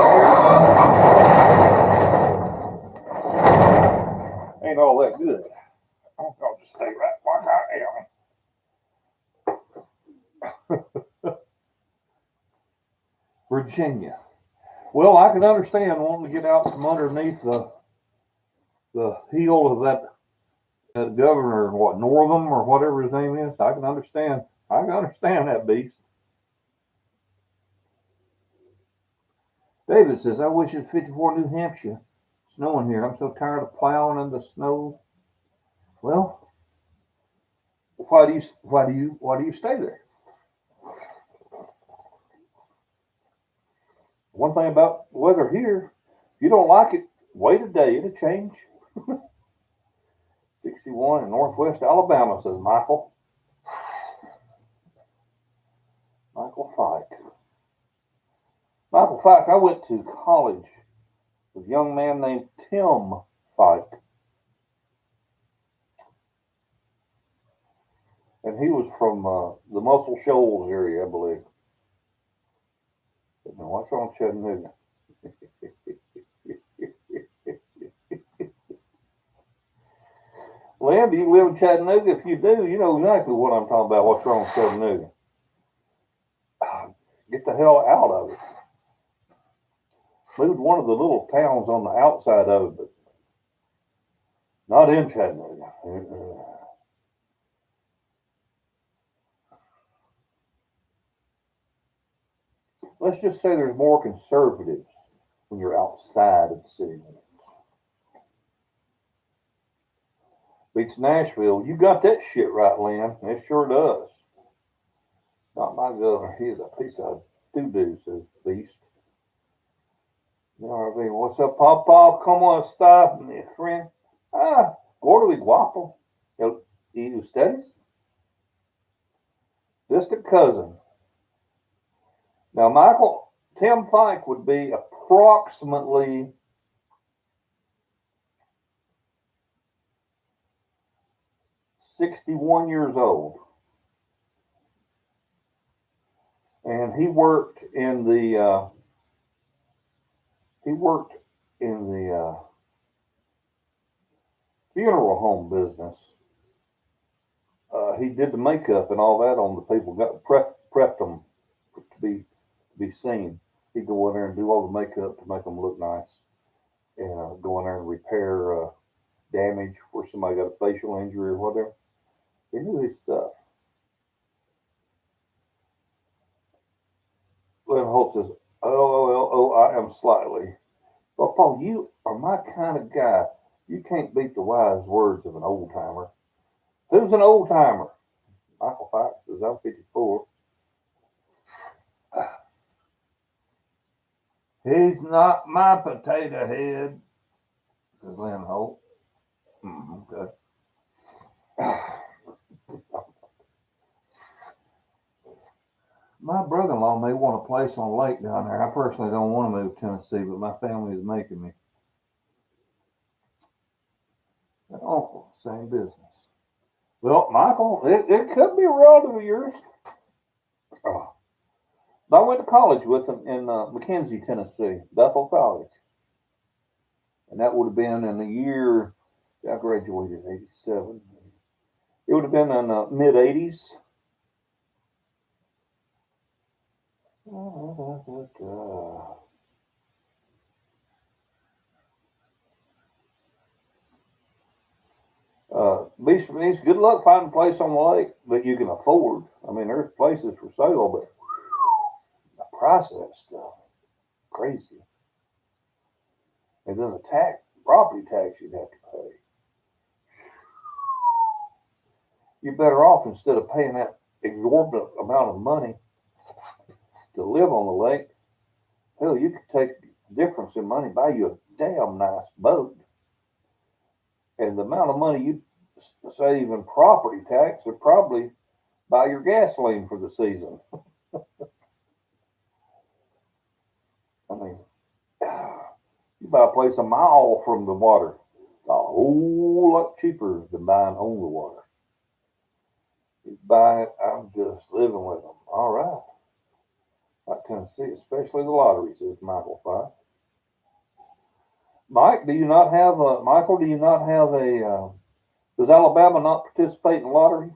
here. Ain't all that good. I'll just stay right like I am. Virginia. Well, I can understand wanting to get out from underneath the heel of that governor, Northam or whatever his name is. I can understand that, Beast. David says, I wish it's 54 New Hampshire. Snowing here. I'm so tired of plowing in the snow. Well, why do you stay there? One thing about weather here, if you don't like it, wait a day, it'll change. 61 in Northwest Alabama, says Michael. Michael Fike. Michael Fike, I went to college with a young man named Tim Fike. And he was from the Muscle Shoals area, I believe. But no, what's wrong with Chattanooga? Lamb, do you live in Chattanooga? If you do, you know exactly what I'm talking about. What's wrong with Chattanooga? Get the hell out of it. Moved one of the little towns on the outside of it, but not in Chattanooga. Let's just say there's more conservatives when you're outside of the city limits. Beats Nashville. You got that shit right, Lynn. It sure does. Not my governor. He's a piece of doo-doo, says Beast. You know what I mean? What's up, PawPaw? Come on, stop me, friend. Gordo y guapo. Y ustedes? Distant cousin. Now, Tim Fike would be approximately 61 years old. And he worked in the funeral home business he did the makeup and all that on the people. Got prepped them to be seen. He'd go in there and do all the makeup to make them look nice, and go in there and repair damage where somebody got a facial injury or whatever. He knew his stuff. Glenn Holt says, "Oh, I am slightly. Well, Paul, you are my kind of guy. You can't beat the wise words of an old timer." Who's an old timer? Michael Fox says, "I'm 54. He's not my potato head," says Lynn Holt. Okay. My brother-in-law may want a place on a lake down there. I personally don't want to move to Tennessee, but my family is making me. An uncle, same business. Well, Michael, it could be a relative of yours. Oh. I went to college with him in McKenzie, Tennessee, Bethel College. And that would have been in the year, I graduated in 87. It would have been in the mid 80s. Beach, good luck finding a place on the lake that you can afford. I mean, there's places for sale, but the price of that stuff, crazy. And then the property tax you'd have to pay. You're better off, instead of paying that exorbitant amount of money to live on the lake. Hell, you could take the difference in money, buy you a damn nice boat, and the amount of money you save in property tax would probably buy your gasoline for the season. I mean, you buy a place a mile from the water, a whole lot cheaper than buying on the water. You buy it, I'm just living with them. All right. Like Tennessee, especially the lottery, says Michael Fox. Mike, do you not have a, Michael, do you not have a, does Alabama not participate in the lottery?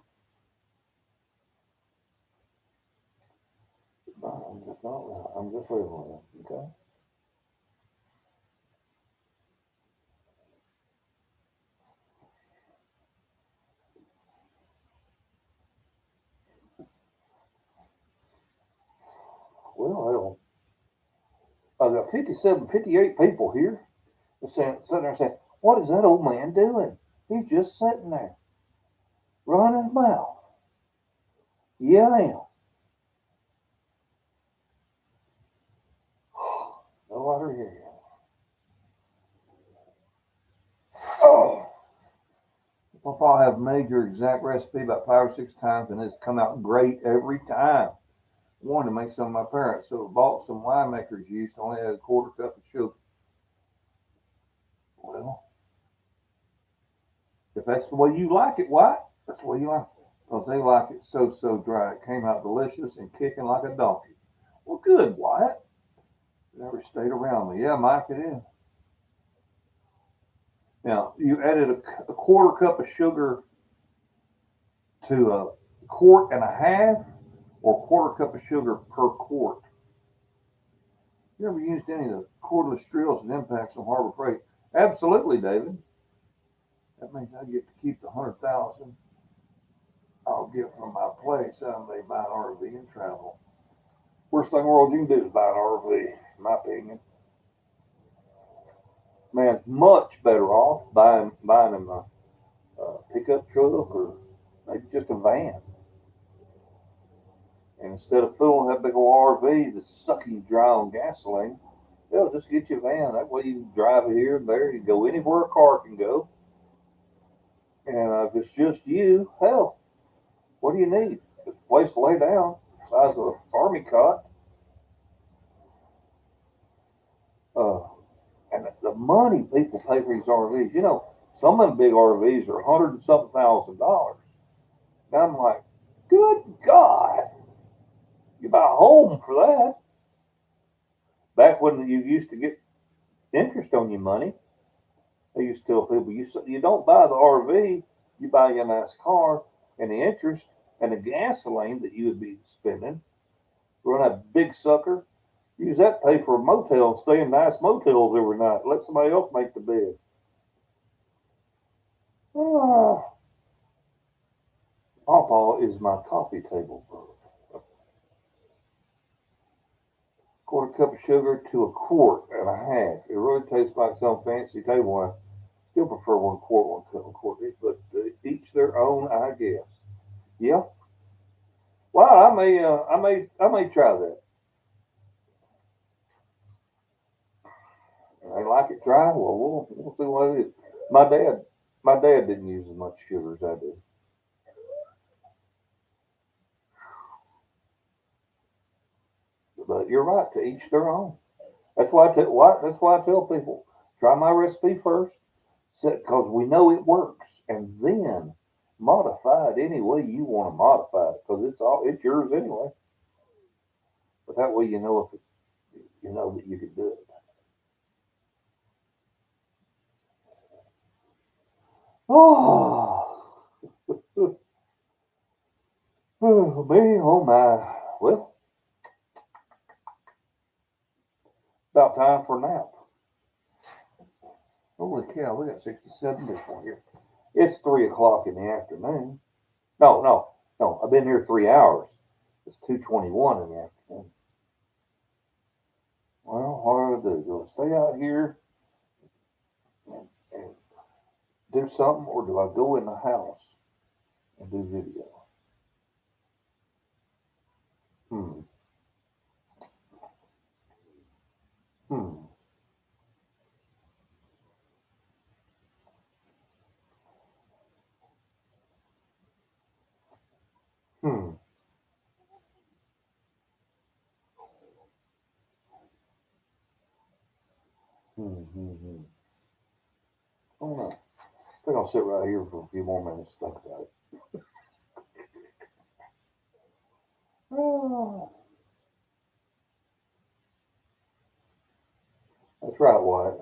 No, I'm just not, I'm just living with them, okay? Well, I've got 57, 58 people here sitting there saying, what is that old man doing? He's just sitting there, running his mouth. Yeah, I am. No water here yet. Oh. PawPaw have made your exact recipe about 5 or 6 times, and it's come out great every time. Wanted to make some of my parents, so I bought some winemaker's yeast, only had a quarter cup of sugar. Well, if that's the way you like it, White, that's the way you like it. Because they like it so dry. It came out delicious and kicking like a donkey. Well, good, Wyatt. Never stayed around me. Yeah, Mike, it is. Now, you added a quarter cup of sugar to a quart and a half, or a quarter cup of sugar per quart. You ever used any of the cordless drills and impacts on Harbor Freight? Absolutely, David. That means I get to keep the 100,000 I'll get from my place. I may buy an RV and travel. Worst thing in the world you can do is buy an RV, in my opinion. Man, much better off buying him a pickup truck or maybe just a van. And instead of filling that big old RV that's sucking dry on gasoline, they'll just get you a van. That way you can drive it here and there. You can go anywhere a car can go. And if it's just you, hell, what do you need? Just a place to lay down, the size of an army cot. And the money people pay for these RVs, you know, some of them big RVs are $100 and something thousand. And I'm like, good God, you buy a home for that. Back when you used to get interest on your money, I used to tell people, you don't buy the RV, you buy your nice car. and the interest and the gasoline that you would be spending, run a big sucker, use that to pay for a motel and stay in nice motels every night. Let somebody else make the bed. PawPaw is my coffee table bug. Quarter cup of sugar to a quart and a half. It really tastes like some fancy table wine. Still prefer 1 quart, 1 cup, 1 quart, but each their own, I guess. Yeah. Well, I may try that. They like it dry. Well, we'll see what it is. My dad didn't use as much sugar as I do. But you're right. To each their own. That's why I tell people try my recipe first, because we know it works, and then modify it any way you want to modify it, because it's yours anyway. But that way you know if you know that you can do it. Oh, oh me, oh my. Well, about time for a nap. Holy cow, we got 67 people here. It's 3 o'clock in the afternoon. No. I've been here 3 hours. It's 2:21 in the afternoon. Well, what do I do? Do I stay out here and do something, or do I go in the house and do video? Hmm. Hmm. Hmm. Hmm. Hmm. Hmm. Oh no. I think I'll sit right here for a few more minutes to think about it. Oh, that's right, Wyatt.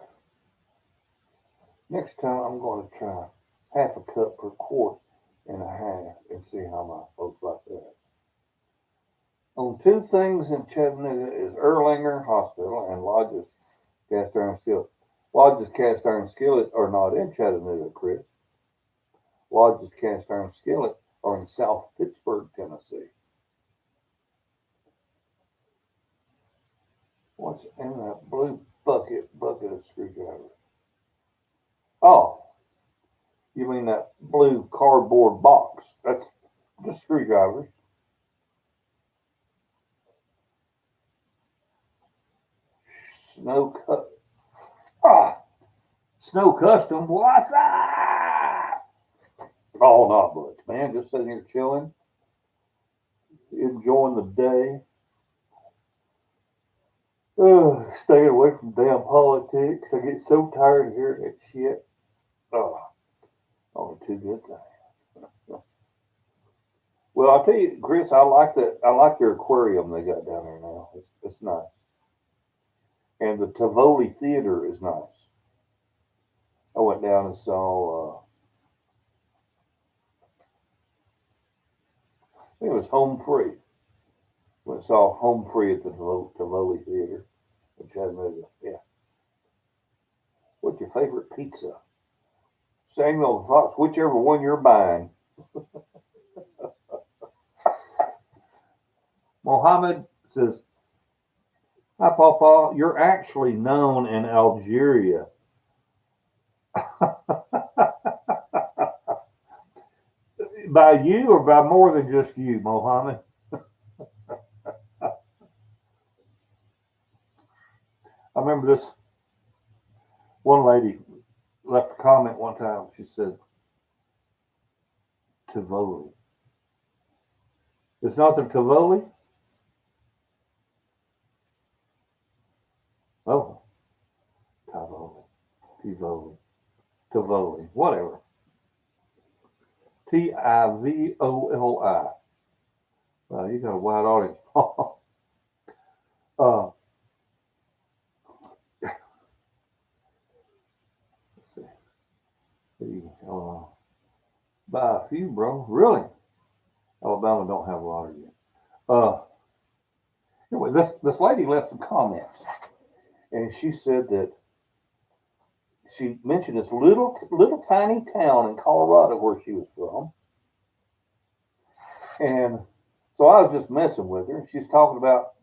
Next time I'm going to try half a cup per quart and a half and see how my folks like that. On two things in Chattanooga is Erlanger Hospital and Lodge's Cast Iron Skillet. Lodge's Cast Iron Skillet are not in Chattanooga, Chris. Lodge's Cast Iron Skillet are in South Pittsburgh, Tennessee. What's in that blue bucket of screwdrivers? Oh, you mean that blue cardboard box? That's the screwdrivers. Snow cut. Ah, Snow Custom. What's up? Oh, not much, man. Just sitting here chilling, enjoying the day. Staying away from damn politics. I get so tired of hearing that shit. Oh, only two good things. Well, I'll tell you, Chris, I like that. I like their aquarium they got down there now. It's nice. And the Tivoli Theater is nice. I went down and saw, I think it was Home Free. Went and saw Home Free at the Tivoli Theater in Chattanooga. Yeah. What's your favorite pizza? Samuel Fox, whichever one you're buying. Mohammed says, hi, Papa. You're actually known in Algeria. By you or by more than just you, Mohammed? I remember this one lady left a comment one time. She said, Tivoli. It's not the Tivoli? Oh, Tivoli. Tivoli. Tivoli. Whatever. Tivoli. You got a wide audience. uh, let's see. Buy a few, bro. Really? Alabama don't have a lottery yet. Anyway, this lady left some comments, and she said that she mentioned this little tiny town in Colorado where she was from, and so I was just messing with her. She's talking about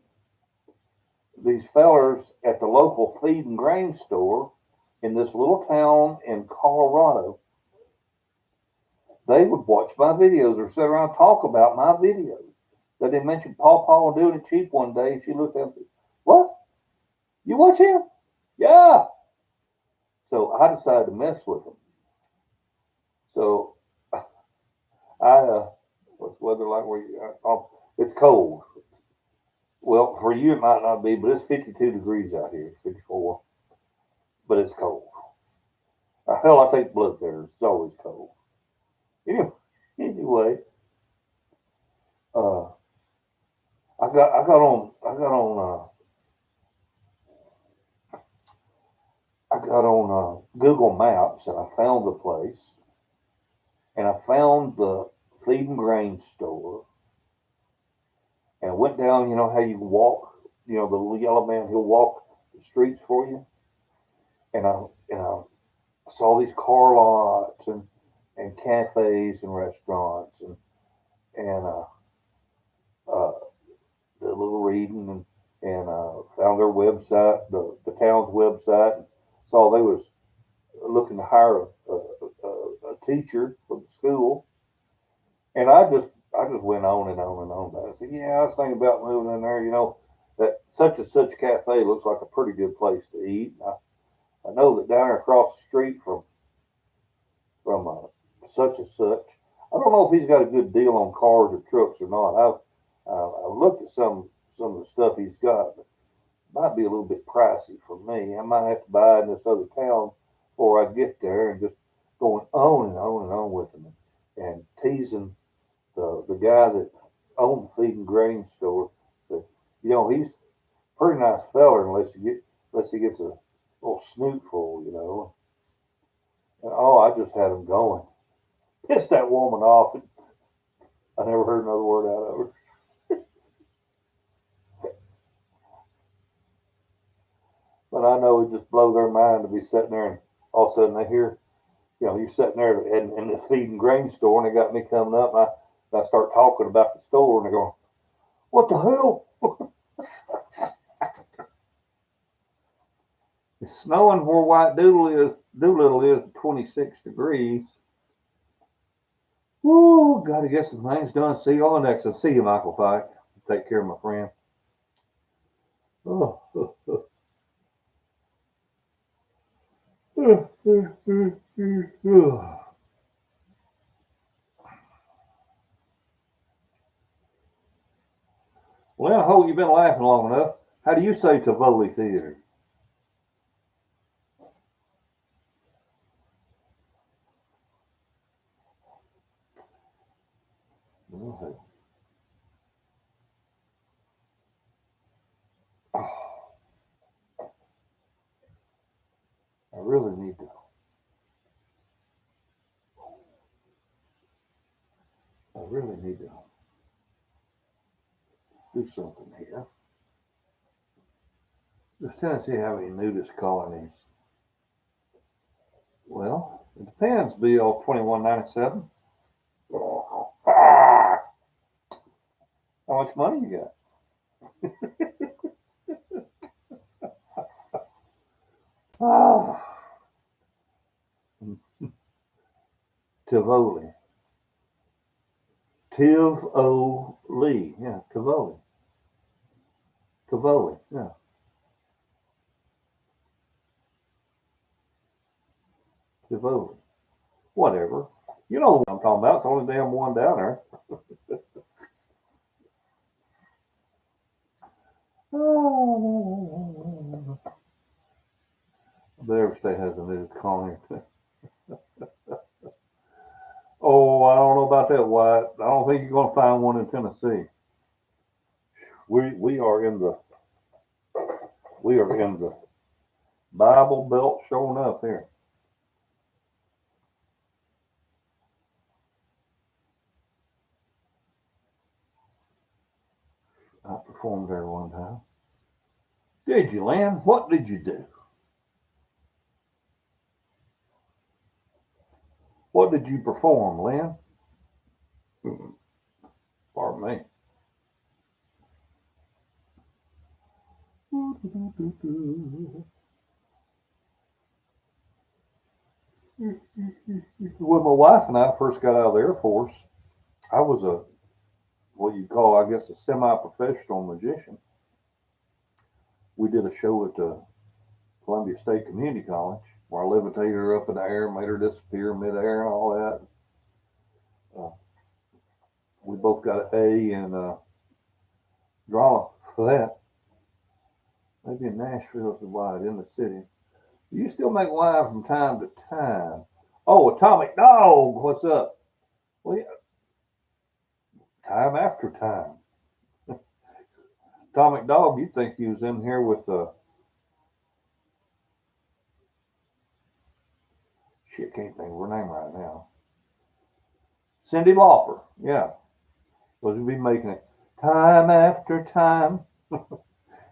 these fellers at the local feed and grain store in this little town in Colorado. They would watch my videos or sit around and talk about my videos. That they mentioned PawPaw doing it cheap one day. She looked at me and said, "What? You watch him?" "Yeah." So I decided to mess with them. So what's the weather like where you are? Oh, it's cold. Well, for you it might not be, but it's 52 degrees out here, 54. But it's cold. Hell, I take blood thinners. It's always cold. Anyway, uh, I got on Google Maps and I found the place, and I found the feed and grain store, and I went down. You know how you walk, the little yellow man, he'll walk the streets for you, and I saw these car lots and cafes and restaurants and uh, did a little reading and found their website, the town's website, and saw they was looking to hire a teacher for the school, and I just went on and on and on about it. I said, "Yeah, I was thinking about moving in there. That such and such cafe looks like a pretty good place to eat. I know that down there across the street from such and such. I don't know if he's got a good deal on cars or trucks or not. I've looked at some of the stuff he's got, but it might be a little bit pricey for me. I might have to buy in this other town before I get there," and just going on and on and on with him and teasing the guy that owned the feed and grain store. That he's a pretty nice feller unless he gets a little snoot full. And I just had him going. Pissed that woman off. And I never heard another word out of her. But I know it just blow their mind to be sitting there and all of a sudden they hear, you're sitting there in the feed and grain store and they got me coming up and I start talking about the store and they're going, "What the hell?" It's snowing where White Doolittle is 26 degrees. Woo, gotta get some things done. See you on the next one. See you, Michael Fike. Take care, my friend. Oh. Well, I hope you've been laughing long enough. How do you say Tivoli Theater? Okay. I really need to. I really need to do something here. Does Tennessee have any nudist colonies? Well, it depends. BL 2197. How much money you got? Tivoli. Tivoli. Yeah, Tivoli. Tivoli. Yeah. Tivoli. Whatever. You know what I'm talking about. It's the only damn one down there. But every state has a nudist colony. Oh, I don't know about that, Wyatt. I don't think you're going to find one in Tennessee. We are in the Bible Belt showing up here. I performed there one time. Did you, Lynn? What did you do? What did you perform, Lynn? Pardon me. When my wife and I first got out of the Air Force, I was what you call, I guess, a semi-professional magician. We did a show at Columbia State Community College where I levitated her up in the air, made her disappear midair, and all that. We both got an A in drama for that. Maybe in Nashville is wide in the city. You still make wine from time to time. Oh, Atomic Dog, what's up? Well, yeah, time after time. Atomic Dog, you'd think he was in here with shit, can't think of her name right now. Cyndi Lauper, yeah. Was we be making it time after time.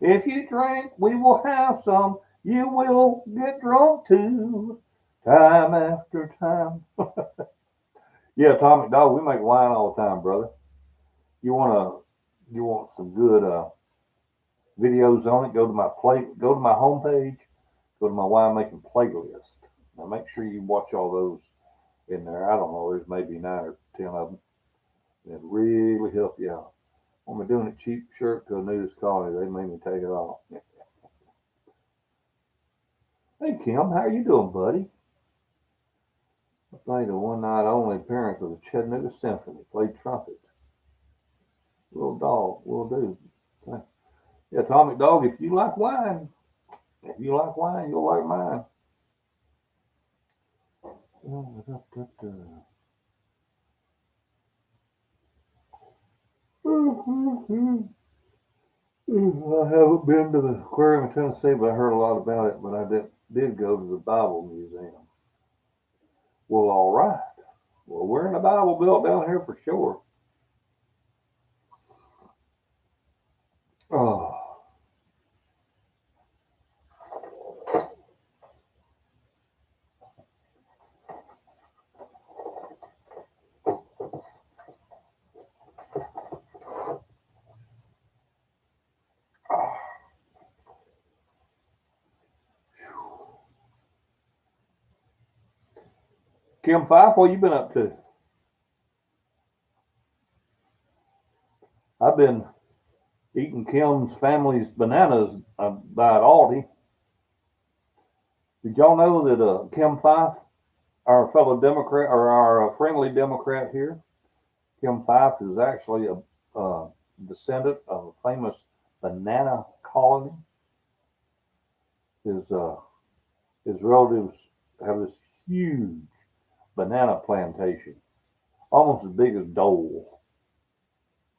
If you drink, we will have some. You will get drunk too. Time after time. Yeah, Atomic Dog, we make wine all the time, brother. You want some good videos on it? Go to my homepage, go to my winemaking playlist. Now make sure you watch all those in there. I don't know, there's maybe 9 or 10 of them. It really help you out. When we're doing a cheap shirt to a nudist colony, they made me take it off. Hey Kim, how you doing, buddy? I played a one night only appearance with the Chattanooga Symphony, played trumpet. Little dog, will do. Yeah, Atomic Dog, if you like wine, you'll like mine. I haven't been to the aquarium in Tennessee, but I heard a lot about it. But I did go to the Bible Museum. Well, all right. Well, we're in the Bible Belt down here for sure. Oh, Kim Fife, what you been up to? I've been eating Kim's family's bananas by at Aldi. Did y'all know that Kim Fife, our fellow Democrat or our friendly Democrat here, Kim Fife is actually a descendant of a famous banana colony. His uh, his relatives have this huge banana plantation, almost as big as Dole,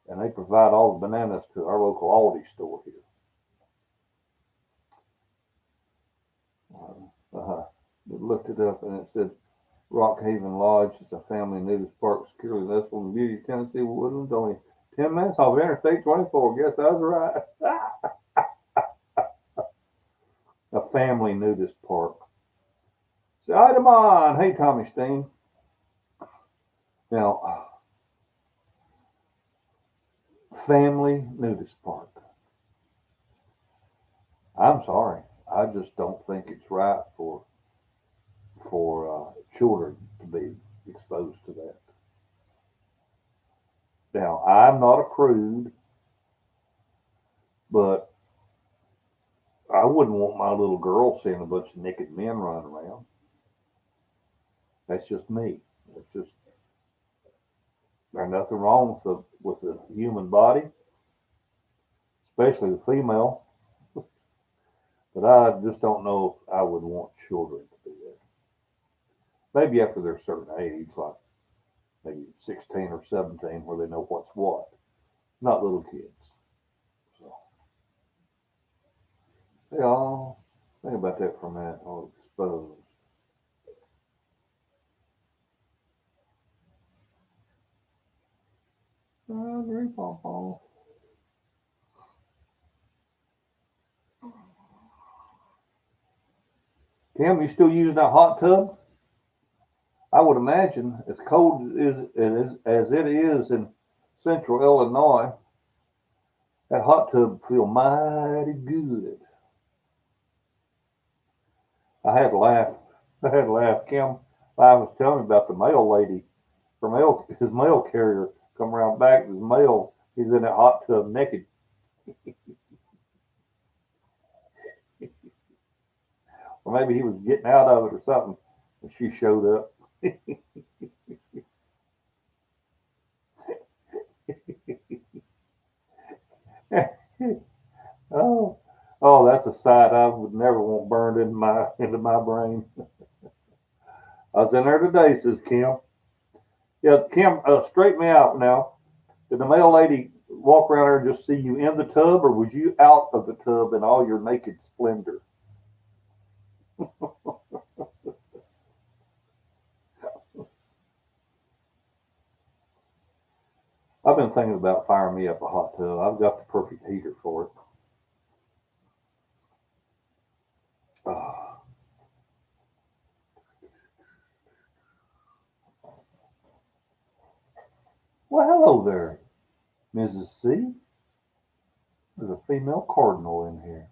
and they provide all the bananas to our local Aldi store here. Looked it up and it said Rock Haven Lodge is a family nudist park securely nestled in beauty Tennessee woodlands, only 10 minutes off Interstate 24. Guess I was right. A family nudist park. So, item on. Hey, Tommy Steen. Now, family nudist park. I'm sorry. I just don't think it's right for children to be exposed to that. Now, I'm not a prude, but I wouldn't want my little girl seeing a bunch of naked men running around. That's just me. It's just there's nothing wrong with the human body, especially the female. But I just don't know if I would want children to be there. Maybe after they're a certain age, like maybe 16 or 17, where they know what's what. Not little kids. So, yeah, think about that for a minute. I'll expose. I agree, PawPaw. Kim, you still using that hot tub? I would imagine as cold as it is in central Illinois, that hot tub feel mighty good. I had to laugh. I had to laugh. Kim, I was telling you about the mail lady. His mail carrier come around back. His mail, he's in that hot tub naked. Or maybe he was getting out of it or something. And she showed up. oh, oh, that's a sight I would never want burned into my brain. I was in there today, says Kim. Yeah, Kim, straighten me out now. Did the mail lady walk around there and just see you in the tub, or was you out of the tub in all your naked splendor? I've been thinking about firing me up a hot tub. I've got the perfect heater for it. Uh, well, hello there, Mrs. C. There's a female cardinal in here.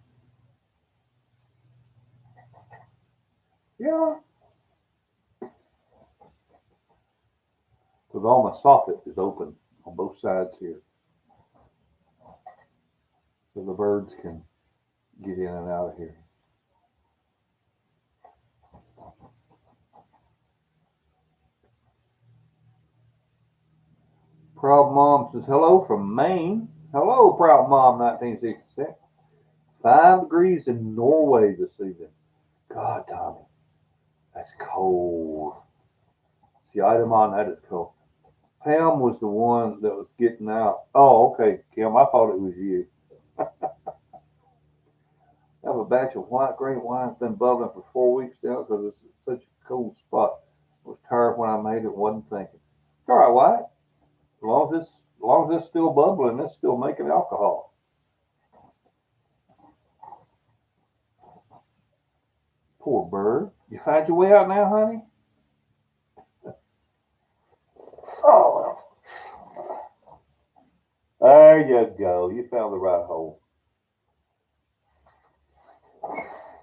Yeah, because all my soffit is open on both sides here, so the birds can get in and out of here. Proud Mom says hello from Maine. Hello, Proud Mom 1966. 5 degrees in Norway this evening. God, Tommy, that's cold. See, item on that is cold. Pam was the one that was getting out. Oh, okay, Kim, I thought it was you. I have a batch of white grape wine that's been bubbling for 4 weeks now because it's such a cold spot. I was tired when I made it, wasn't thinking. It's all right, White. As long as it's still bubbling, it's still making alcohol. Poor bird. You find your way out now, honey? Oh, there you go. You found the right hole.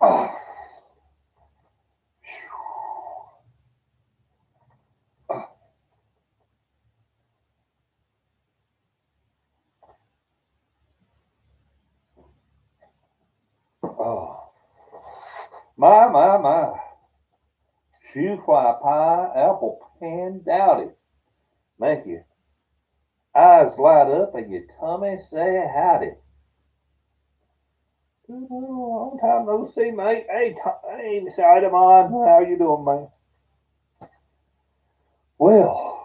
Oh, oh. My. Shoe fly pie, apple pan, dowdy. Make your eyes light up and your tummy say howdy. Long time no see, mate. Hey, Miss Idamon, how you doing, man? Well,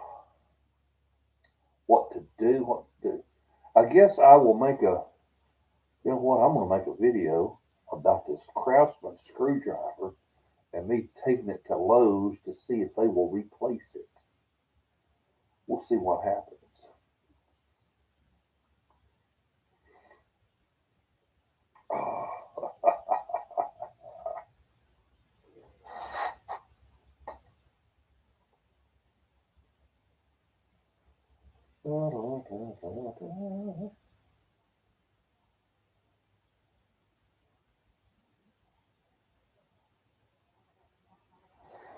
what to do? I guess I will make a, you know what, I'm going to make a video about this Craftsman screwdriver and me taking it to Lowe's to see if they will replace it. We'll see what happens.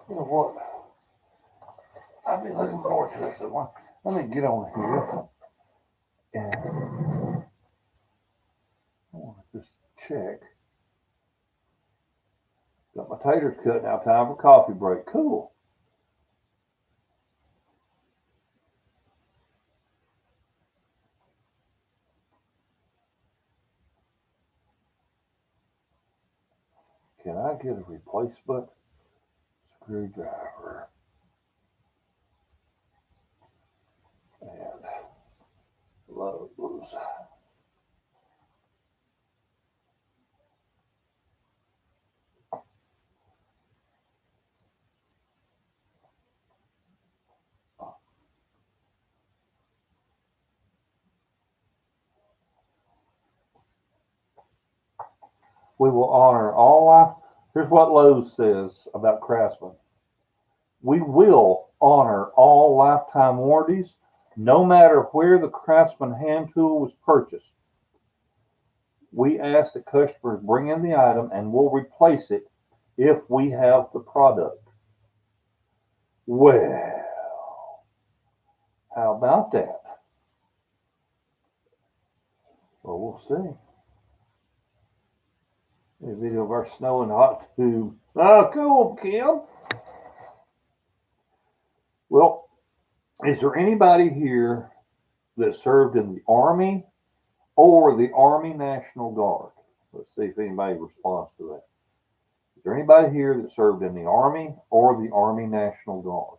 You know what? I've been looking forward to this one. Let me get on here and I want to just check. Got my taters cut now. Time for coffee break. Cool. Can I get a replacement screwdriver? And Lowe's. We will honor all Here's what Lowe's says about Craftsman. We will honor all lifetime warranties, no matter where the Craftsman hand tool was purchased. We ask that customers bring in the item and we'll replace it if we have the product. Well, how about that? Well, we'll see. A video of our snow and hot tube. Oh, cool, Kim. Well, is there anybody here that served in the Army or the Army National Guard? Let's see if anybody responds to that. Is there anybody here that served in the Army or the Army National Guard?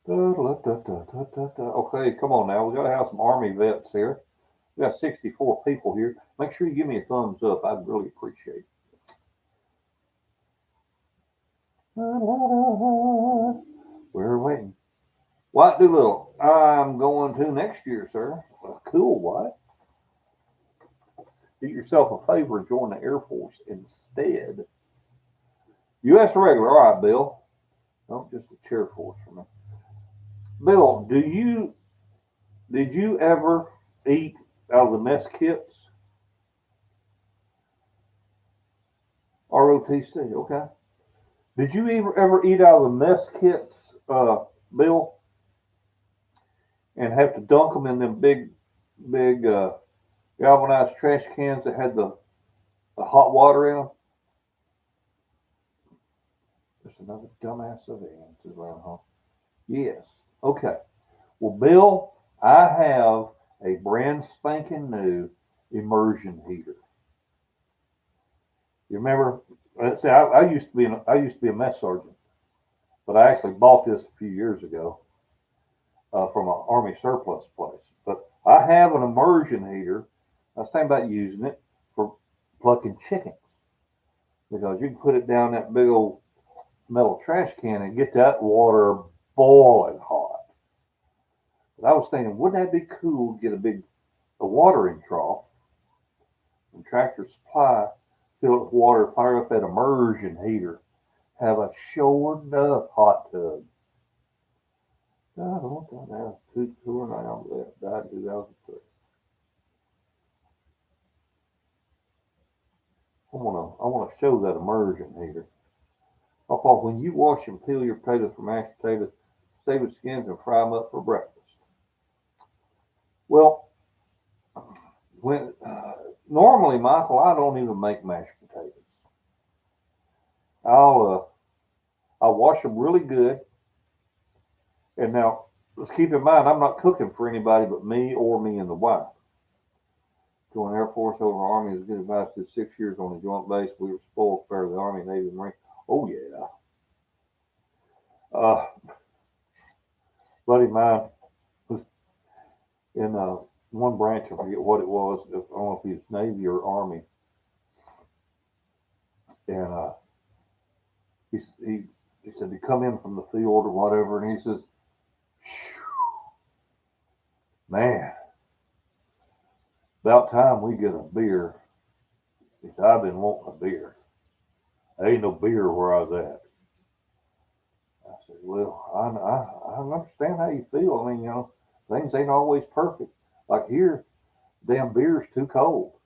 Okay, come on now. We got to have some Army vets here. We got 64 people here. Make sure you give me a thumbs up. I'd really appreciate it. We're waiting. White Doolittle, I'm going to next year, sir. Well, cool, White. Do yourself a favor and join the Air Force instead. U.S. regular. All right, Bill. No, just a chair force for me. Bill, did you ever eat out of the mess kits? ROTC, okay. Did you ever eat out of the mess kits, Bill? And have to dunk them in them big galvanized trash cans that had the hot water in them? There's another dumbass of answers around, huh? Yes. Okay. Well, Bill, I have a brand spanking new immersion heater. You remember? See, I used to be a mess sergeant, but I actually bought this a few years ago from an Army surplus place. But I have an immersion heater. I was thinking about using it for plucking chickens because you can put it down that big old metal trash can and get that water boiling hot. But I was thinking, wouldn't that be cool to get a watering trough from Tractor Supply, fill it with water, fire up that immersion heater, have a sure enough hot tub. I don't know, two or nine died in 2003. I want to show that immersion heater. PawPaw, when you wash and peel your potatoes for mashed potatoes, save the skins and fry them up for breakfast. Well, when normally, Michael, I don't even make mashed potatoes. I'll wash them really good. And now, let's keep in mind, I'm not cooking for anybody but me or me and the wife. Join Air Force over Army is good advice. Did 6 years on a joint base. We were spoiled for the Army, Navy, and Marine. Oh yeah. Buddy of mine was in one branch. I forget what it was. I don't know if he was Navy or Army. And he said he come in from the field or whatever, and he says, "Man, about time we get a beer." He said, "I've been wanting a beer. There ain't no beer where I was at." I said, "Well, I understand how you feel. I mean, things ain't always perfect. Like here, damn beer's too cold."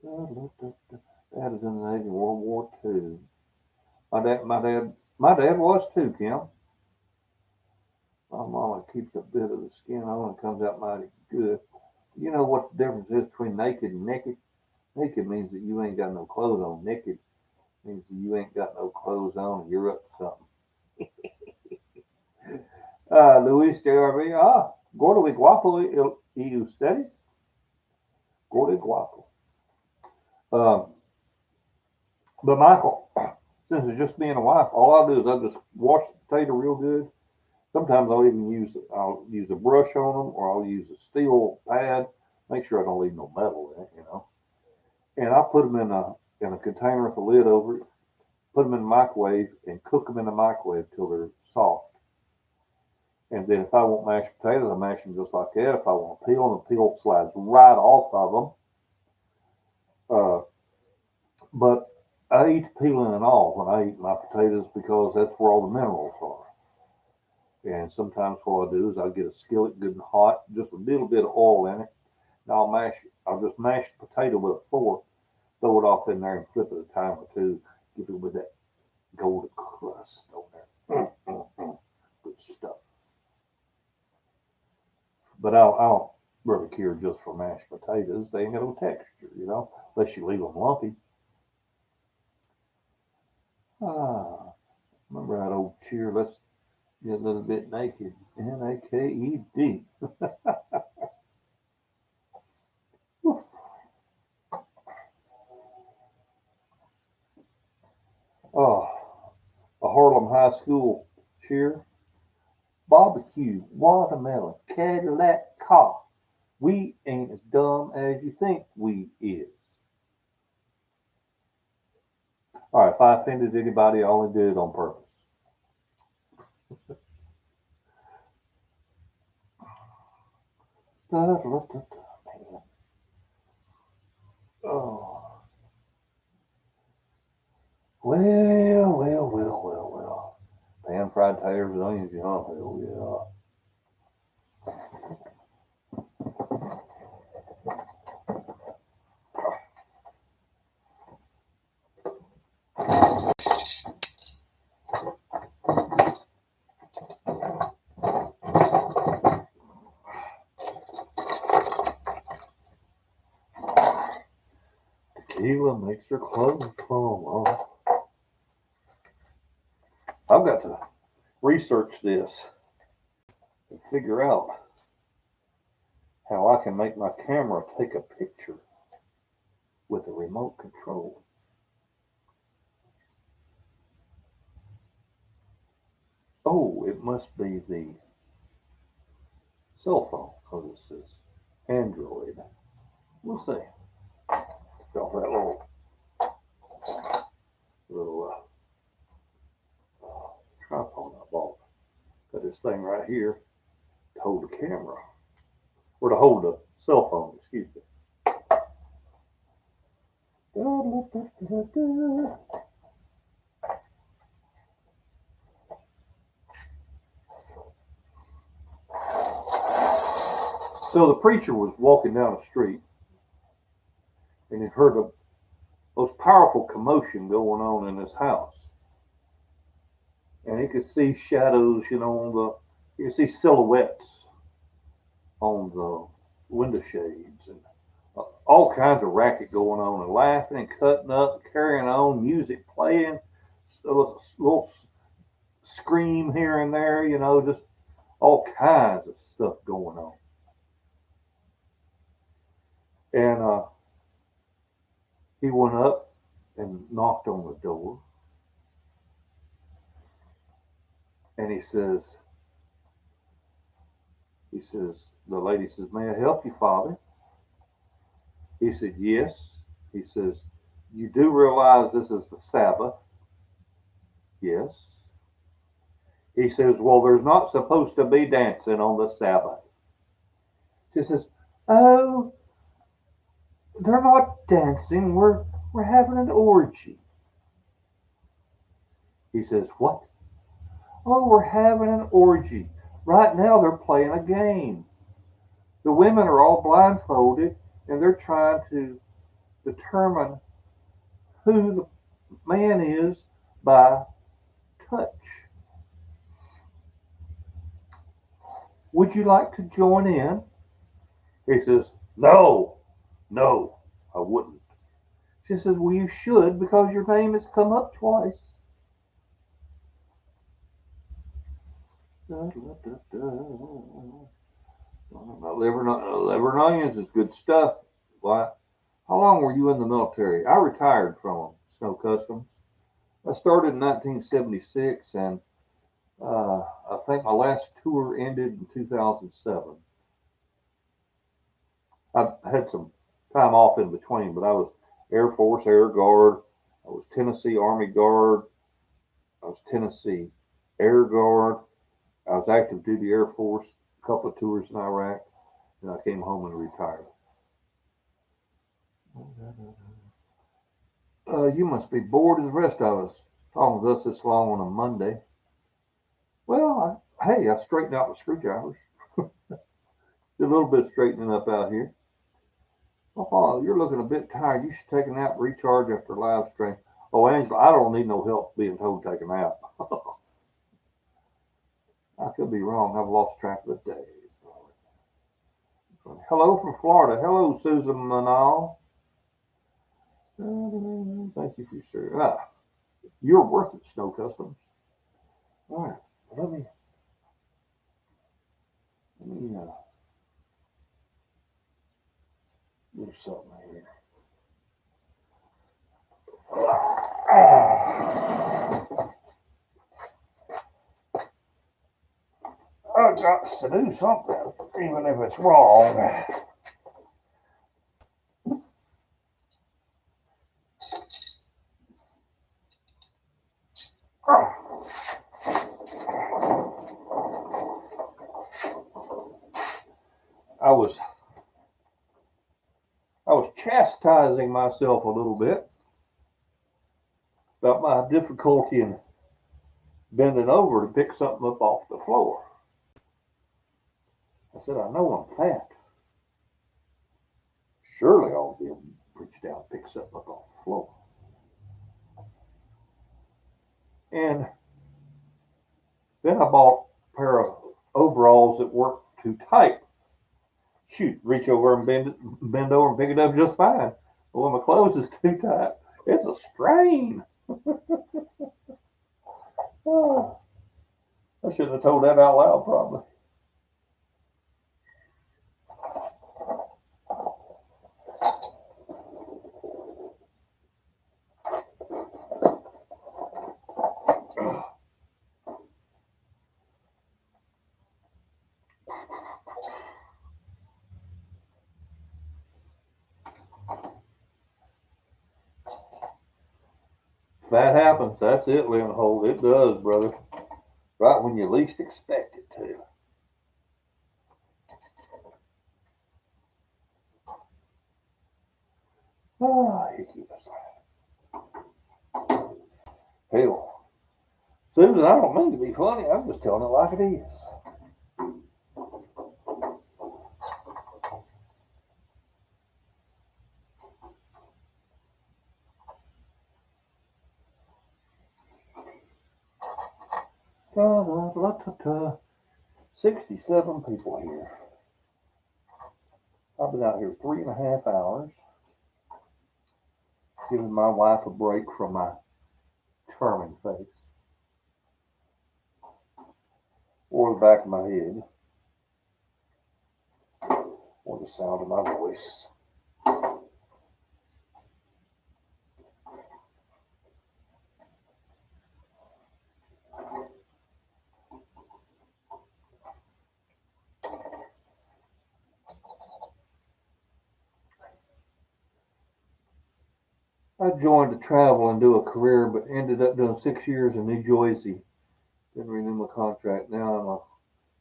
Dad is in the Navy in World War II. My dad was too, Kim. My mama keeps a bit of the skin on and comes out mighty good. You know what the difference is between naked and naked? Naked means that you ain't got no clothes on. Naked means that you ain't got no clothes on and you're up to something. Luis JRV, gordo y guapo y ustedes? Gordo y guapo. But Michael, since it's just me and a wife, all I do is I just wash the potato real good. Sometimes I'll use a brush on them, or I'll use a steel pad. Make sure I don't leave no metal in it, And I put them in a container with a lid over it. Put them in the microwave and cook them in the microwave till they're soft. And then if I want mashed potatoes, I mash them just like that. If I want to peel them, the peel slides right off of them. But I eat the peeling and all when I eat my potatoes because that's where all the minerals are. And sometimes what I do is I'll get a skillet good and hot, just a little bit of oil in it, and I'll just mash the potato with a fork, throw it off in there and flip it a time or two, give it with that golden crust on there. Good stuff. But I don't really care just for mashed potatoes. They ain't got no texture, unless you leave them lumpy. Remember that old cheer? Let's get a little bit naked. Naked. Oh, a Harlem High School cheer. Barbecue, watermelon, Cadillac car. We ain't as dumb as you think we is. All right, if I offended anybody, I only did it on purpose. Oh. Well. Pan fried taters and onions, hell yeah. Tequila makes your clothes fall off. I've got to research this and figure out how I can make my camera take a picture with a remote control. Oh, it must be the cell phone because it says Android. We'll see. Got that little tripod I bought. Got this thing right here to hold the camera, or to hold the cell phone, excuse me. So the preacher was walking down the street and he heard a most powerful commotion going on in his house. And he could see shadows, you could see silhouettes on the window shades and all kinds of racket going on and laughing and cutting up, carrying on, music playing. There was a little scream here and there, just all kinds of stuff going on. And he went up and knocked on the door. And he says, the lady says, "May I help you, Father?" He said, "Yes." He says, "You do realize this is the Sabbath?" "Yes." He says, "Well, there's not supposed to be dancing on the Sabbath." She says, "Oh, they're not dancing. We're having an orgy." He says, "What?" "Oh, we're having an orgy. Right now they're playing a game. The women are all blindfolded and they're trying to determine who the man is by touch. Would you like to join in?" He says, No, I wouldn't." She says, "Well, you should because your name has come up twice." Liver and onions is good stuff. Why? How long were you in the military? I retired from Snow Customs. I started in 1976, and I think my last tour ended in 2007. I had some time off in between, but I was Air Force, Air Guard. I was Tennessee Army Guard. I was Tennessee Air Guard. I was active duty Air Force, a couple of tours in Iraq, and I came home and retired. You must be bored as the rest of us, talking with us this long on a Monday. Well, I straightened out the screwdrivers. Did a little bit of straightening up out here. Oh, you're looking a bit tired. You should take a nap, recharge after live stream. Oh, Angela, I don't need no help being told to take a nap. I could be wrong. I've lost track of the day. Hello from Florida. Hello, Susan Manal. Thank you for your service. You're worth it, Snow Customs. All right, let me do something here. I've got to do something, even if it's wrong. I was chastising myself a little bit about my difficulty in bending over to pick something up off the floor. I said, I know I'm fat. Surely I'll be able to reach down and pick something up off the floor. And then I bought a pair of overalls that work too tight. Shoot, reach over and bend over and pick it up just fine. But when my clothes is too tight, it's a strain. Oh, I shouldn't have told that out loud, probably. That happens. That's it, Leonhold. It does, brother. Right when you least expect it to. Oh, you keep us. Hell, Susan, I don't mean to be funny. I'm just telling it like it is. Da, da, da, da, da. 67 people here. I've been out here 3.5 hours, giving my wife a break from my charming face or the back of my head or the sound of my voice. I joined to travel and do a career, but ended up doing 6 years in New Jersey. Didn't renew my contract. Now I'm a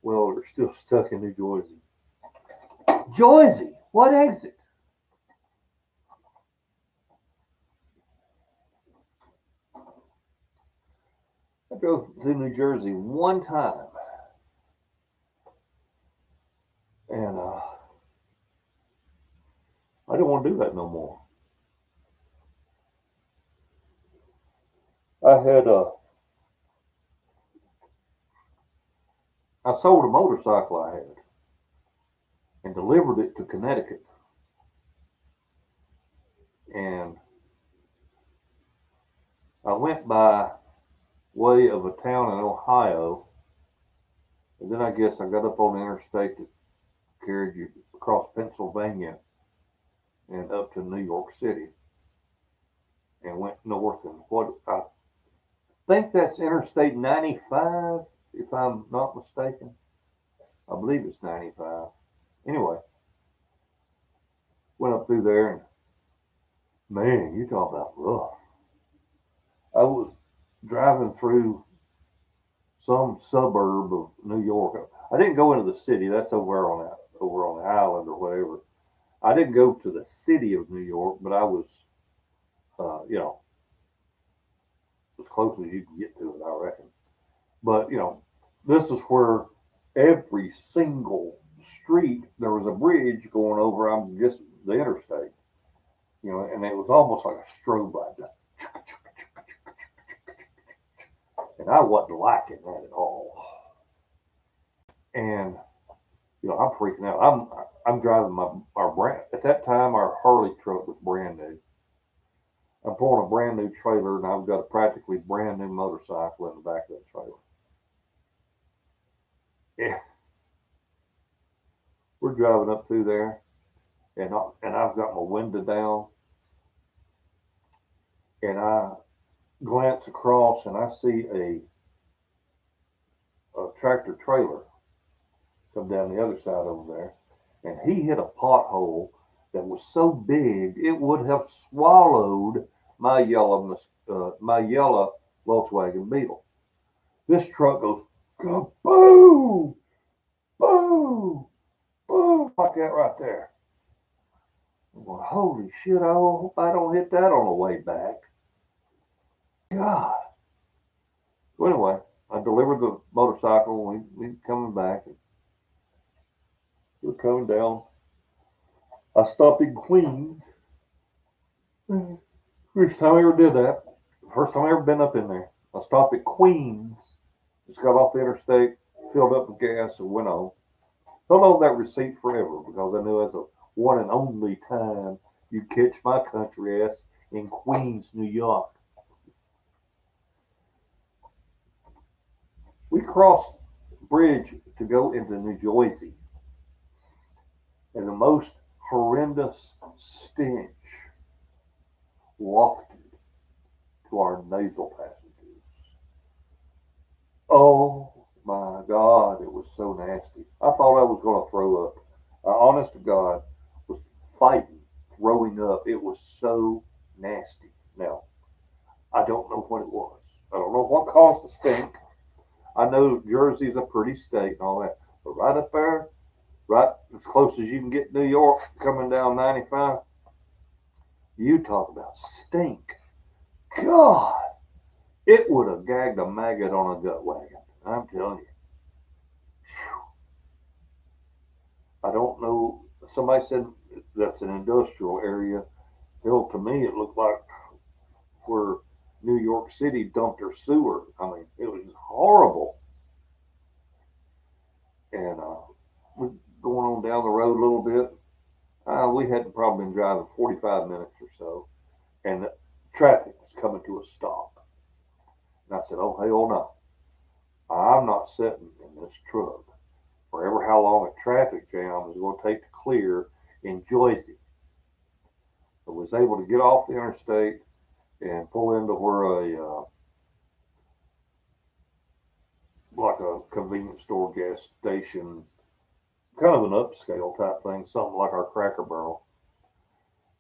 welder, still stuck in New Jersey. Jersey? What exit? I drove through New Jersey one time. And I didn't want to do that no more. I sold a motorcycle I had and delivered it to Connecticut. And I went by way of a town in Ohio. And then I guess I got up on the interstate that carried you across Pennsylvania and up to New York City and went north. And what I think that's Interstate 95, if I'm not mistaken. I believe it's 95. Anyway, went up through there and man, you talk about rough. I was driving through some suburb of New York. I didn't go into the city. That's over on the island or whatever. I didn't go to the city of New York, but I was, you know, as close as you can get to it, I reckon. But this is where every single street there was a bridge going over. I'm just the interstate, and it was almost like a strobe light, and I wasn't liking that at all. And I'm freaking out. I'm driving our brand at that time. Our Harley truck was brand new. I'm pulling a brand new trailer, and I've got a practically brand new motorcycle in the back of that trailer. Yeah, we're driving up through there, and I've got my window down, and I glance across, and I see a tractor trailer come down the other side over there, and he hit a pothole that was so big it would have swallowed my yellow Volkswagen Beetle. This truck goes boom, boom, boom, like that right there. I'm going, holy shit! I hope I don't hit that on the way back. God. So anyway, I delivered the motorcycle. We coming back. We're coming down. I stopped in Queens. First time I ever did that. First time I ever been up in there. I stopped at Queens. Just got off the interstate, filled up with gas, and went on. Held on that receipt forever because I knew that's a one and only time you catch my country ass in Queens, New York. We crossed the bridge to go into New Jersey, and the most horrendous stench wafted to our nasal passages. Oh my God, it was so nasty. I thought I was going to throw up. I, honest to God, was fighting throwing up. It was so nasty. Now, I don't know what it was. I don't know what caused the stink. I know Jersey's a pretty state and all that, but right up there, right as close as you can get New York coming down 95, you talk about stink. God, it would have gagged a maggot on a gut wagon. I'm telling you. I don't know. Somebody said that's an industrial area. Hell, to me, it looked like where New York City dumped their sewer. I mean, it was horrible. And we going on down the road a little bit. We had probably been driving 45 minutes or so, and the traffic was coming to a stop. And I said, "Oh hell no! I'm not sitting in this truck forever. How long a traffic jam is going to take to clear in Jersey?" I was able to get off the interstate and pull into where like a convenience store, gas station, kind of an upscale type thing, something like our Cracker Barrel.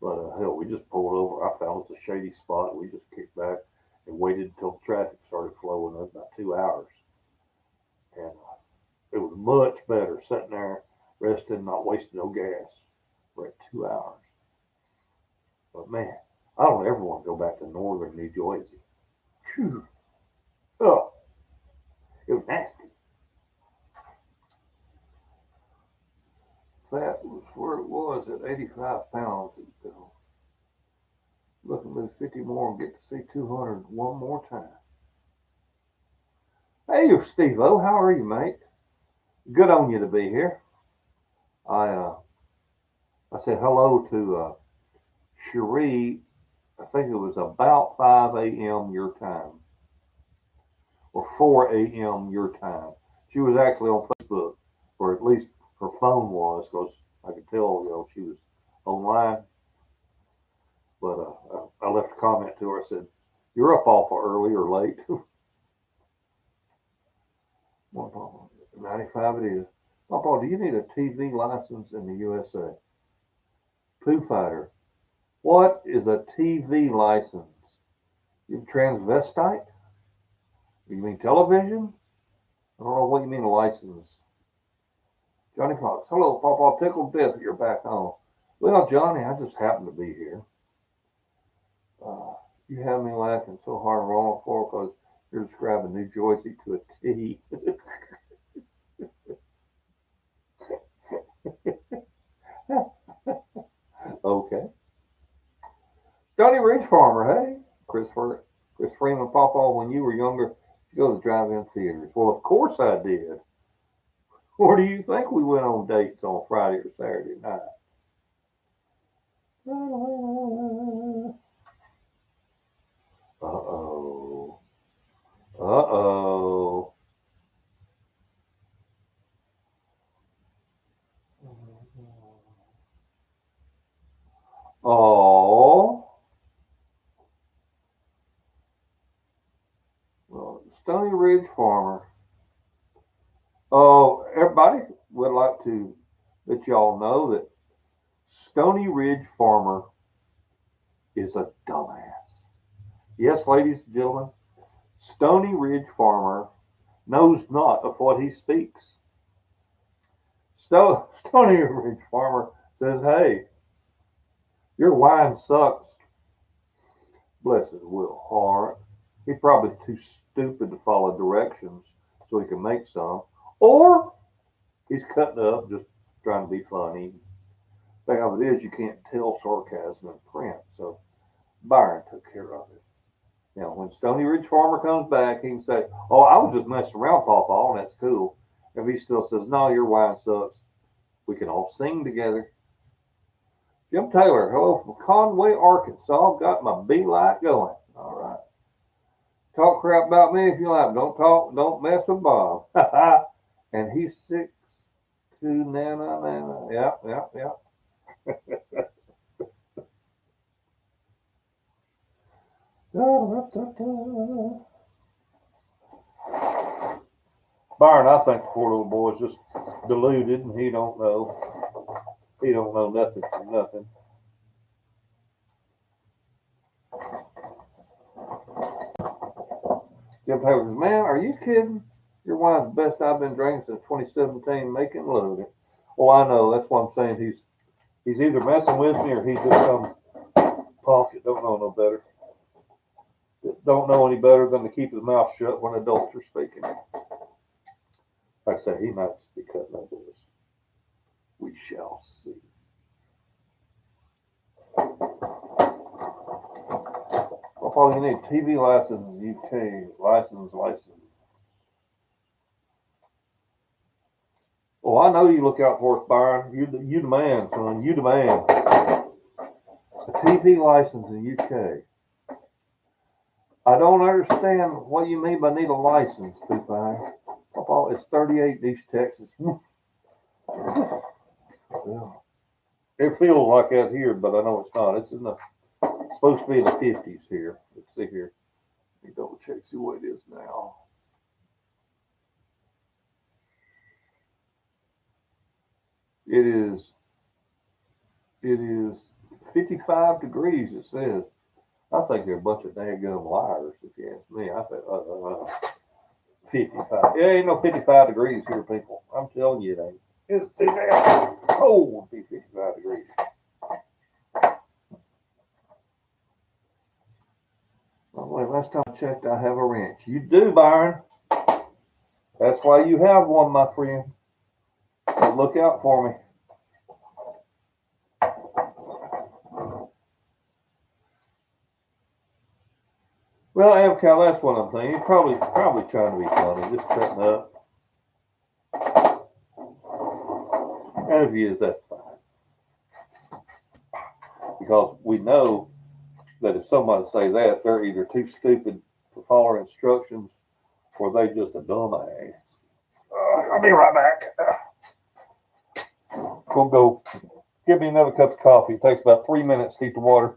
But hell, we just pulled over. I found us a shady spot. We just kicked back and waited until traffic started flowing. It was about 2 hours, and it was much better sitting there, resting, not wasting no gas for 2 hours. But man, I don't ever want to go back to northern New Jersey. Phew. Oh, it was nasty. That was where it was at 85 pounds. Looking to lose 50 more and get to see 200 one more time. Hey, Steve O, how are you, mate? Good on you to be here. I I said hello to Cherie. I think it was about 5 a.m. your time, or 4 a.m. your time. She was actually on Facebook, or at least her phone was, because I could tell, she was online. But I left a comment to her. I said, "You're up awful early or late." 95 it is. Papa, do you need a TV license in the USA? Pooh Fighter, what is a TV license? You transvestite? You mean television? I don't know what you mean license. Johnny Fox, hello, Pawpaw, tickled to death that you're back home. Well, Johnny, I just happened to be here. You have me laughing so hard on all four because you're describing New Jersey to a T. Okay. Stony Ridge Farmer, hey. Chris Freeman, Pawpaw, when you were younger, you go to the drive-in theaters. Well, of course I did. Where do you think we went on dates on Friday or Saturday night? Uh-oh. Uh-oh. Oh. Well, Stony Ridge Farmer. Oh, everybody would like to let y'all know that Stony Ridge Farmer is a dumbass. Yes, ladies and gentlemen, Stony Ridge Farmer knows not of what he speaks. Stony Ridge Farmer says, hey, your wine sucks. Bless his little heart. He's probably too stupid to follow directions so he can make some. Or he's cutting up, just trying to be funny. The thing of it is, you can't tell sarcasm in print. So Byron took care of it. Now, when Stony Ridge Farmer comes back, he can say, oh, I was just messing around, Pawpaw, and that's cool. If he still says, no, your wine sucks, we can all sing together. Jim Taylor, hello from Conway, Arkansas. Got my B light going. All right. Talk crap about me if you like. Don't mess with Bob. And he's 6'2", nana. Yeah. Byron, I think the poor little boy is just deluded and he don't know. He don't know nothing from nothing. Jim Taylor says, man, are you kidding? Your wine's the best I've been drinking since 2017, making loaded. Oh, I know. That's why I'm saying he's either messing with me or he's just some punk that don't know no better. That don't know any better than to keep his mouth shut when adults are speaking. Like I say, he might just be cutting up with us. We shall see. Well, you need TV license, UK license. Oh, I know you look out for us, Byron. You the man, son. You the man. A TV license in UK. I don't understand what you mean by need a license, Pooh. It's 38 East Texas. It feels like that here, but I know it's not. It's supposed to be in the 50s here. Let's see here. Let me double check, see what it is now. It is 55 degrees, it says. I think they're a bunch of daggum liars, if you ask me. I think 55. It ain't no 55 degrees here, people. I'm telling you it ain't. It's too damn cold to be 55 degrees. Oh, wait, last time I checked, I have a wrench. You do, Byron. That's why you have one, my friend. So look out for me. Well, Avcal, that's what I'm thinking. He's probably trying to be funny, just cutting up. And if he is, that's fine. Because we know that if somebody say that, they're either too stupid to follow instructions or they just a dumbass. I'll be right back. We'll go. Give me another cup of coffee. It takes about 3 minutes to heat the water.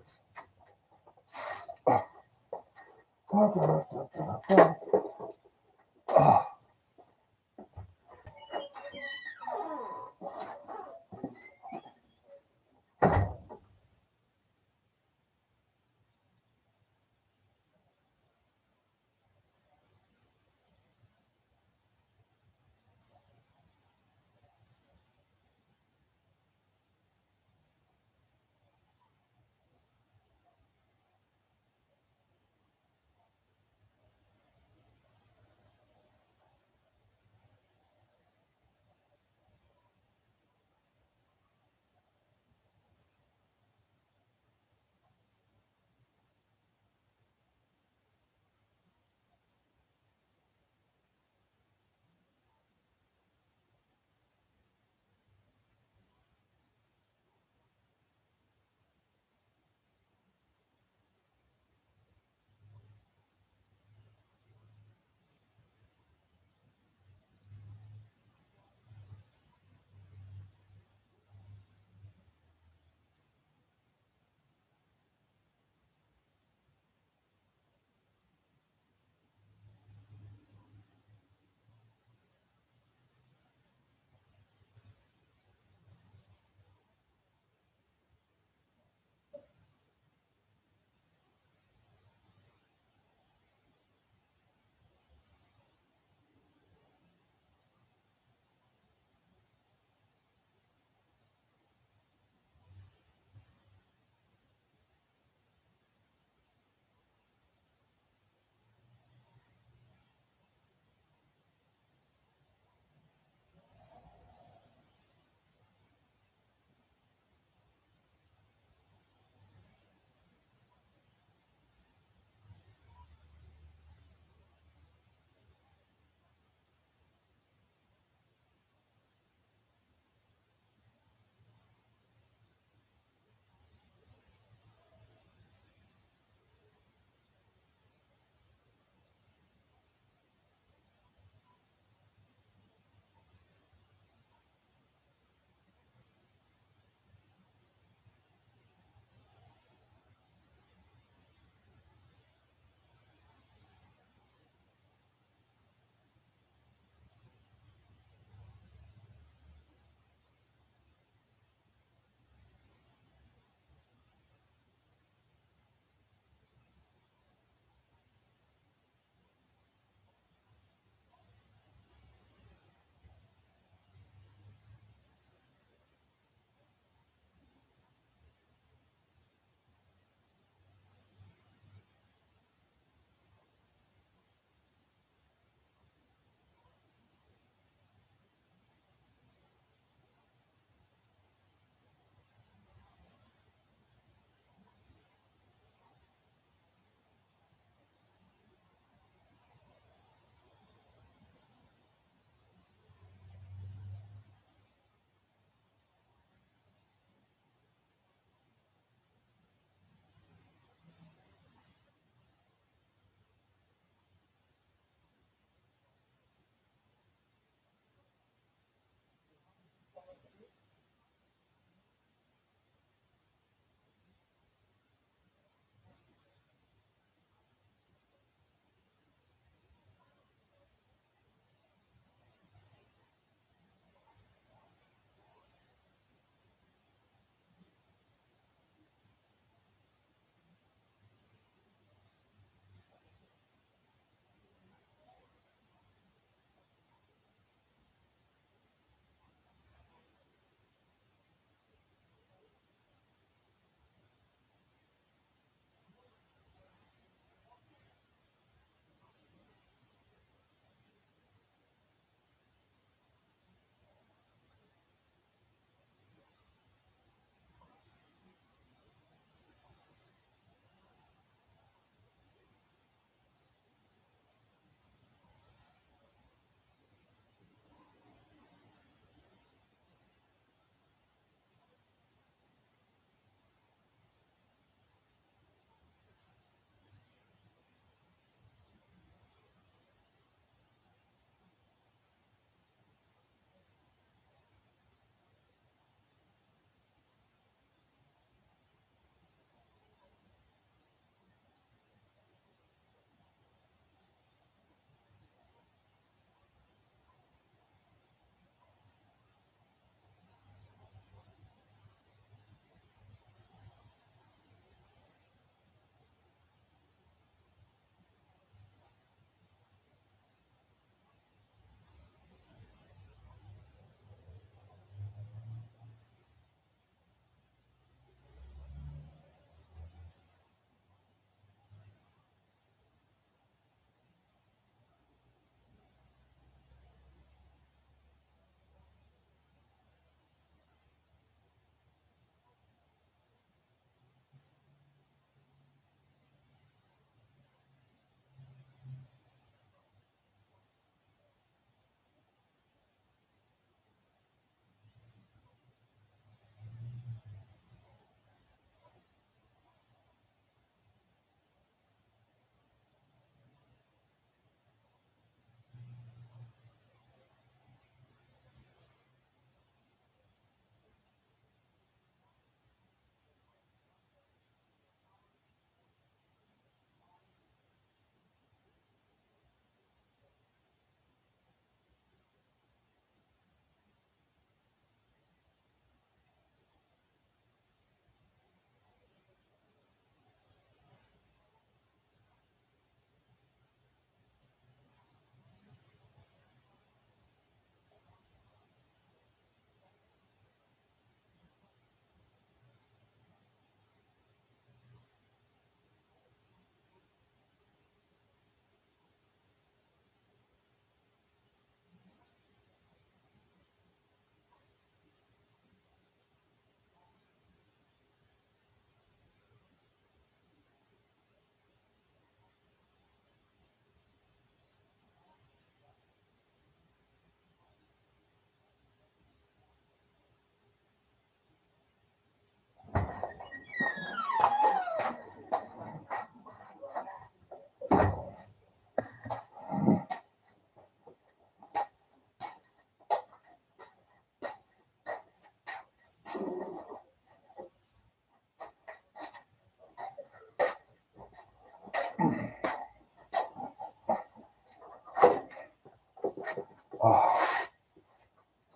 Oh,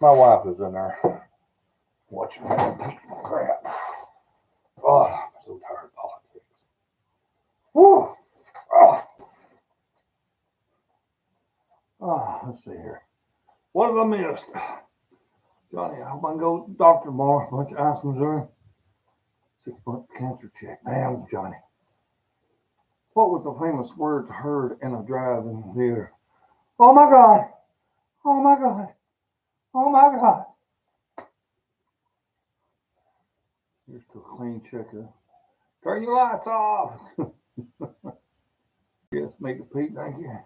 my wife is in there watching me piece of crap. Oh, I'm so tired of politics. Whew. Oh, let's see here. What have I missed? Johnny, I hope I can go to the doctor tomorrow. Bunch of ice, Missouri. 6-month cancer check. Damn, Johnny. What was the famous words heard in a drive-in theater? Oh my God. Oh my God. Oh my God. Here's to a clean checker. Turn your lights off. Yes, make it, Pete. Thank you.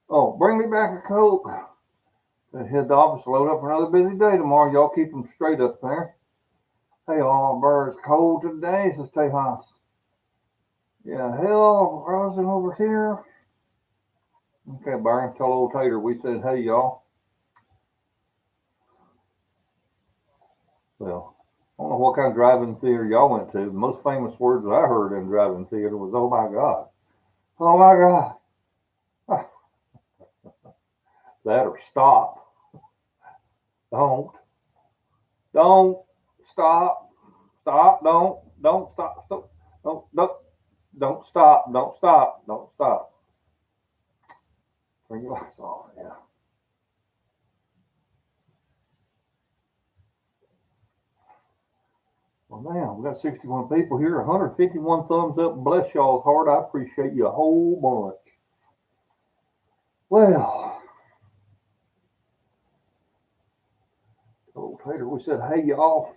Oh, bring me back a Coke. Gotta head to the office, load up for another busy day tomorrow. Y'all keep them straight up there. Hey, all birds, cold today, so stay hot. Yeah, hell, rising over here. Okay, Byron, tell old Tater we said, hey, y'all. Well, I don't know what kind of drive-in theater y'all went to. The most famous words that I heard in drive-in theater was, oh my God. Oh my God. That or stop. Don't stop, don't stop, don't stop. Turn your lights off, yeah. Well, man, we got 61 people here, 151 thumbs up. Bless y'all's heart. I appreciate you a whole bunch. Well, old Tater, we said, hey, y'all.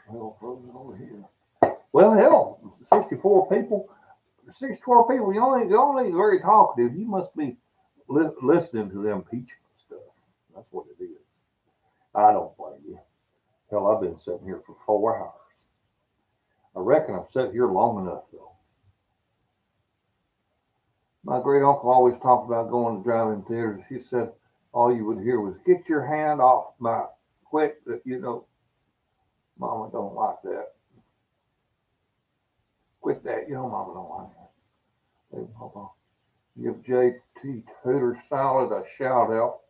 Well, frozen over here. Well, hell, 64 people. 64 people. You only very talkative. You must be listening to them peach stuff. That's what it is. I don't blame you. Hell, I've been sitting here for 4 hours. I reckon I've sat here long enough, though. My great uncle always talked about going to drive-in theaters. He said all you would hear was, get your hand off my quick, that Mama don't like that. Quit that, Mama don't like that. Hey, Papa, give J.T. Tater Salad a shout out.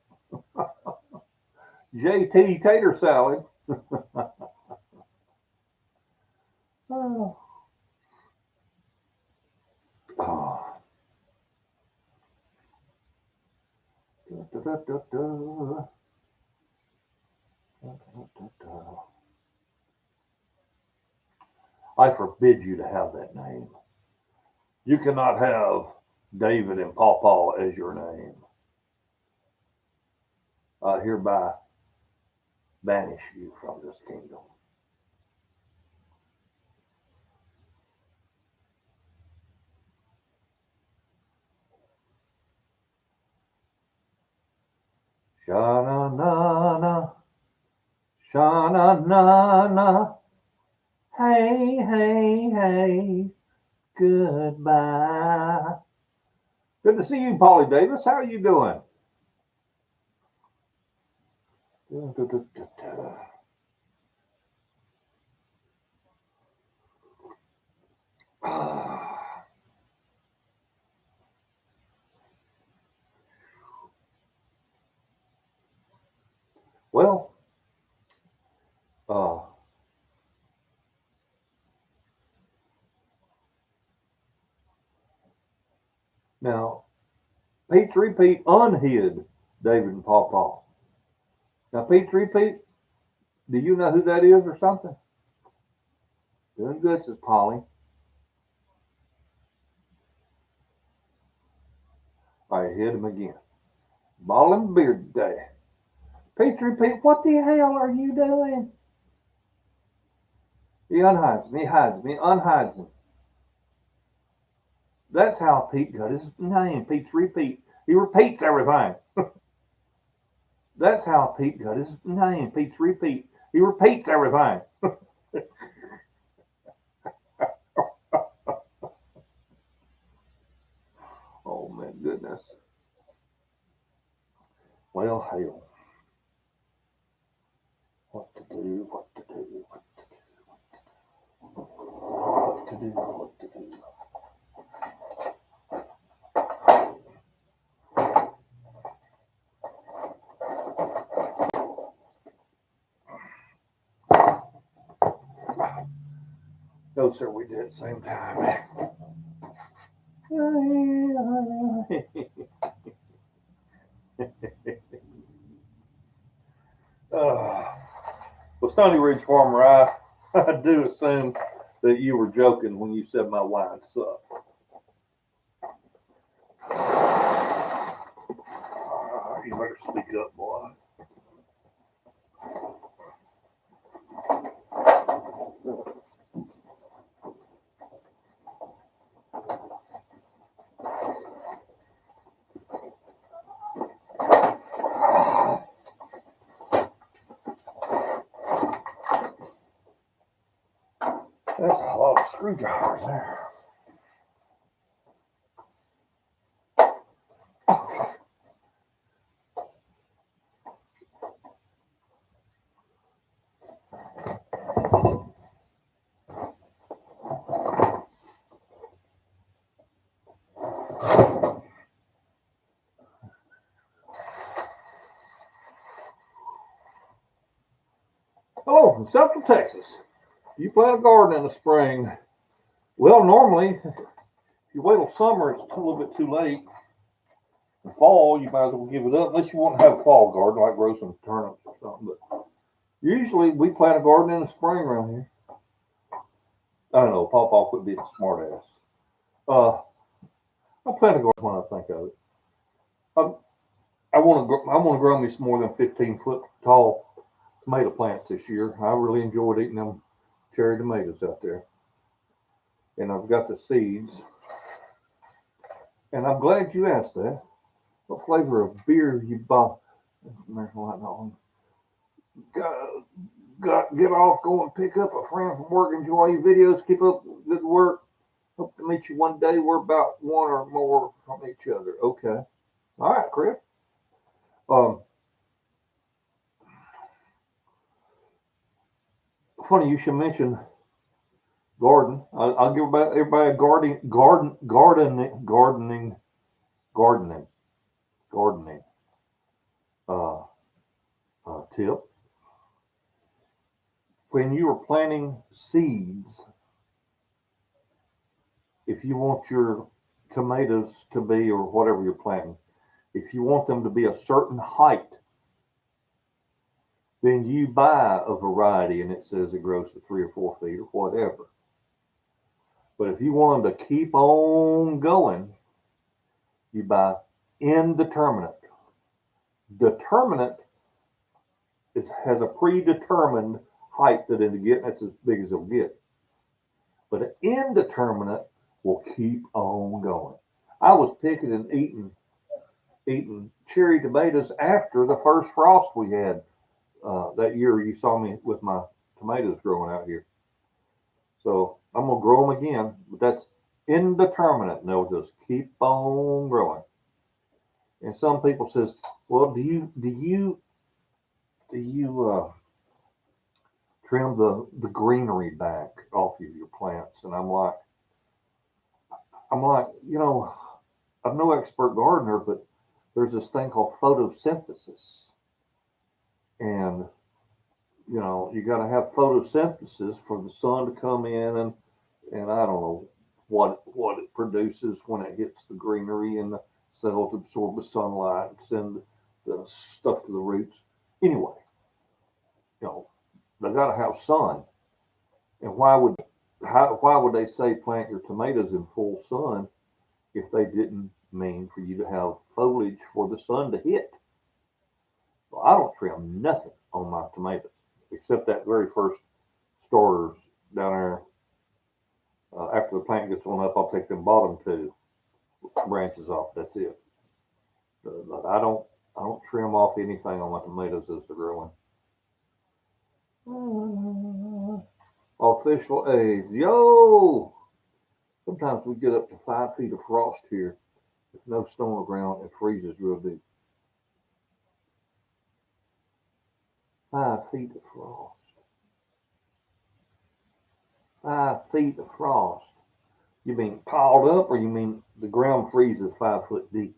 J.T. Tater Salad. Oh. Oh. Da, da, da, da, da. I forbid you to have that name. You cannot have David and PawPaw as your name. I hereby banish you from this kingdom. Sha-na-na-na, sha-na-na-na, hey, hey, hey, goodbye. Good to see you, Polly Davis. How are you doing? Well, now, Pete's Repeat unhid David and PawPaw. Now, Pete's Repeat, do you know who that is or something? Doing good, says Polly. I hit him again. Ball and beard day. Pete's Repeat, what the hell are you doing? He unhides me, hides me, unhides him. That's how Pete got his name, Pete's Repeat. He repeats everything. That's how Pete got his name, Pete's Repeat. He repeats everything. Well, hell. What to do, what to do, what to do, what to do, what to do. No, sir, we did at the same time. Well, Stony Ridge Farmer, I do assume that you were joking when you said my wine sucked. You better speak up, boy. That's a lot of screwdrivers there. Hello from Central Texas. You plant a garden in the spring. Well, normally, if you wait till summer, it's a little bit too late. In fall, you might as well give it up, unless you want to have a fall garden, like grow some turnips or something. But usually, we plant a garden in the spring around here. I don't know, PawPaw quit being a smart ass. I plant a garden when I think of it. I want to grow me some more than 15-foot tall tomato plants this year. I really enjoyed eating them cherry tomatoes out there. And I've got the seeds. And I'm glad you asked that. What flavor of beer you bought? Get off, go and pick up a friend from work, enjoy your videos, keep up good work. Hope to meet you one day. We're about one or more from each other. Okay. All right, Chris. Funny you should mention garden. I'll give everybody a gardening tip. When you are planting seeds, if you want your tomatoes to be, or whatever you're planting, if you want them to be a certain height, then you buy a variety and it says it grows to 3 or 4 feet or whatever. But if you want them to keep on going, you buy indeterminate. Determinate has a predetermined height that it'll get, and that's as big as it'll get. But an indeterminate will keep on going. I was picking and eating cherry tomatoes after the first frost we had that year. You saw me with my tomatoes growing out here. So I'm gonna grow them again, but that's indeterminate, and they'll just keep on growing. And some people says, well, do you trim the greenery back off of your plants? And I'm like, I'm no expert gardener, but there's this thing called photosynthesis. And, you got to have photosynthesis for the sun to come in, and I don't know what it produces when it hits the greenery, and the cells absorb the sunlight and send the stuff to the roots. Anyway, they got to have sun. And why would they say plant your tomatoes in full sun if they didn't mean for you to have foliage for the sun to hit? Well, I don't trim nothing on my tomatoes except that very first starters down there. After the plant gets on up, I'll take them bottom 2 branches off. That's it. But I don't trim off anything on my tomatoes as they're growing. Official age. Yo! Sometimes we get up to 5 feet of frost here. With no snow on the ground, it freezes real deep. 5 feet of frost. 5 feet of frost. You mean piled up, or you mean the ground freezes 5 foot deep?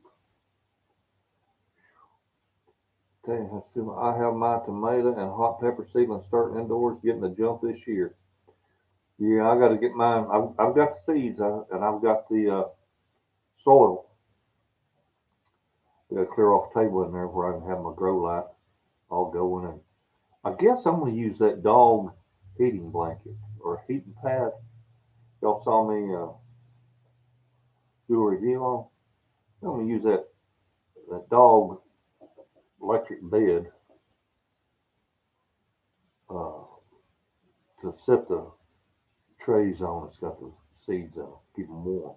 I have my tomato and hot pepper seedlings starting indoors, getting a jump this year. Yeah, I got to get mine. I've got the seeds, and I've got the soil. I got to clear off the table in there where I can have my grow light all going. And I guess I'm going to use that dog heating blanket or heating pad. Y'all saw me do a review on. I'm going to use that dog electric bed uh, to set the trays on. It's got the seeds on, keep them warm.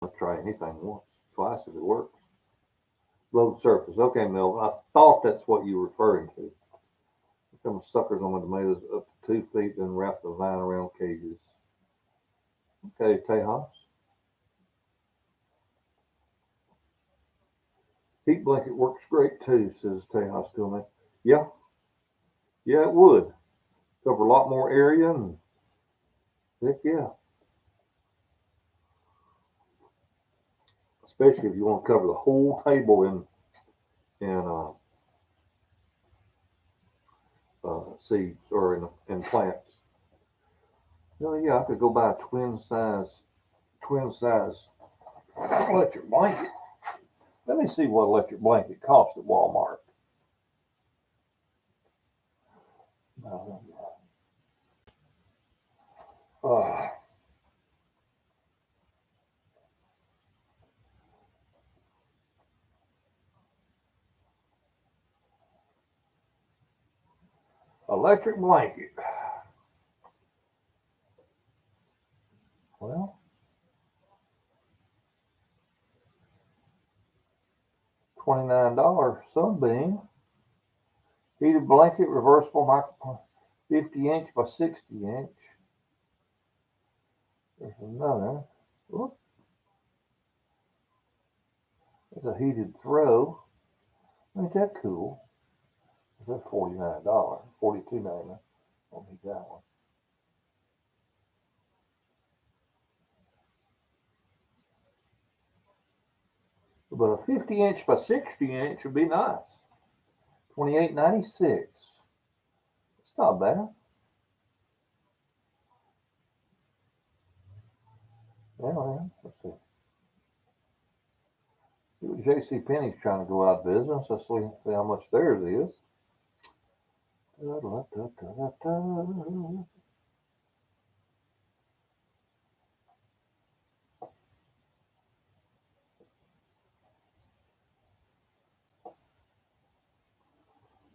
I'll try anything once, twice if it works. Low surface. Okay, Melvin. I thought that's what you were referring to. Some suckers on my tomatoes up to 2 feet, then wrap the vine around cages. Okay, Tejas. Heat blanket works great too, says Tejas to me. Yeah, it would. Cover a lot more area, and heck yeah. Especially if you want to cover the whole table in seeds or in plants. Oh yeah, I could go buy a twin size electric blanket. Let me see what electric blanket costs at Walmart. Uh, electric blanket. Well, $29 Sunbeam. Heated blanket, reversible micro 50-inch by 60-inch. There's another. Oops. There's a heated throw. Ain't that cool? That's $49. $42.99. I'll need that one. But a 50-inch by 60-inch would be nice. $28.96. It's not bad. Yeah, man. Let's see. J.C. Penney's trying to go out of business. Let's see how much theirs is.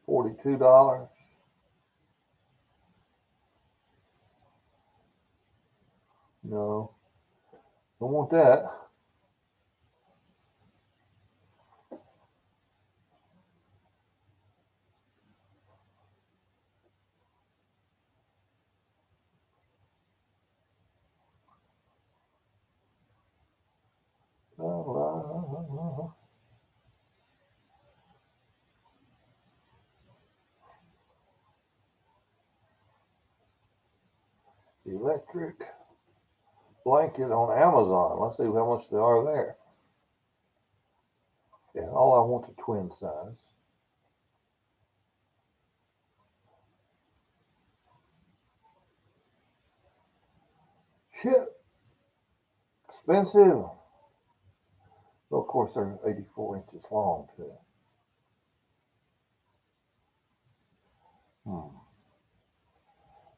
$42. No, don't want that. Electric blanket on Amazon. Let's see how much they are there. Yeah, all I want is a twin size. Shit. Expensive. Well, of course, they're 84 inches long, too.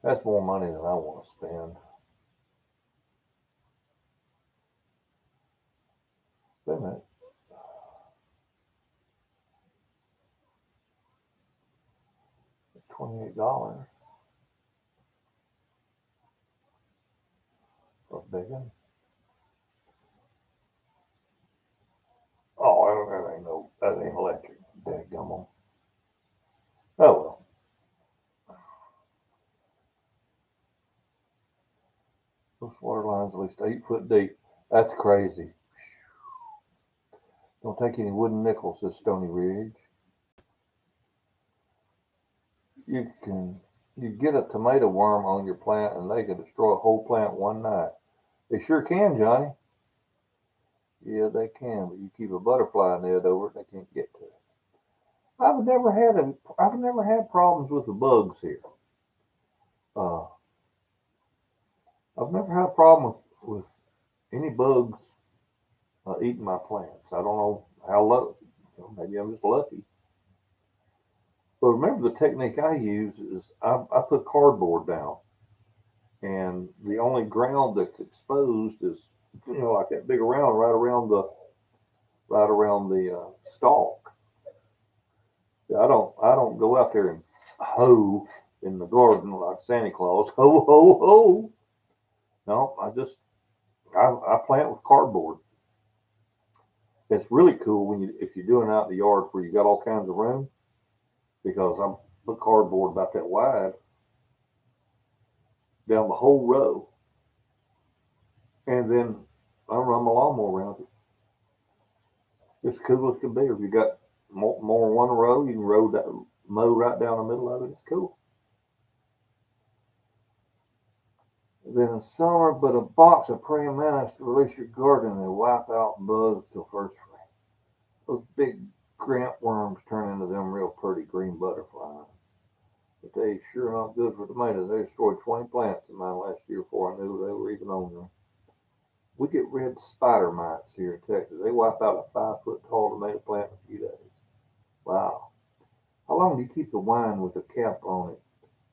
That's more money than I want to spend. Wait a minute. $28 for a big one. Oh, that ain't electric. Dadgummon. Oh, well. Those water lines at least 8 foot deep. That's crazy. Don't take any wooden nickels, says Stony Ridge. you get a tomato worm on your plant and they can destroy a whole plant one night. They sure can, Johnny. Yeah, they can, but you keep a butterfly net over it, they can't get to it. I've never had problems with the bugs here. Uh, I've never had a problem with any bugs eating my plants. I don't know how lucky. Maybe I'm just lucky. But remember, the technique I use is I put cardboard down, and the only ground that's exposed is like that big round right around the stalk. So I don't go out there and hoe in the garden like Santa Claus. Ho ho ho. No, I plant with cardboard. It's really cool if you're doing out in the yard where you got all kinds of room, because I put cardboard about that wide down the whole row, and then I run my lawnmower around it. It's cool as can be. If you got more than one row, you can mow right down the middle of it. It's cool. Then in summer, but a box of praying mantis to release your garden and wipe out bugs till first spring. Those big gramp worms turn into them real pretty green butterflies. But they sure not good for tomatoes. They destroyed 20 plants in mine last year before I knew they were even on them. We get red spider mites here in Texas. They wipe out a 5-foot tall tomato plant in a few days. Wow. How long do you keep the wine with a cap on it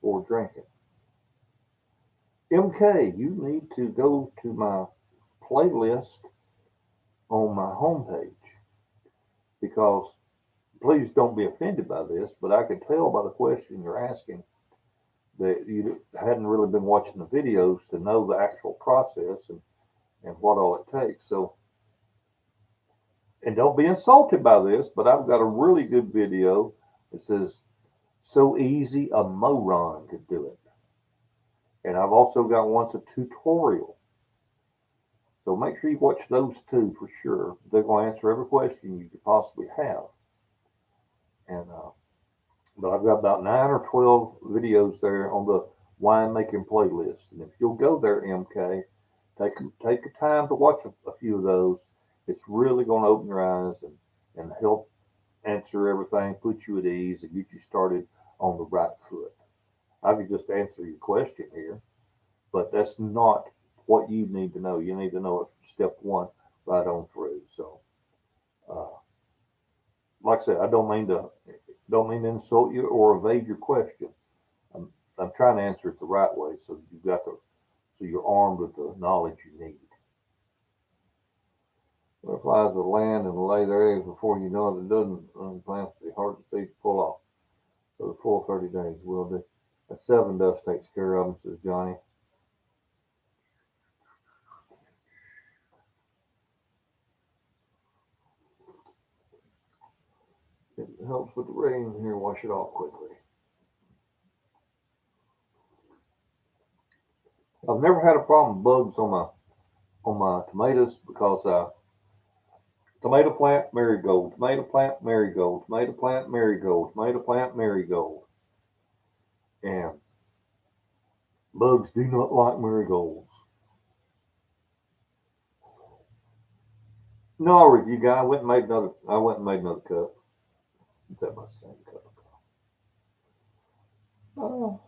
or drink it? MK, you need to go to my playlist on my homepage, because please don't be offended by this, but I could tell by the question you're asking that you hadn't really been watching the videos to know the actual process and what all it takes. So, and don't be insulted by this, but I've got a really good video that says, so easy a moron could do it. And I've also got once a tutorial. So make sure you watch those two for sure. They're going to answer every question you could possibly have. And but I've got about 9 or 12 videos there on the winemaking playlist. And if you'll go there, MK, take the time to watch a few of those. It's really going to open your eyes and help answer everything, put you at ease, and get you started on the right foot. I could just answer your question here, but that's not what you need to know. You need to know it from step one right on through. So, like I said, I don't mean to insult you or evade your question. I'm trying to answer it the right way, so you're armed with the knowledge you need. Butterflies will land and lay their eggs before you know it. It doesn't plants be hard to see to pull off. So the full 30 days will do. A 7 dust takes care of them, says Johnny. It helps with the rain here. Wash it off quickly. I've never had a problem with bugs on my tomatoes, because tomato plant marigold, tomato plant marigold, tomato plant marigold, tomato plant marigold, and bugs do not like marigolds. No, review guy. I went and made another cup. Is that my same cup? Oh,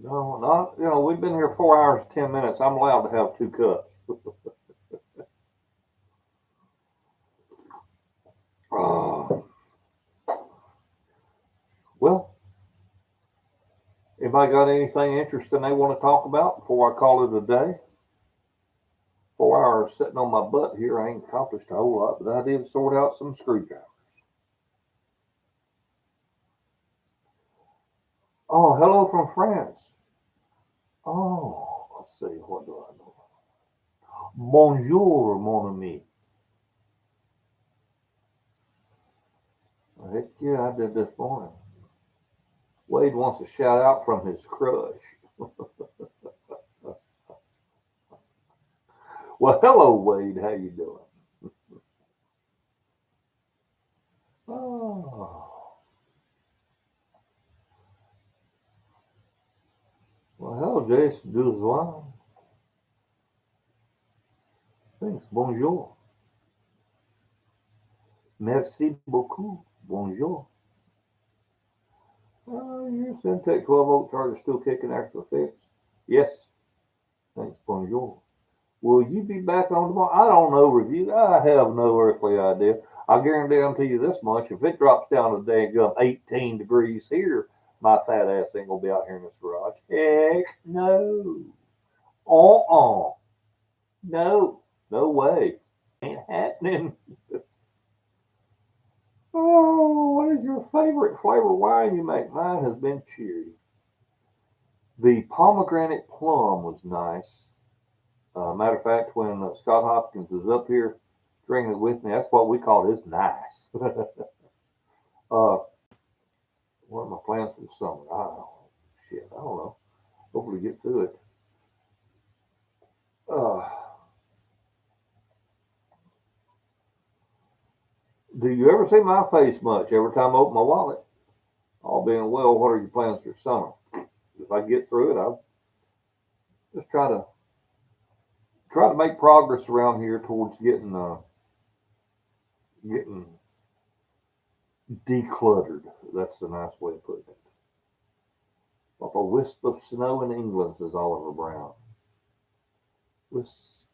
no, not. We've been here 4 hours, 10 minutes. I'm allowed to have 2 cups. Well, anybody got anything interesting they want to talk about before I call it a day? 4 hours sitting on my butt here, I ain't accomplished a whole lot, but I did sort out some screwdrivers. Oh, hello from France. Oh, let's see, what do I know? Bonjour, mon ami. Heck yeah, I did this morning. Wade wants a shout out from his crush. Well, hello, Wade. How you doing? Oh. Jess, deux soirs. Thanks, bonjour. Merci beaucoup, bonjour. Your Syntec 12-volt charger still kicking after the fix? Yes. Thanks, bonjour. Will you be back on tomorrow? I don't know, review. I have no earthly idea. I guarantee you this much. If it drops down to daggum 18 degrees here, my fat ass ain't going to be out here in this garage. Heck no. No. No way. Ain't happening. Oh, what is your favorite flavor wine you make? Mine has been cherry. The pomegranate plum was nice. Matter of fact, when Scott Hopkins was up here drinking it with me, that's what we call it. It's nice. What are my plans for the summer? I don't know. Hopefully get through it. Do you ever see my face much every time I open my wallet? All being well, what are your plans for summer? If I get through it, I'll just try to make progress around here towards getting decluttered. That's a nice way of putting it. Like a wisp of snow in England, says Oliver Brown. Wisps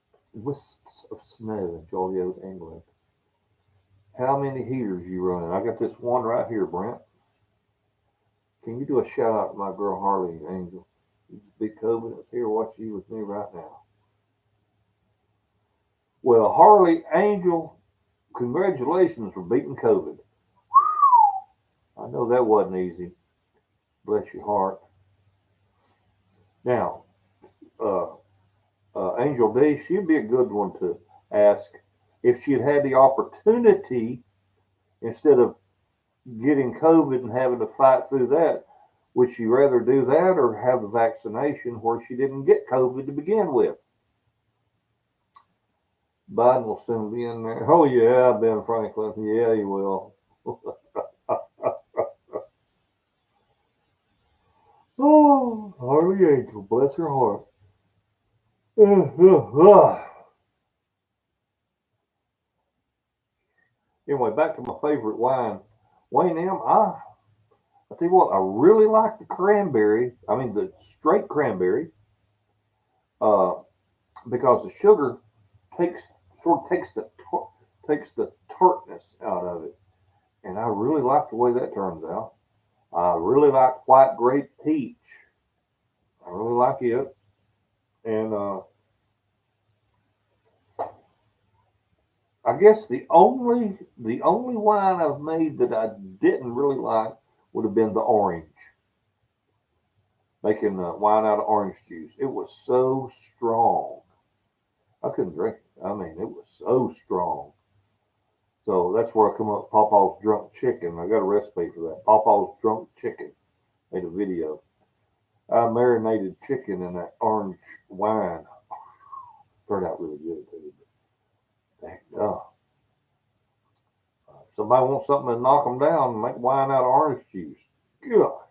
of snow in jolly old England. How many heaters you running? I got this one right here, Brent. Can you do a shout out to my girl Harley Angel? Big COVID is here watching you with me right now. Well, Harley Angel, congratulations for beating COVID. I know that wasn't easy. Bless your heart. Now, Angel D, she'd be a good one to ask if she'd had the opportunity, instead of getting COVID and having to fight through that, would she rather do that or have the vaccination where she didn't get COVID to begin with? Biden will soon be in there. Oh, yeah, Ben Franklin. Yeah, he will. Oh, Harley Angel, bless her heart. Anyway, back to my favorite wine. Wayne M., I tell you what, I really like the cranberry. I mean, the straight cranberry, because the sugar takes the tartness out of it, and I really like the way that turns out. I really like white grape peach. I really like it, and I guess the only wine I've made that I didn't really like would have been the orange. Making wine out of orange juice. It was so strong. I couldn't drink it. I mean, it was so strong. So that's where I come up with PawPaw's Drunk Chicken. I got a recipe for that. PawPaw's Drunk Chicken. Made a video. I marinated chicken in that orange wine. Turned out really good too. Somebody wants something to knock them down, make wine out of orange juice. Gosh.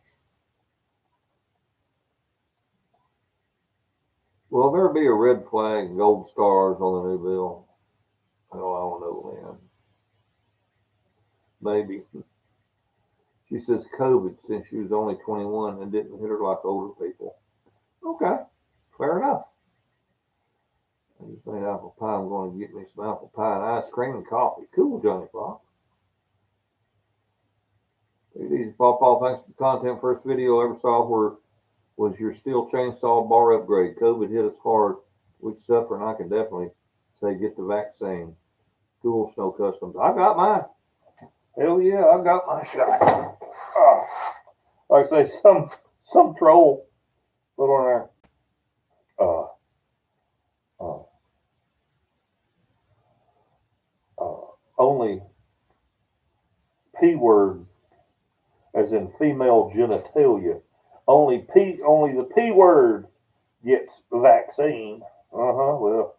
Will there be a red flag and gold stars on the new bill? Oh, I don't know, man. Maybe. She says COVID since she was only 21 and didn't hit her like older people. Okay, fair enough. I just made apple pie. I'm going to get me some apple pie and ice cream and coffee. Cool, Johnny Fox. Take it easy, PawPaw. Thanks for the content. First video I ever saw where was your steel chainsaw bar upgrade. COVID hit us hard. We'd suffer, and I can definitely say get the vaccine. Cool, Snow Customs. I got mine. Hell yeah, I got my shot. Oh, like I say, some troll put on there. Only P word, as in female genitalia. Only the P word gets the vaccine. Well,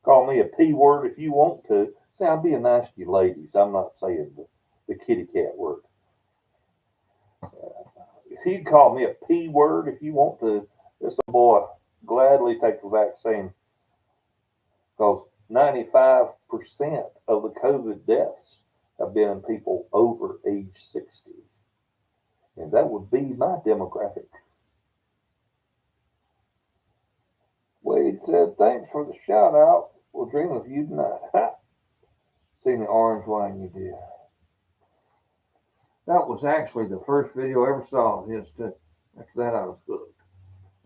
call me a P word if you want to. See, I'm being nice to you ladies. I'm not saying the kitty cat word. If you call me a P word if you want to, This boy gladly take the vaccine because 95% of the COVID deaths have been in people over age 60. And that would be my demographic. Wade said, thanks for the shout out. We'll dream of you tonight. Seen the orange wine you did. That was actually the first video I ever saw of his too. After that I was hooked.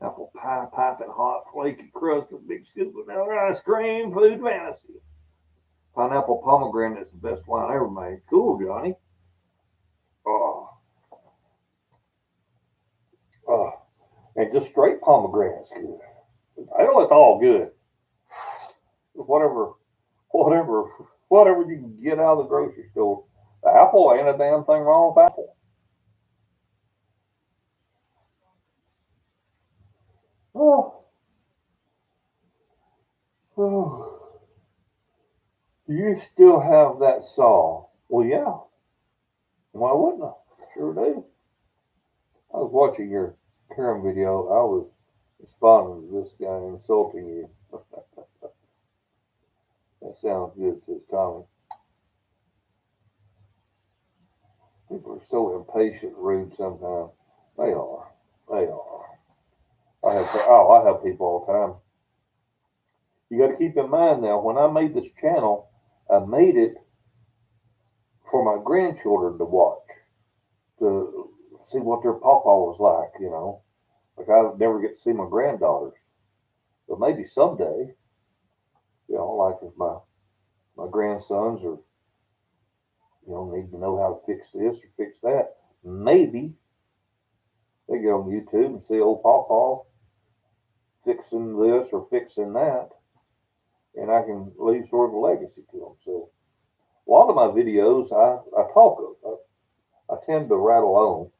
Apple pie, piping hot, flaky crust with a big scoop of vanilla ice cream, food fantasy. Pineapple pomegranate is the best wine ever made. Cool, Johnny. Oh. Oh. And just straight pomegranate's good. Hell, it's all good. Whatever you can get out of the grocery store. The apple ain't a damn thing wrong with apple. Oh. Oh. Do you still have that saw? Well, yeah. Why wouldn't I? Sure do. I was watching your Karen video. I was responding to this guy insulting you. That sounds good, says Tommy. People are so impatient and rude sometimes. They are. They are. I have people all the time. You got to keep in mind now, when I made this channel, I made it for my grandchildren to watch, to see what their PawPaw was like, you know. Like I never get to see my granddaughters. But maybe someday, you know, like if my grandsons are, you know, need to know how to fix this or fix that, maybe they get on YouTube and see old PawPaw fixing this or fixing that, and I can leave sort of a legacy to them. So a lot of my videos, I talk of. I tend to ramble on.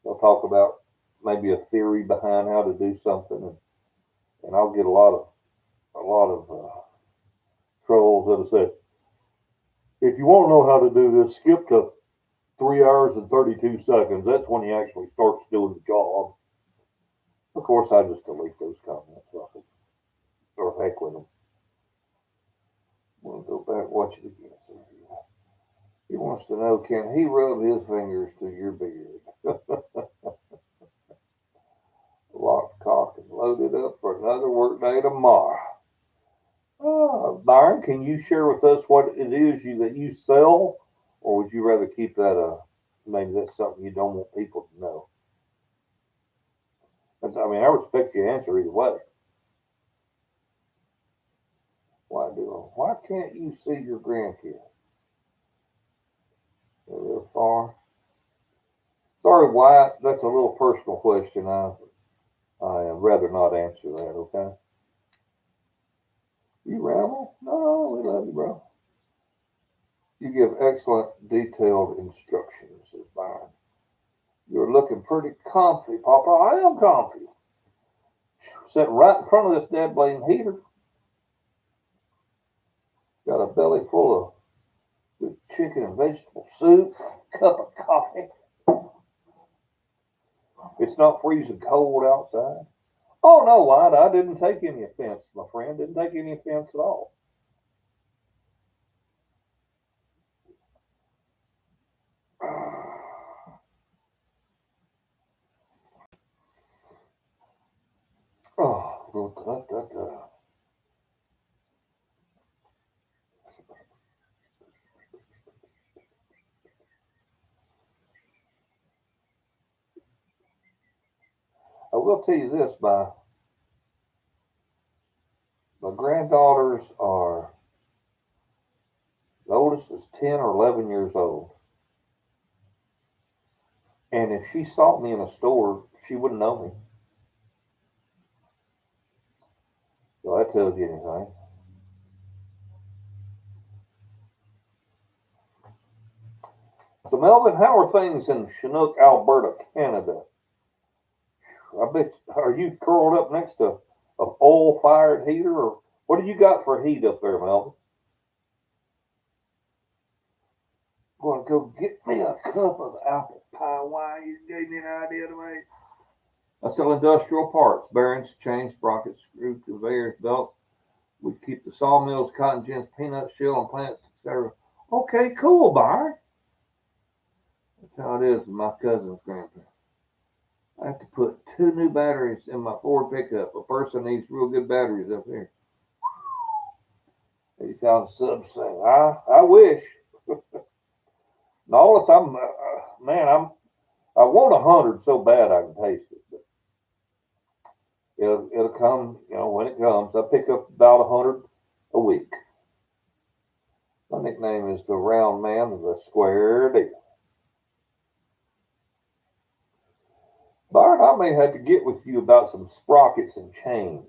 I'll talk about maybe a theory behind how to do something, and I'll get a lot of trolls that'll say, if you want to know how to do this, skip to 3 hours and 32 seconds. That's when he actually starts doing the job. Of course, I just delete those comments or heck with them. We'll go back and watch it again. He wants to know, can he rub his fingers through your beard? Locked, cocked, and loaded up for another work day tomorrow. Byron, can you share with us what it is that you sell, or would you rather keep that maybe that's something you don't want people to know? I respect your answer either way. Why can't you see your grandkids? They live far. Sorry, Wyatt, that's a little personal question. I'd rather not answer that, okay? You ramble? No, we love you, bro. You give excellent, detailed instructions, says Byron. You're looking pretty comfy, Papa. I am comfy. Sitting right in front of this dead blame heater. Got a belly full of good chicken and vegetable soup, cup of coffee. It's not freezing cold outside. Oh, no, Wyatt, I didn't take any offense, my friend. Didn't take any offense at all. Oh, I will tell you this, my granddaughters are, the oldest is 10 or 11 years old. And if she saw me in a store, she wouldn't know me. So that tells you anything. So Melvin, how are things in Chinook, Alberta, Canada? I bet, are you curled up next to an oil-fired heater, or what do you got for heat up there, Melvin? I'm going to go get me a cup of apple pie wine. You gave me an idea to make. I sell industrial parts, bearings, chains, sprockets, screws, conveyors, belts. We keep the sawmills, cotton gins, peanut shell, and plants, etc. Okay, cool, Byron. That's how it is with my cousin's grandparents. I have to put 2 new batteries in my Ford pickup. A person needs real good batteries up here. 80,000 subs saying, I wish. No, man, I want 100 so bad I can taste it. But it'll come, when it comes. I pick up about 100 a week. My nickname is the round man of the square deal. Byron, I may have to get with you about some sprockets and chains.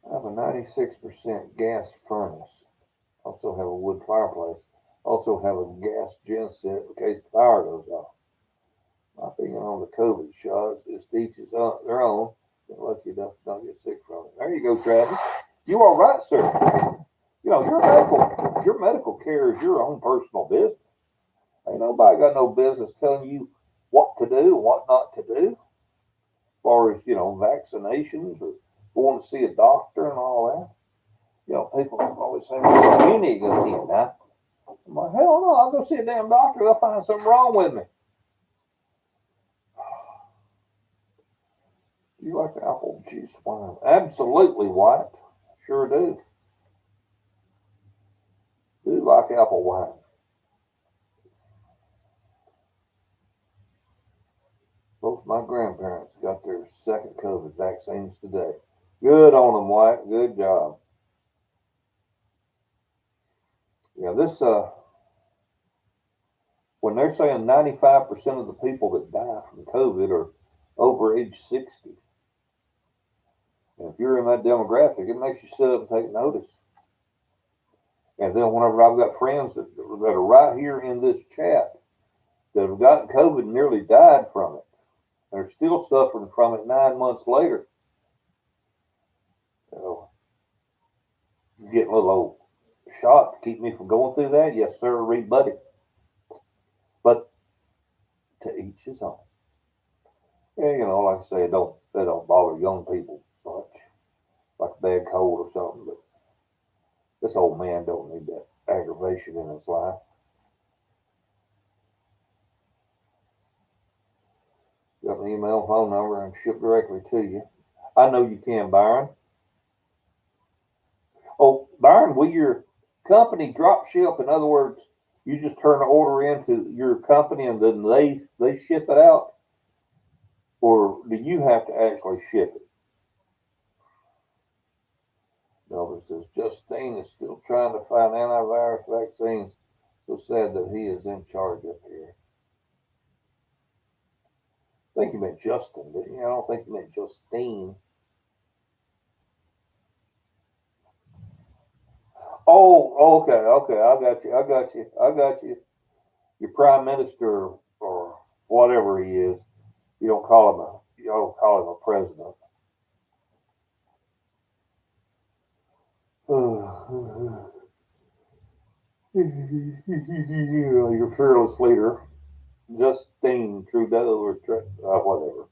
I have a 96% gas furnace. Also have a wood fireplace. Also have a gas genset in case the power goes off. My opinion on the COVID shots is to each his their own. Been lucky enough to not get sick from it. There you go, Travis. You are right, sir. Your medical care is your own personal business. Ain't nobody got no business telling you what to do and what not to do. As far as, vaccinations or going to see a doctor and all that. People always say, well, you need to go see a doctor. I'm like, hell no, I'll go see a damn doctor. They'll find something wrong with me. Do you like apple juice wine? Absolutely, White. Sure do. Do like apple wine. Both my grandparents got their second COVID vaccines today. Good on them, White. Good job. Yeah, when they're saying 95% of the people that die from COVID are over age 60. And if you're in that demographic, it makes you sit up and take notice. And then whenever I've got friends that are right here in this chat that have gotten COVID and nearly died from it, they're still suffering from it 9 months later. You get a little old shot to keep me from going through that. Yes, sir, read buddy. But to each his own. And like I say, they don't bother young people much, like a bad cold or something. But this old man don't need that aggravation in his life. Got an email, phone number, and ship directly to you. I know you can, Byron. Oh, Byron, will your company drop ship? In other words, you just turn the order into your company and then they ship it out? Or do you have to actually ship it? Melvin says, Justine is still trying to find antivirus vaccines. So sad that he is in charge up here. I think you meant Justin, didn't you? I don't think you meant Justine. Oh, okay. I got you. Your prime minister or whatever he is, you don't call him a president. Your fearless leader, Justine Trudeau or whatever.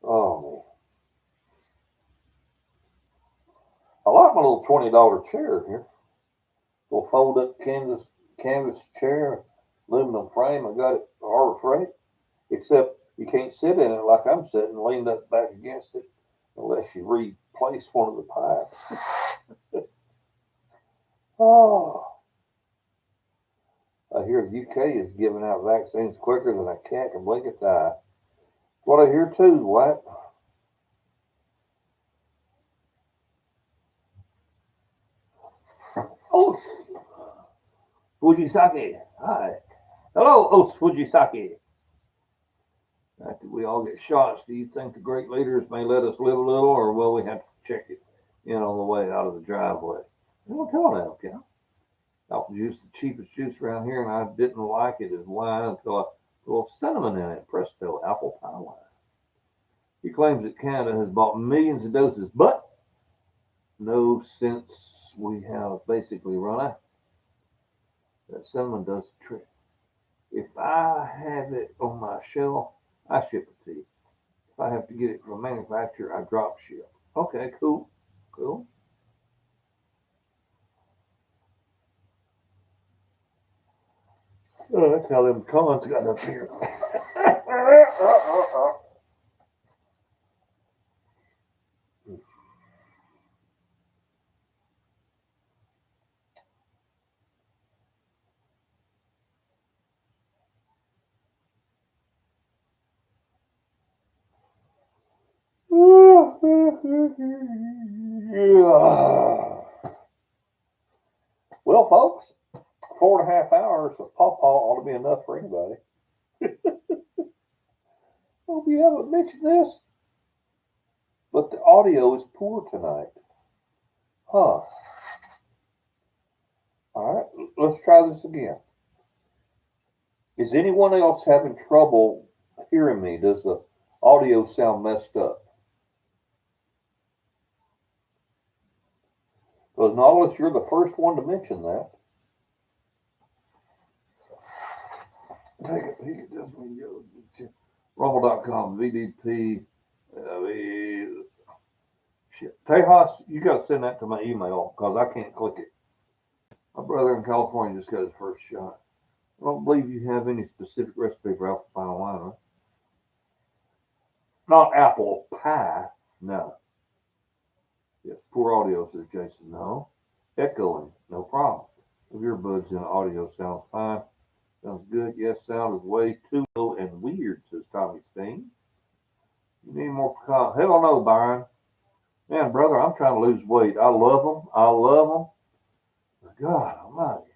Oh man, I like my little $20 chair here. Little fold up canvas chair, aluminum frame. I got it Harbor Freight, except you can't sit in it like I'm sitting, leaned up back against it, unless you replace one of the pipes. Oh, I hear the UK is giving out vaccines quicker than a cat can blink its eye. What I hear too, what? Oh, Fujisaki. Hi. Hello, Fujisaki. After we all get shots, do you think the great leaders may let us live a little, or will we have to check it in on the way out of the driveway? Well, come on out, Apple juice, the cheapest juice around here, and I didn't like it as wine until I Well, cinnamon in it, presto, apple pie wine. He claims that Canada has bought millions of doses, but no, since we have basically run out. That cinnamon does the trick. If I have it on my shelf, I ship it to you. If I have to get it from a manufacturer, I drop ship. Okay, cool. Cool. Oh, that's how them cons got up here. Well, folks, 4.5 hours of PawPaw ought to be enough for anybody. Hope you haven't mentioned this, but the audio is poor tonight. Huh. All right, let's try this again. Is anyone else having trouble hearing me? Does the audio sound messed up? Because Nautilus, you're the first one to mention that. Take a peek at this one. Rumble.com, VDP. Shit. Tejas, you got to send that to my email because I can't click it. My brother in California just got his first shot. I don't believe you have any specific recipe for apple pie wine, right? Not apple pie, no. Yes, poor audio, says Jason. No. Echoing, no problem. If your buds in audio sounds fine. Sounds good. Yes, sound is way too low and weird, says Tommy Steen. You need more pecans. Hell no, Byron. Man, brother, I'm trying to lose weight. I love them. I love them. God almighty.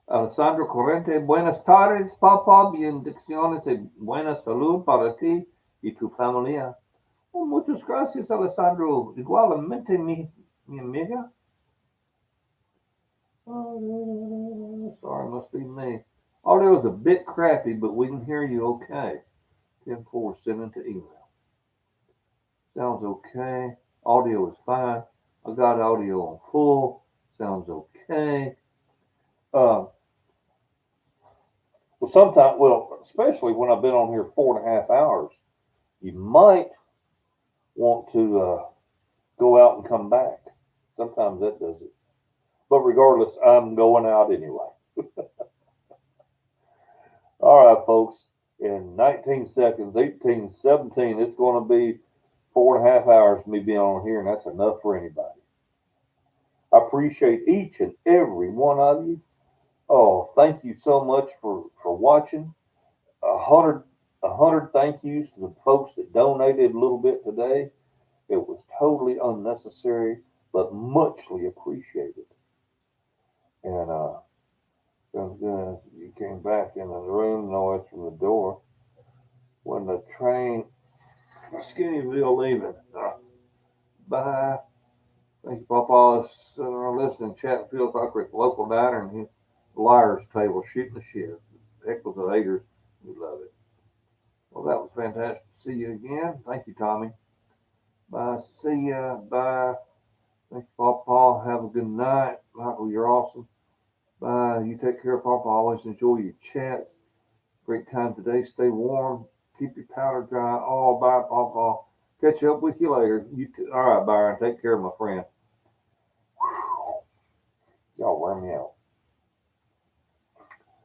Alessandro Corrente, buenas tardes, papá. Bendiciones y buena salud para ti y tu familia. Oh, muchas gracias, Alessandro. Igualmente, mi amiga. Sorry, must be me. Audio is a bit crappy, but we can hear you okay. 10-4, send it to email. Sounds okay. Audio is fine. I got audio on full. Sounds okay. Well, sometimes, especially when I've been on here 4.5 hours, you might want to go out and come back. Sometimes that does it. But regardless, I'm going out anyway. All right, folks. In 19 seconds, 18, 17, it's going to be 4.5 hours of me being on here, and that's enough for anybody. I appreciate each and every one of you. Oh, thank you so much for watching. 100 thank yous to the folks that donated a little bit today. It was totally unnecessary, but muchly appreciated. And sounds good. You came back in the room, noise from the door. When the train, Skinnyville leaving. Bye. Thank you, Papa. Listening, chat feels like we're at the local diner and his liar's table shooting the shit. Heck with the haters. We love it. Well, that was fantastic to see you again. Thank you, Tommy. Bye. See ya. Bye. Thank you, Papa. Have a good night. Michael, you're awesome. Bye. You take care, Papa. Always enjoy your chats. Great time today. Stay warm. Keep your powder dry. Oh, bye, Papa. Catch up with you later. All right, Byron. Take care, my friend. Whew. Y'all wear me out.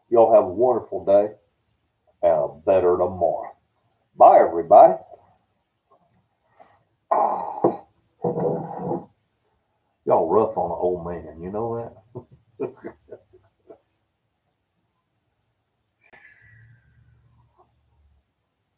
Y'all have a wonderful day and a better tomorrow. Bye, everybody. Oh. Y'all rough on an old man. You know that?